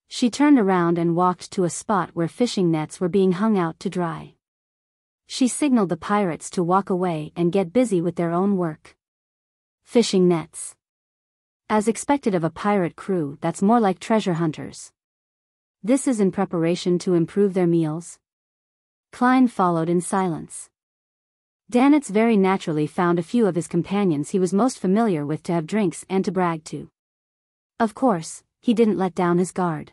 She turned around and walked to a spot where fishing nets were being hung out to dry. She signaled the pirates to walk away and get busy with their own work. Fishing nets. As expected of a pirate crew, that's more like treasure hunters. This is in preparation to improve their meals? Klein followed in silence. Danitz very naturally found a few of his companions he was most familiar with to have drinks and to brag to. Of course, he didn't let down his guard.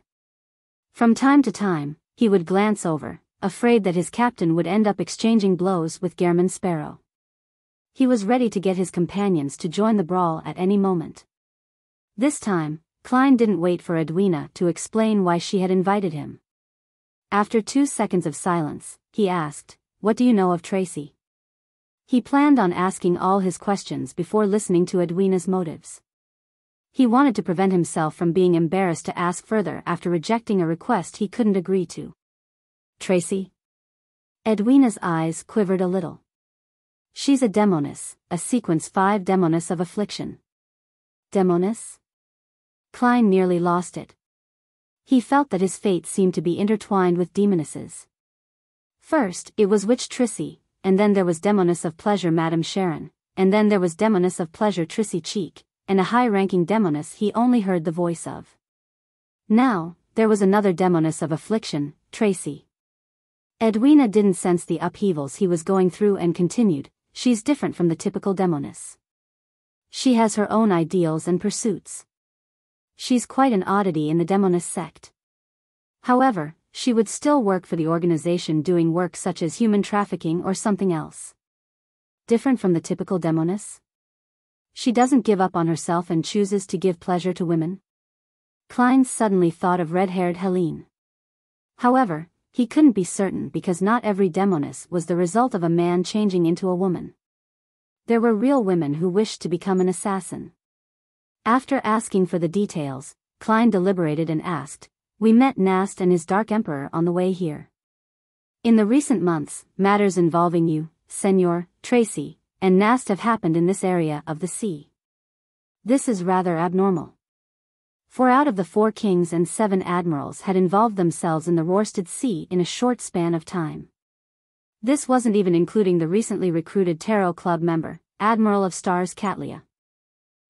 From time to time, he would glance over, afraid that his captain would end up exchanging blows with Gehrman Sparrow. He was ready to get his companions to join the brawl at any moment. This time, Klein didn't wait for Edwina to explain why she had invited him. After 2 seconds of silence, he asked, "What do you know of Tracy?" He planned on asking all his questions before listening to Edwina's motives. He wanted to prevent himself from being embarrassed to ask further after rejecting a request he couldn't agree to. Tracy? Edwina's eyes quivered a little. She's a demoness, a sequence 5 demoness of affliction. Demoness? Klein nearly lost it. He felt that his fate seemed to be intertwined with demonesses. First, it was witch Trissy, and then there was demoness of pleasure Madame Sharon, and then there was demoness of pleasure Trissy Cheek, and a high-ranking demoness he only heard the voice of. Now, there was another demoness of affliction, Tracy. Edwina didn't sense the upheavals he was going through and continued, "She's different from the typical demoness. She has her own ideals and pursuits. She's quite an oddity in the demoness sect. However, she would still work for the organization doing work such as human trafficking or something else. Different from the typical demoness? She doesn't give up on herself and chooses to give pleasure to women?" Klein suddenly thought of red-haired Helene. However, he couldn't be certain because not every demoness was the result of a man changing into a woman. There were real women who wished to become an assassin. After asking for the details, Klein deliberated and asked, "We met Nast and his Dark Emperor on the way here. In the recent months, matters involving you, Senor, Tracy, and Nast have happened in this area of the sea. This is rather abnormal. 4 out of the 4 kings and 7 admirals had involved themselves in the Roarsted Sea in a short span of time. This wasn't even including the recently recruited Tarot Club member, Admiral of Stars Catlia.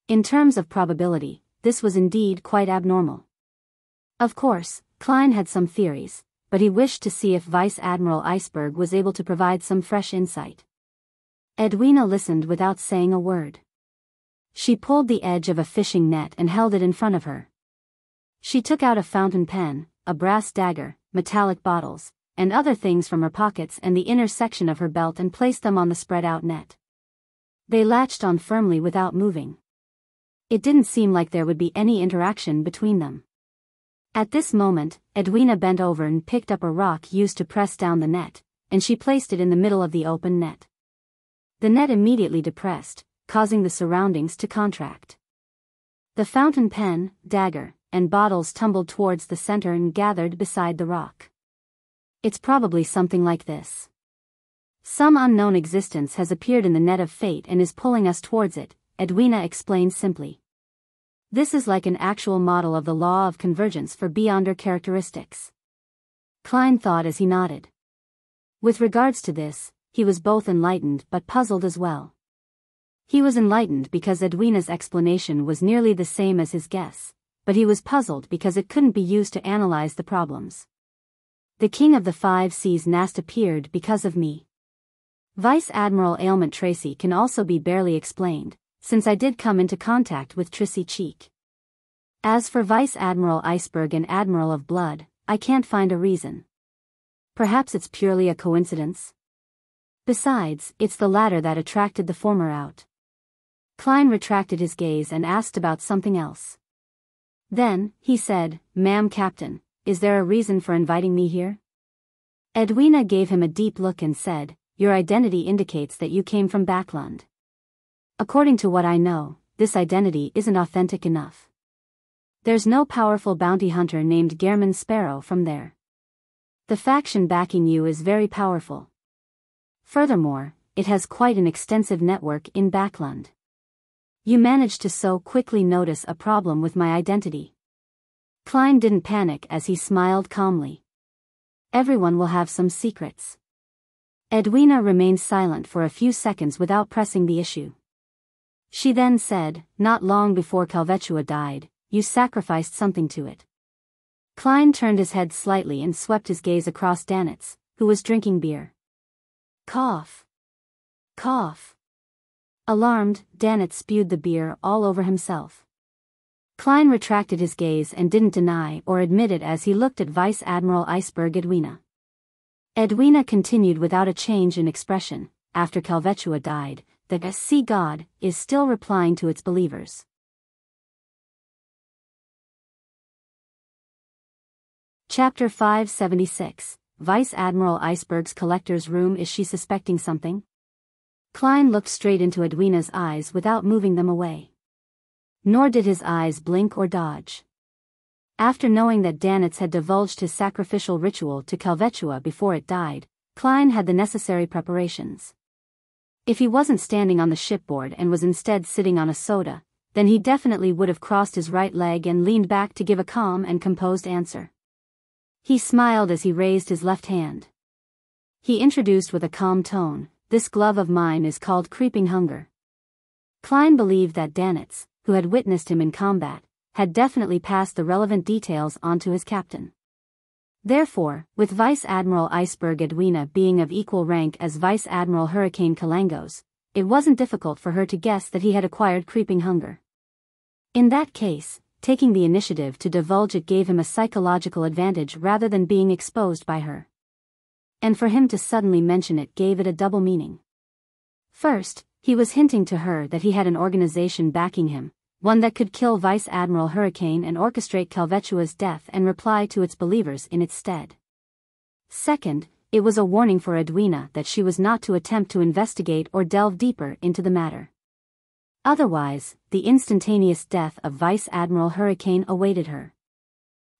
In terms of probability, this was indeed quite abnormal." Of course, Klein had some theories, but he wished to see if Vice Admiral Iceberg was able to provide some fresh insight. Edwina listened without saying a word. She pulled the edge of a fishing net and held it in front of her. She took out a fountain pen, a brass dagger, metallic bottles, and other things from her pockets and the inner section of her belt and placed them on the spread-out net. They latched on firmly without moving. It didn't seem like there would be any interaction between them. At this moment, Edwina bent over and picked up a rock used to press down the net, and she placed it in the middle of the open net. The net immediately depressed, causing the surroundings to contract. The fountain pen, dagger, and bottles tumbled towards the center and gathered beside the rock. "It's probably something like this. Some unknown existence has appeared in the net of fate and is pulling us towards it," Edwina explained simply. "This is like an actual model of the law of convergence for Beyonder characteristics." Klein thought as he nodded. With regards to this, he was both enlightened but puzzled as well. He was enlightened because Edwina's explanation was nearly the same as his guess, but he was puzzled because it couldn't be used to analyze the problems. "The King of the 5 Seas Nast appeared because of me. Vice Admiral Ailment Tracy can also be barely explained, since I did come into contact with Trissy Cheek. As for Vice Admiral Iceberg and Admiral of Blood, I can't find a reason. Perhaps it's purely a coincidence? Besides, it's the latter that attracted the former out. Klein retracted his gaze and asked about something else. Then, he said, "Ma'am Captain, is there a reason for inviting me here?" Edwina gave him a deep look and said, "Your identity indicates that you came from Backland. According to what I know, this identity isn't authentic enough. There's no powerful bounty hunter named Gehrman Sparrow from there. The faction backing you is very powerful. Furthermore, it has quite an extensive network in Backland. You managed to so quickly notice a problem with my identity." Klein didn't panic as he smiled calmly. "Everyone will have some secrets." Edwina remained silent for a few seconds without pressing the issue. She then said, "Not long before Calvetua died, you sacrificed something to it." Klein turned his head slightly and swept his gaze across Danitz, who was drinking beer. Cough. Cough. Alarmed, Danitz spewed the beer all over himself. Klein retracted his gaze and didn't deny or admit it as he looked at Vice Admiral Iceberg Edwina. Edwina continued without a change in expression, "After Calvetua died, the sea god is still replying to its believers." Chapter 576, Vice Admiral Iceberg's collector's room. Is she suspecting something? Klein looked straight into Edwina's eyes without moving them away. Nor did his eyes blink or dodge. After knowing that Danitz had divulged his sacrificial ritual to Calvetua before it died, Klein had the necessary preparations. If he wasn't standing on the shipboard and was instead sitting on a soda, then he definitely would have crossed his right leg and leaned back to give a calm and composed answer. He smiled as he raised his left hand. He introduced with a calm tone, "This glove of mine is called Creeping Hunger." Klein believed that Danitz, who had witnessed him in combat, had definitely passed the relevant details on to his captain. Therefore, with Vice Admiral Iceberg Edwina being of equal rank as Vice Admiral Hurricane Kalangos, it wasn't difficult for her to guess that he had acquired Creeping Hunger. In that case, taking the initiative to divulge it gave him a psychological advantage rather than being exposed by her. And for him to suddenly mention it gave it a double meaning. First, he was hinting to her that he had an organization backing him, one that could kill Vice Admiral Hurricane and orchestrate Calvetua's death and reply to its believers in its stead. Second, it was a warning for Edwina that she was not to attempt to investigate or delve deeper into the matter. Otherwise, the instantaneous death of Vice Admiral Hurricane awaited her.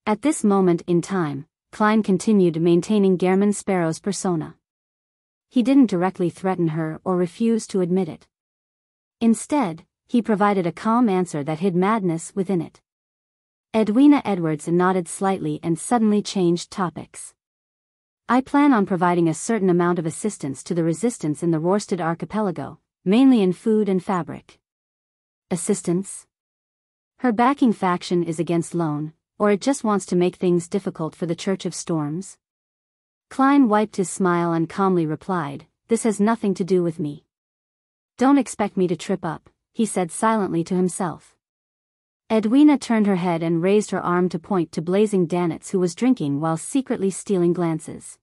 At this moment in time, Klein continued maintaining Gehrman Sparrow's persona. He didn't directly threaten her or refuse to admit it. Instead, he provided a calm answer that hid madness within it. Edwina Edwards nodded slightly and suddenly changed topics. "I plan on providing a certain amount of assistance to the resistance in the Rorstad archipelago, mainly in food and fabric." Assistance? Her backing faction is against loan, or it just wants to make things difficult for the Church of Storms? Klein wiped his smile and calmly replied, "This has nothing to do with me. Don't expect me to trip up," he said silently to himself. Edwina turned her head and raised her arm to point to blazing Danitz, who was drinking while secretly stealing glances.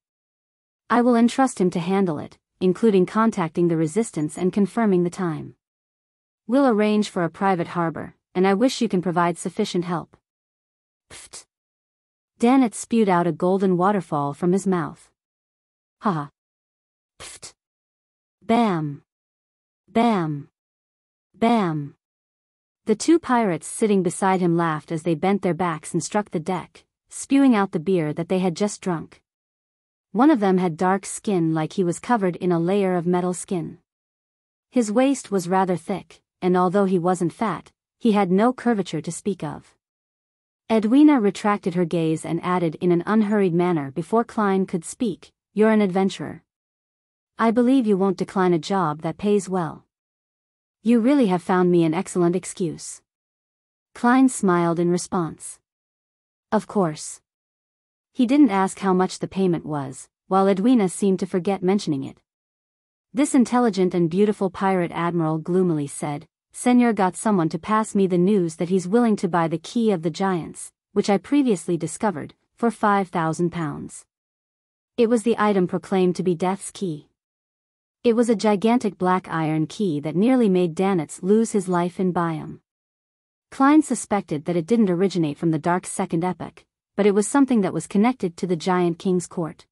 "I will entrust him to handle it, including contacting the resistance and confirming the time. We'll arrange for a private harbor, and I wish you can provide sufficient help." Pfft. Danitz spewed out a golden waterfall from his mouth. Ha. Pfft. Bam. Bam. Bam. The two pirates sitting beside him laughed as they bent their backs and struck the deck, spewing out the beer that they had just drunk. One of them had dark skin like he was covered in a layer of metal skin. His waist was rather thick, and although he wasn't fat, he had no curvature to speak of. Edwina retracted her gaze and added in an unhurried manner before Klein could speak, "You're an adventurer. I believe you won't decline a job that pays well. You really have found me an excellent excuse." Klein smiled in response. Of course. He didn't ask how much the payment was, while Edwina seemed to forget mentioning it. This intelligent and beautiful pirate admiral gloomily said, "Senor got someone to pass me the news that he's willing to buy the Key of the Giants, which I previously discovered, for £5,000. It was the item proclaimed to be Death's Key. It was a gigantic black iron key that nearly made Danitz lose his life in Biyao. Klein suspected that it didn't originate from the Dark Second Epoch, but it was something that was connected to the Giant King's court.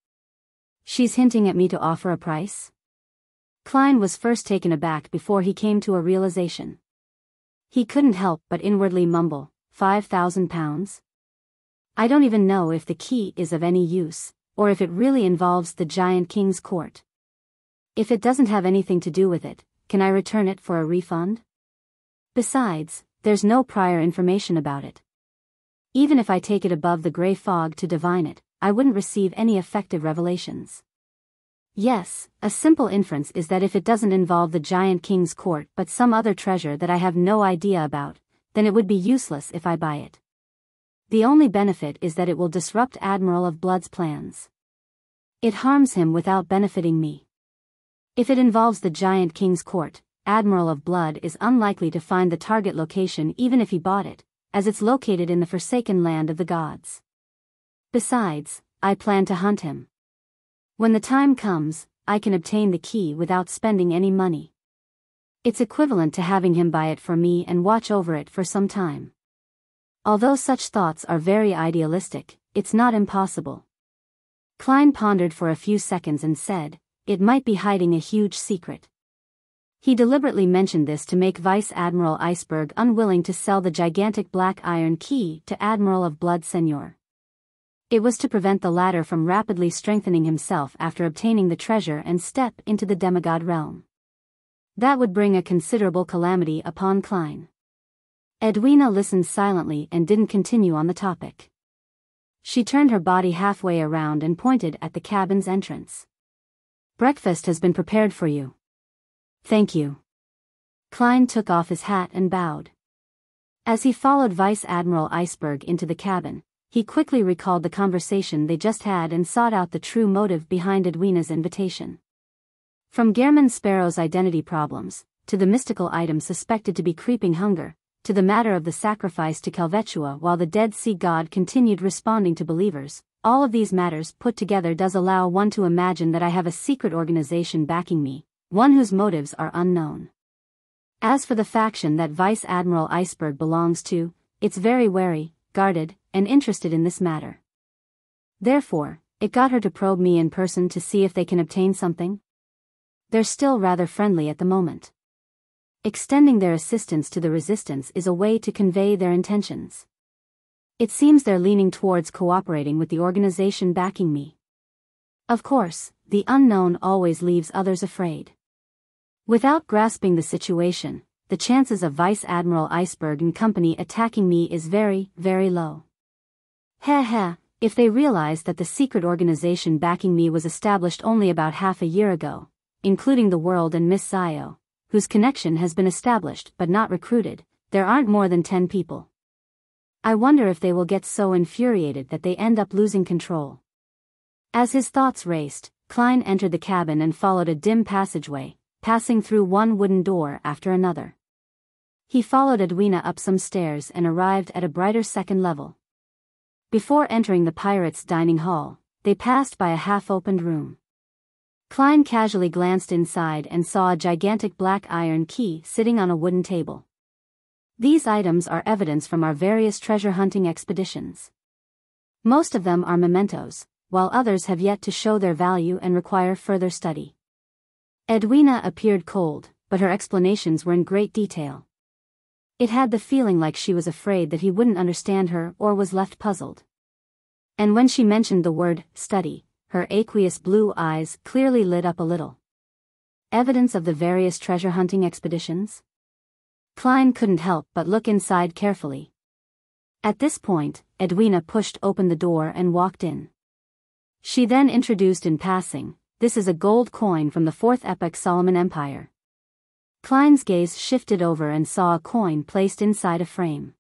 She's hinting at me to offer a price? Klein was first taken aback before he came to a realization. He couldn't help but inwardly mumble, £5,000? I don't even know if the key is of any use, or if it really involves the Giant King's court. If it doesn't have anything to do with it, can I return it for a refund? Besides, there's no prior information about it. Even if I take it above the grey fog to divine it, I wouldn't receive any effective revelations. Yes, a simple inference is that if it doesn't involve the Giant King's court but some other treasure that I have no idea about, then it would be useless if I buy it. The only benefit is that it will disrupt Admiral of Blood's plans. It harms him without benefiting me. If it involves the Giant King's court, Admiral of Blood is unlikely to find the target location even if he bought it, as it's located in the forsaken land of the gods. Besides, I plan to hunt him. When the time comes, I can obtain the key without spending any money. It's equivalent to having him buy it for me and watch over it for some time. Although such thoughts are very idealistic, it's not impossible. Klein pondered for a few seconds and said, it might be hiding a huge secret. He deliberately mentioned this to make Vice Admiral Iceberg unwilling to sell the gigantic black iron key to Admiral of Blood Senior. It was to prevent the latter from rapidly strengthening himself after obtaining the treasure and step into the demigod realm. That would bring a considerable calamity upon Klein. Edwina listened silently and didn't continue on the topic. She turned her body halfway around and pointed at the cabin's entrance. Breakfast has been prepared for you. Thank you. Klein took off his hat and bowed. As he followed Vice Admiral Iceberg into the cabin, he quickly recalled the conversation they just had and sought out the true motive behind Edwina's invitation. From Gehrman Sparrow's identity problems, to the mystical item suspected to be creeping hunger, to the matter of the sacrifice to Kelvetua while the Dead Sea God continued responding to believers, all of these matters put together does allow one to imagine that I have a secret organization backing me, one whose motives are unknown. As for the faction that Vice Admiral Iceberg belongs to, it's very wary, guarded, and interested in this matter. Therefore, it got her to probe me in person to see if they can obtain something. They're still rather friendly at the moment. Extending their assistance to the resistance is a way to convey their intentions. It seems they're leaning towards cooperating with the organization backing me. Of course, the unknown always leaves others afraid. Without grasping the situation, the chances of Vice Admiral Iceberg and company attacking me is very, very low. If they realize that the secret organization backing me was established only about half a year ago, including the World and Miss Zio, whose connection has been established but not recruited, there aren't more than 10 people. I wonder if they will get so infuriated that they end up losing control. As his thoughts raced, Klein entered the cabin and followed a dim passageway, passing through one wooden door after another. He followed Edwina up some stairs and arrived at a brighter second level. Before entering the pirates' dining hall, they passed by a half-opened room. Klein casually glanced inside and saw a gigantic black iron key sitting on a wooden table. These items are evidence from our various treasure hunting expeditions. Most of them are mementos, while others have yet to show their value and require further study. Edwina appeared cold, but her explanations were in great detail. It had the feeling like she was afraid that he wouldn't understand her or was left puzzled. And when she mentioned the word study, her aqueous blue eyes clearly lit up a little. Evidence of the various treasure hunting expeditions? Klein couldn't help but look inside carefully. At this point, Edwina pushed open the door and walked in. She then introduced in passing, "This is a gold coin from the 4th Epoch Solomon Empire." Klein's gaze shifted over and saw a coin placed inside a frame.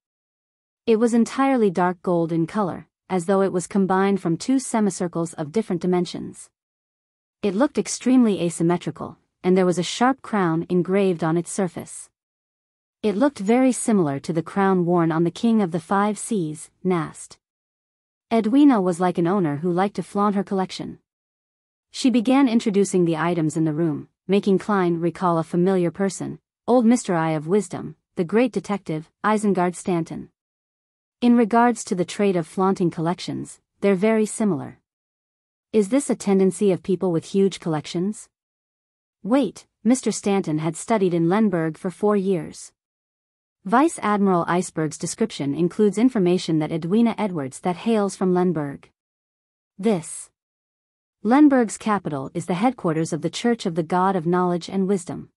It was entirely dark gold in color, as though it was combined from two semicircles of different dimensions. It looked extremely asymmetrical, and there was a sharp crown engraved on its surface. It looked very similar to the crown worn on the King of the Five Seas, Nast. Edwina was like an owner who liked to flaunt her collection. She began introducing the items in the room, making Klein recall a familiar person, old Mr. Eye of Wisdom, the great detective, Isengard Stanton. In regards to the trait of flaunting collections, they're very similar. Is this a tendency of people with huge collections? Wait, Mr. Stanton had studied in Lemberg for 4 years. Vice Admiral Iceberg's description includes information that Edwina Edwards that hails from Lemberg. This. Lemberg's capital is the headquarters of the Church of the God of Knowledge and Wisdom.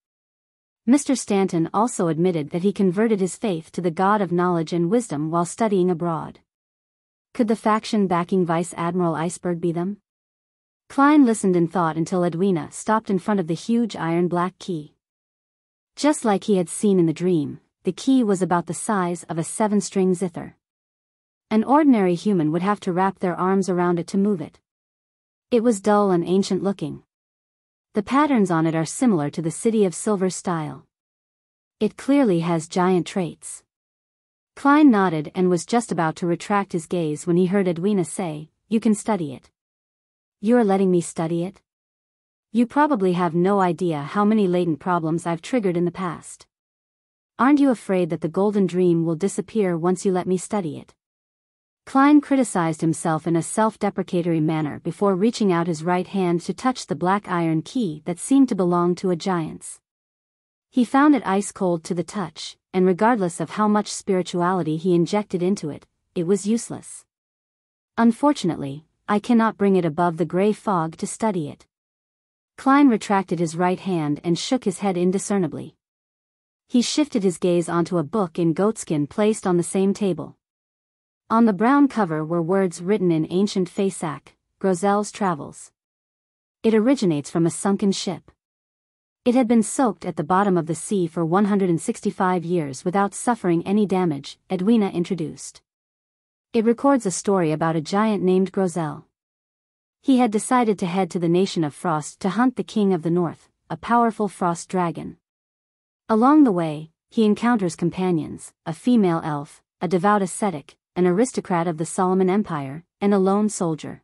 Mr. Stanton also admitted that he converted his faith to the God of Knowledge and Wisdom while studying abroad. Could the faction backing Vice Admiral Iceberg be them? Klein listened in thought until Edwina stopped in front of the huge iron black key. Just like he had seen in the dream, the key was about the size of a 7-string zither. An ordinary human would have to wrap their arms around it to move it. It was dull and ancient looking. The patterns on it are similar to the City of Silver style. It clearly has giant traits. Klein nodded and was just about to retract his gaze when he heard Edwina say, "You can study it." "You're letting me study it?" "You probably have no idea how many latent problems I've triggered in the past. Aren't you afraid that the golden dream will disappear once you let me study it?" Klein criticized himself in a self-deprecatory manner before reaching out his right hand to touch the black iron key that seemed to belong to a giant's. He found it ice-cold to the touch, and regardless of how much spirituality he injected into it, it was useless. "Unfortunately, I cannot bring it above the gray fog to study it." Klein retracted his right hand and shook his head indiscernibly. He shifted his gaze onto a book in goatskin placed on the same table. On the brown cover were words written in ancient Faesac, Grozel's Travels. It originates from a sunken ship. It had been soaked at the bottom of the sea for 165 years without suffering any damage, Edwina introduced. It records a story about a giant named Grozel. He had decided to head to the Nation of Frost to hunt the King of the North, a powerful frost dragon. Along the way, he encounters companions, a female elf, a devout ascetic, an aristocrat of the Solomon Empire, and a lone soldier.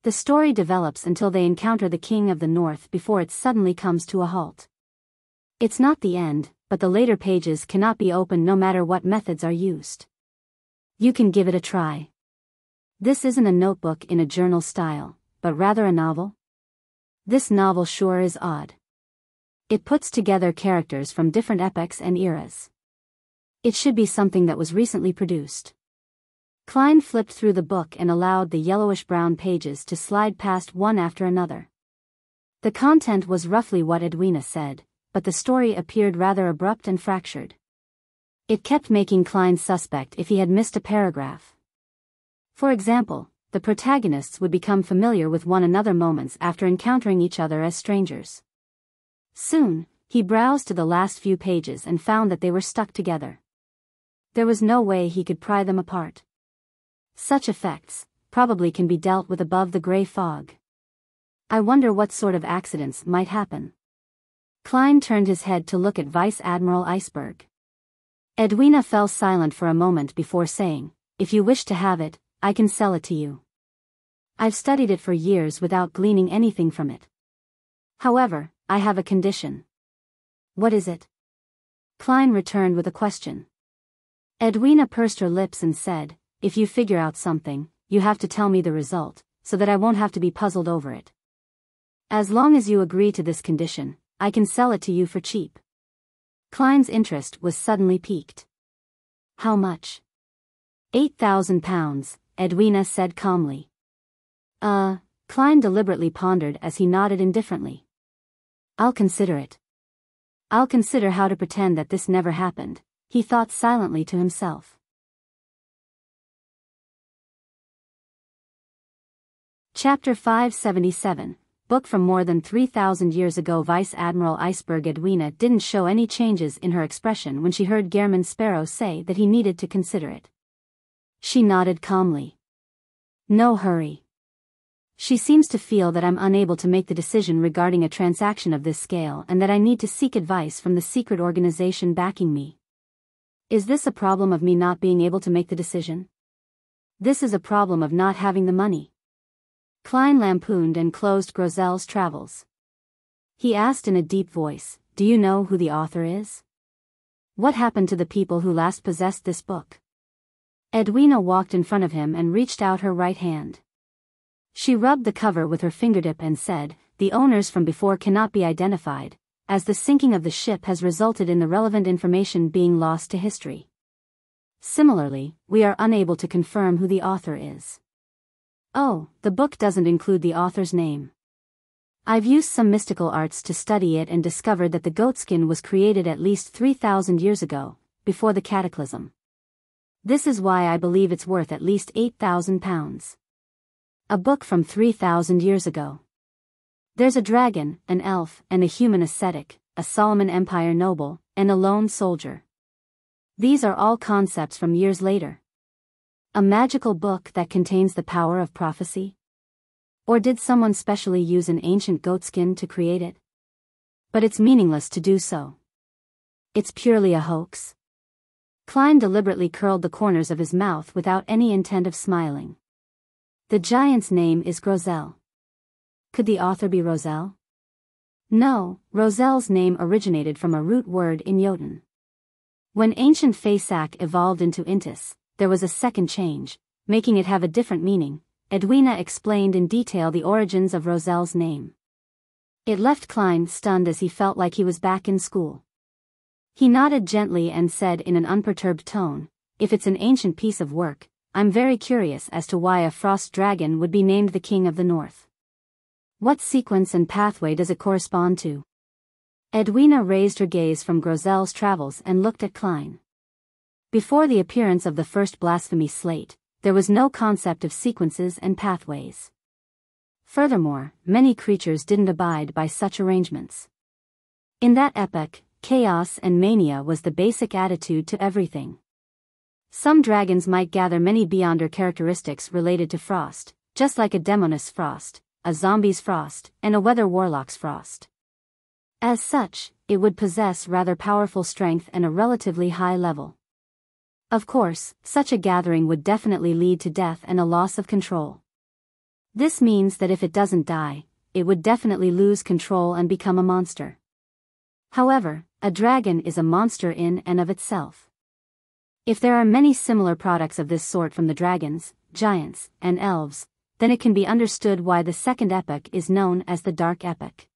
The story develops until they encounter the King of the North before it suddenly comes to a halt. It's not the end, but the later pages cannot be opened no matter what methods are used. You can give it a try. This isn't a notebook in a journal style, but rather a novel. This novel sure is odd. It puts together characters from different epochs and eras. It should be something that was recently produced. Klein flipped through the book and allowed the yellowish-brown pages to slide past one after another. The content was roughly what Edwina said, but the story appeared rather abrupt and fractured. It kept making Klein suspect if he had missed a paragraph. For example, the protagonists would become familiar with one another moments after encountering each other as strangers. Soon, he browsed to the last few pages and found that they were stuck together. There was no way he could pry them apart. Such effects probably can be dealt with above the gray fog. I wonder what sort of accidents might happen. Klein turned his head to look at Vice Admiral Iceberg. Edwina fell silent for a moment before saying, "If you wish to have it, I can sell it to you. I've studied it for years without gleaning anything from it. However, I have a condition." "What is it?" Klein returned with a question. Edwina pursed her lips and said, "If you figure out something, you have to tell me the result, so that I won't have to be puzzled over it. As long as you agree to this condition, I can sell it to you for cheap." Klein's interest was suddenly piqued. "How much?" £8,000, Edwina said calmly. Klein deliberately pondered as he nodded indifferently. "I'll consider it. I'll consider how to pretend that this never happened," he thought silently to himself. Chapter 577, book from more than 3,000 years ago. Vice Admiral Iceberg. Edwina didn't show any changes in her expression when she heard Gehrman Sparrow say that he needed to consider it. She nodded calmly. "No hurry. She seems to feel that I'm unable to make the decision regarding a transaction of this scale and that I need to seek advice from the secret organization backing me. Is this a problem of me not being able to make the decision? This is a problem of not having the money. Klein lampooned and closed Grozel's travels. He asked in a deep voice, "Do you know who the author is? What happened to the people who last possessed this book?" Edwina walked in front of him and reached out her right hand. She rubbed the cover with her fingertip and said, "The owners from before cannot be identified, as the sinking of the ship has resulted in the relevant information being lost to history. Similarly, we are unable to confirm who the author is." "Oh, the book doesn't include the author's name. I've used some mystical arts to study it and discovered that the goatskin was created at least 3,000 years ago, before the cataclysm. This is why I believe it's worth at least 8,000 pounds. A book from 3,000 years ago. There's a dragon, an elf, and a human ascetic, a Solomon Empire noble, and a lone soldier. These are all concepts from years later. A magical book that contains the power of prophecy? Or did someone specially use an ancient goatskin to create it? But it's meaningless to do so. It's purely a hoax." Klein deliberately curled the corners of his mouth without any intent of smiling. "The giant's name is Grozel. Could the author be Roselle?" "No, Roselle's name originated from a root word in Jotun. When ancient Faesak evolved into Intis, there was a second change, making it have a different meaning." Edwina explained in detail the origins of Roselle's name. It left Klein stunned as he felt like he was back in school. He nodded gently and said in an unperturbed tone, "If it's an ancient piece of work, I'm very curious as to why a frost dragon would be named the King of the North. What sequence and pathway does it correspond to?" Edwina raised her gaze from Grozel's travels and looked at Klein. Before the appearance of the first blasphemy slate, there was no concept of sequences and pathways. Furthermore, many creatures didn't abide by such arrangements. In that epoch, chaos and mania was the basic attitude to everything. Some dragons might gather many Beyonder characteristics related to frost, just like a demoness frost, a zombie's frost, and a weather warlock's frost. As such, it would possess rather powerful strength and a relatively high level. Of course, such a gathering would definitely lead to death and a loss of control. This means that if it doesn't die, it would definitely lose control and become a monster. However, a dragon is a monster in and of itself. If there are many similar products of this sort from the dragons, giants, and elves, then it can be understood why the second epoch is known as the Dark Epoch.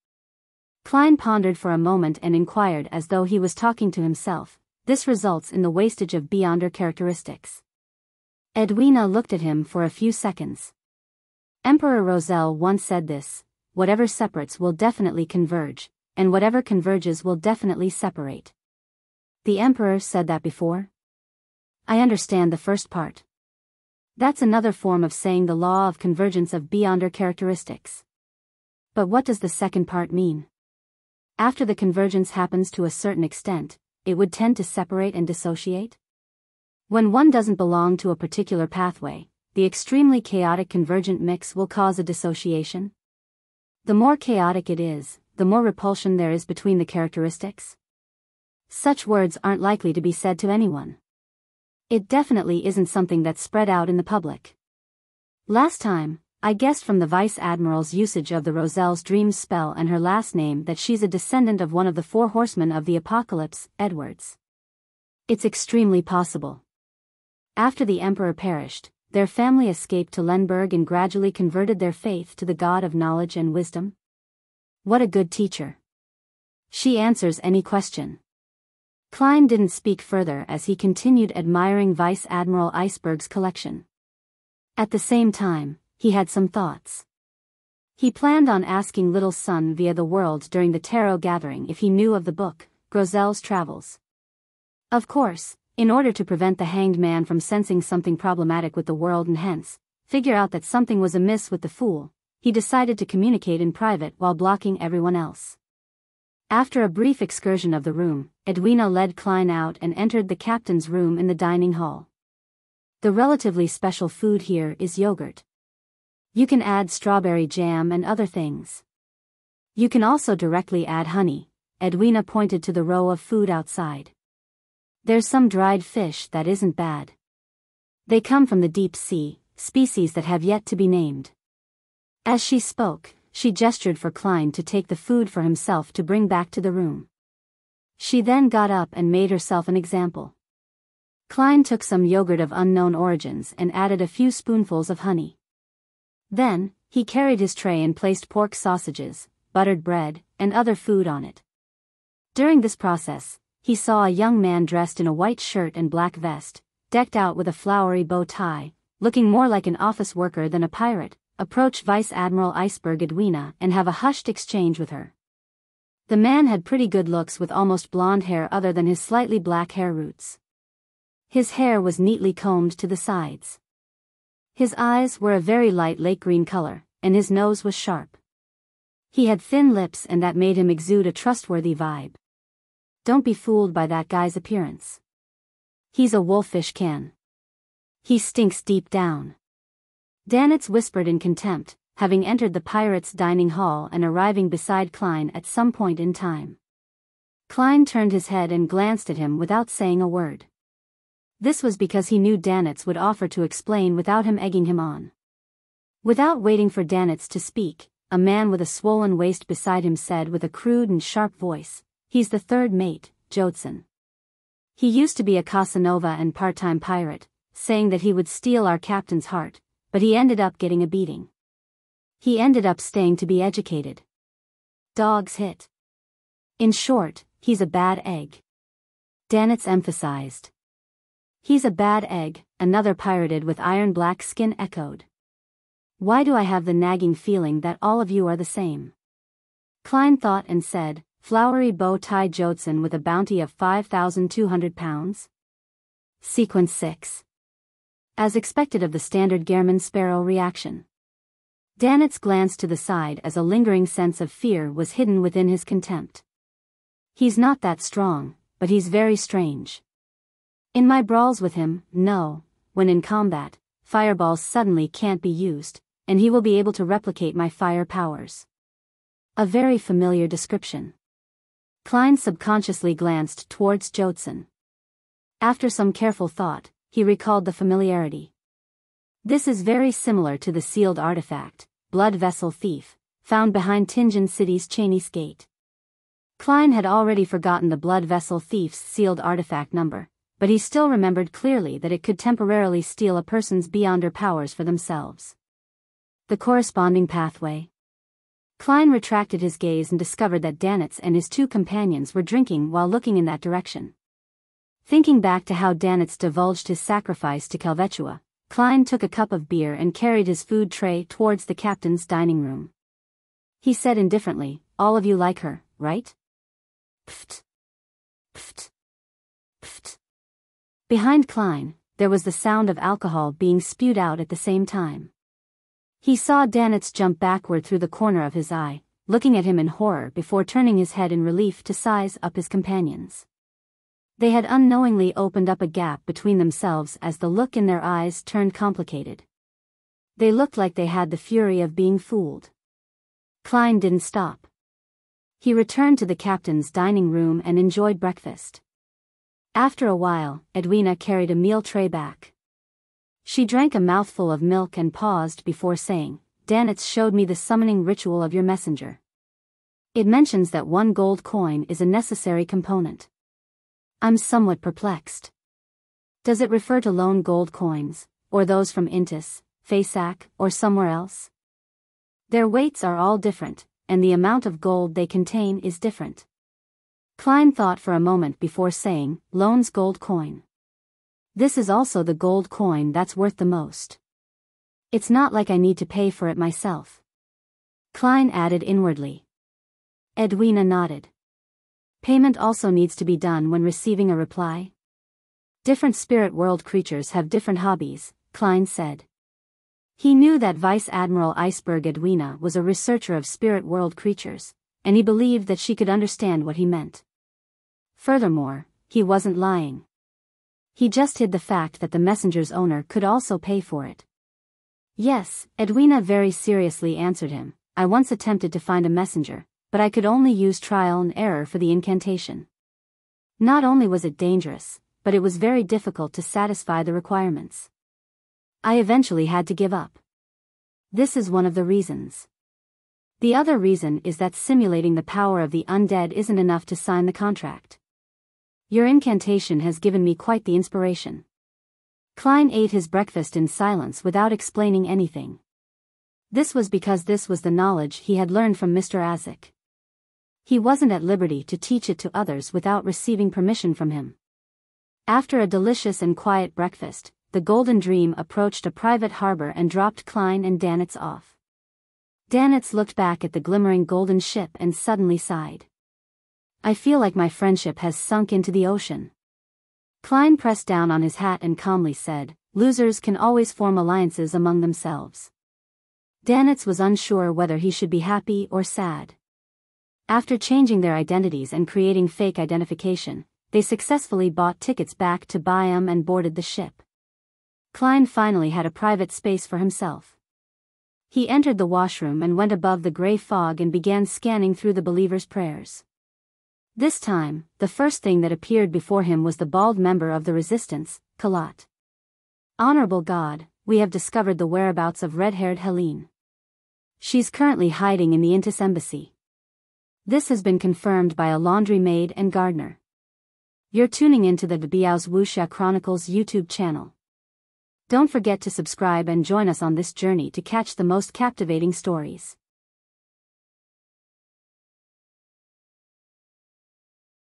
Klein pondered for a moment and inquired as though he was talking to himself, "This results in the wastage of Beyonder characteristics?" Edwina looked at him for a few seconds. "Emperor Roselle once said this, whatever separates will definitely converge, and whatever converges will definitely separate." "The Emperor said that before?" "I understand the first part. That's another form of saying the law of convergence of Beyonder characteristics. But what does the second part mean? After the convergence happens to a certain extent, it would tend to separate and dissociate? When one doesn't belong to a particular pathway, the extremely chaotic convergent mix will cause a dissociation? The more chaotic it is, the more repulsion there is between the characteristics? Such words aren't likely to be said to anyone. It definitely isn't something that's spread out in the public. Last time, I guessed from the Vice Admiral's usage of the Roselle's dream spell and her last name that she's a descendant of one of the four horsemen of the apocalypse, Edwards. It's extremely possible. After the Emperor perished, their family escaped to Lenberg and gradually converted their faith to the god of knowledge and wisdom. What a good teacher. She answers any question. Klein didn't speak further as he continued admiring Vice Admiral Iceberg's collection. At the same time, he had some thoughts. He planned on asking Little Sun via the world during the tarot gathering if he knew of the book, Grozel's Travels. Of course, in order to prevent the hanged man from sensing something problematic with the world and hence, figure out that something was amiss with the fool, he decided to communicate in private while blocking everyone else. After a brief excursion of the room, Edwina led Klein out and entered the captain's room in the dining hall. The relatively special food here is yogurt. You can add strawberry jam and other things. You can also directly add honey. Edwina pointed to the row of food outside. There's some dried fish that isn't bad. They come from the deep sea, species that have yet to be named. As she spoke, she gestured for Klein to take the food for himself to bring back to the room. She then got up and made herself an example. Klein took some yogurt of unknown origins and added a few spoonfuls of honey. Then, he carried his tray and placed pork sausages, buttered bread, and other food on it. During this process, he saw a young man dressed in a white shirt and black vest, decked out with a flowery bow tie, looking more like an office worker than a pirate, approach Vice Admiral Iceberg Edwina and have a hushed exchange with her. The man had pretty good looks with almost blonde hair other than his slightly black hair roots. His hair was neatly combed to the sides. His eyes were a very light lake green color, and his nose was sharp. He had thin lips and that made him exude a trustworthy vibe. Don't be fooled by that guy's appearance. He's a wolfish can. He stinks deep down. Danitz whispered in contempt, having entered the pirates' dining hall and arriving beside Klein at some point in time. Klein turned his head and glanced at him without saying a word. This was because he knew Danitz would offer to explain without him egging him on. Without waiting for Danitz to speak, a man with a swollen waist beside him said with a crude and sharp voice, "He's the third mate, Jodson. He used to be a Casanova and part-time pirate, saying that he would steal our captain's heart, but he ended up getting a beating. He ended up staying to be educated. Dog's hit. In short, he's a bad egg." Danitz emphasized. "He's a bad egg," another pirated with iron-black skin echoed. "Why do I have the nagging feeling that all of you are the same?" Klein thought and said, "Flowery bow tie Jodson with a bounty of 5,200 pounds? Sequence 6. As expected of the standard Gehrman Sparrow reaction. Danitz glanced to the side as a lingering sense of fear was hidden within his contempt. "He's not that strong, but he's very strange. In my brawls with him, no, when in combat, fireballs suddenly can't be used, and he will be able to replicate my fire powers." A very familiar description. Klein subconsciously glanced towards Jodson. After some careful thought, he recalled the familiarity. This is very similar to the sealed artifact, Blood Vessel Thief, found behind Tingen City's Cheney's Gate. Klein had already forgotten the Blood Vessel Thief's sealed artifact number, but he still remembered clearly that it could temporarily steal a person's beyonder powers for themselves. The corresponding pathway. Klein retracted his gaze and discovered that Danitz and his two companions were drinking while looking in that direction. Thinking back to how Danitz divulged his sacrifice to Kelvetua, Klein took a cup of beer and carried his food tray towards the captain's dining room. He said indifferently, "All of you like her, right?" Pft. Pft. Pft. Behind Klein, there was the sound of alcohol being spewed out at the same time. He saw Danitz jump backward through the corner of his eye, looking at him in horror before turning his head in relief to size up his companions. They had unknowingly opened up a gap between themselves as the look in their eyes turned complicated. They looked like they had the fury of being fooled. Klein didn't stop. He returned to the captain's dining room and enjoyed breakfast. After a while, Edwina carried a meal tray back. She drank a mouthful of milk and paused before saying, "Danitz showed me the summoning ritual of your messenger. It mentions that 1 gold coin is a necessary component. I'm somewhat perplexed. Does it refer to lone gold coins, or those from Intis, Faysac, or somewhere else? Their weights are all different, and the amount of gold they contain is different." Klein thought for a moment before saying, "Lone's gold coin. This is also the gold coin that's worth the most. It's not like I need to pay for it myself." Klein added inwardly. Edwina nodded. "Payment also needs to be done when receiving a reply?" "Different spirit world creatures have different hobbies," Klein said. He knew that Vice Admiral Iceberg Edwina was a researcher of spirit world creatures, and he believed that she could understand what he meant. Furthermore, he wasn't lying. He just hid the fact that the messenger's owner could also pay for it. "Yes," Edwina very seriously answered him, "I once attempted to find a messenger, but I could only use trial and error for the incantation. Not only was it dangerous, but it was very difficult to satisfy the requirements. I eventually had to give up." This is one of the reasons. The other reason is that simulating the power of the undead isn't enough to sign the contract. Your incantation has given me quite the inspiration. Klein ate his breakfast in silence without explaining anything. This was because this was the knowledge he had learned from Mr. Azik. He wasn't at liberty to teach it to others without receiving permission from him. After a delicious and quiet breakfast, the Golden Dream approached a private harbor and dropped Klein and Danitz off. Danitz looked back at the glimmering golden ship and suddenly sighed. I feel like my friendship has sunk into the ocean. Klein pressed down on his hat and calmly said, losers can always form alliances among themselves. Danitz was unsure whether he should be happy or sad. After changing their identities and creating fake identification, they successfully bought tickets back to Biyao and boarded the ship. Klein finally had a private space for himself. He entered the washroom and went above the gray fog and began scanning through the believers' prayers. This time, the first thing that appeared before him was the bald member of the resistance, Kalat. Honorable God, we have discovered the whereabouts of red-haired Helene. She's currently hiding in the Intis embassy. This has been confirmed by a laundry maid and gardener. You're tuning into the Biyao's Wuxia Chronicles YouTube channel. Don't forget to subscribe and join us on this journey to catch the most captivating stories.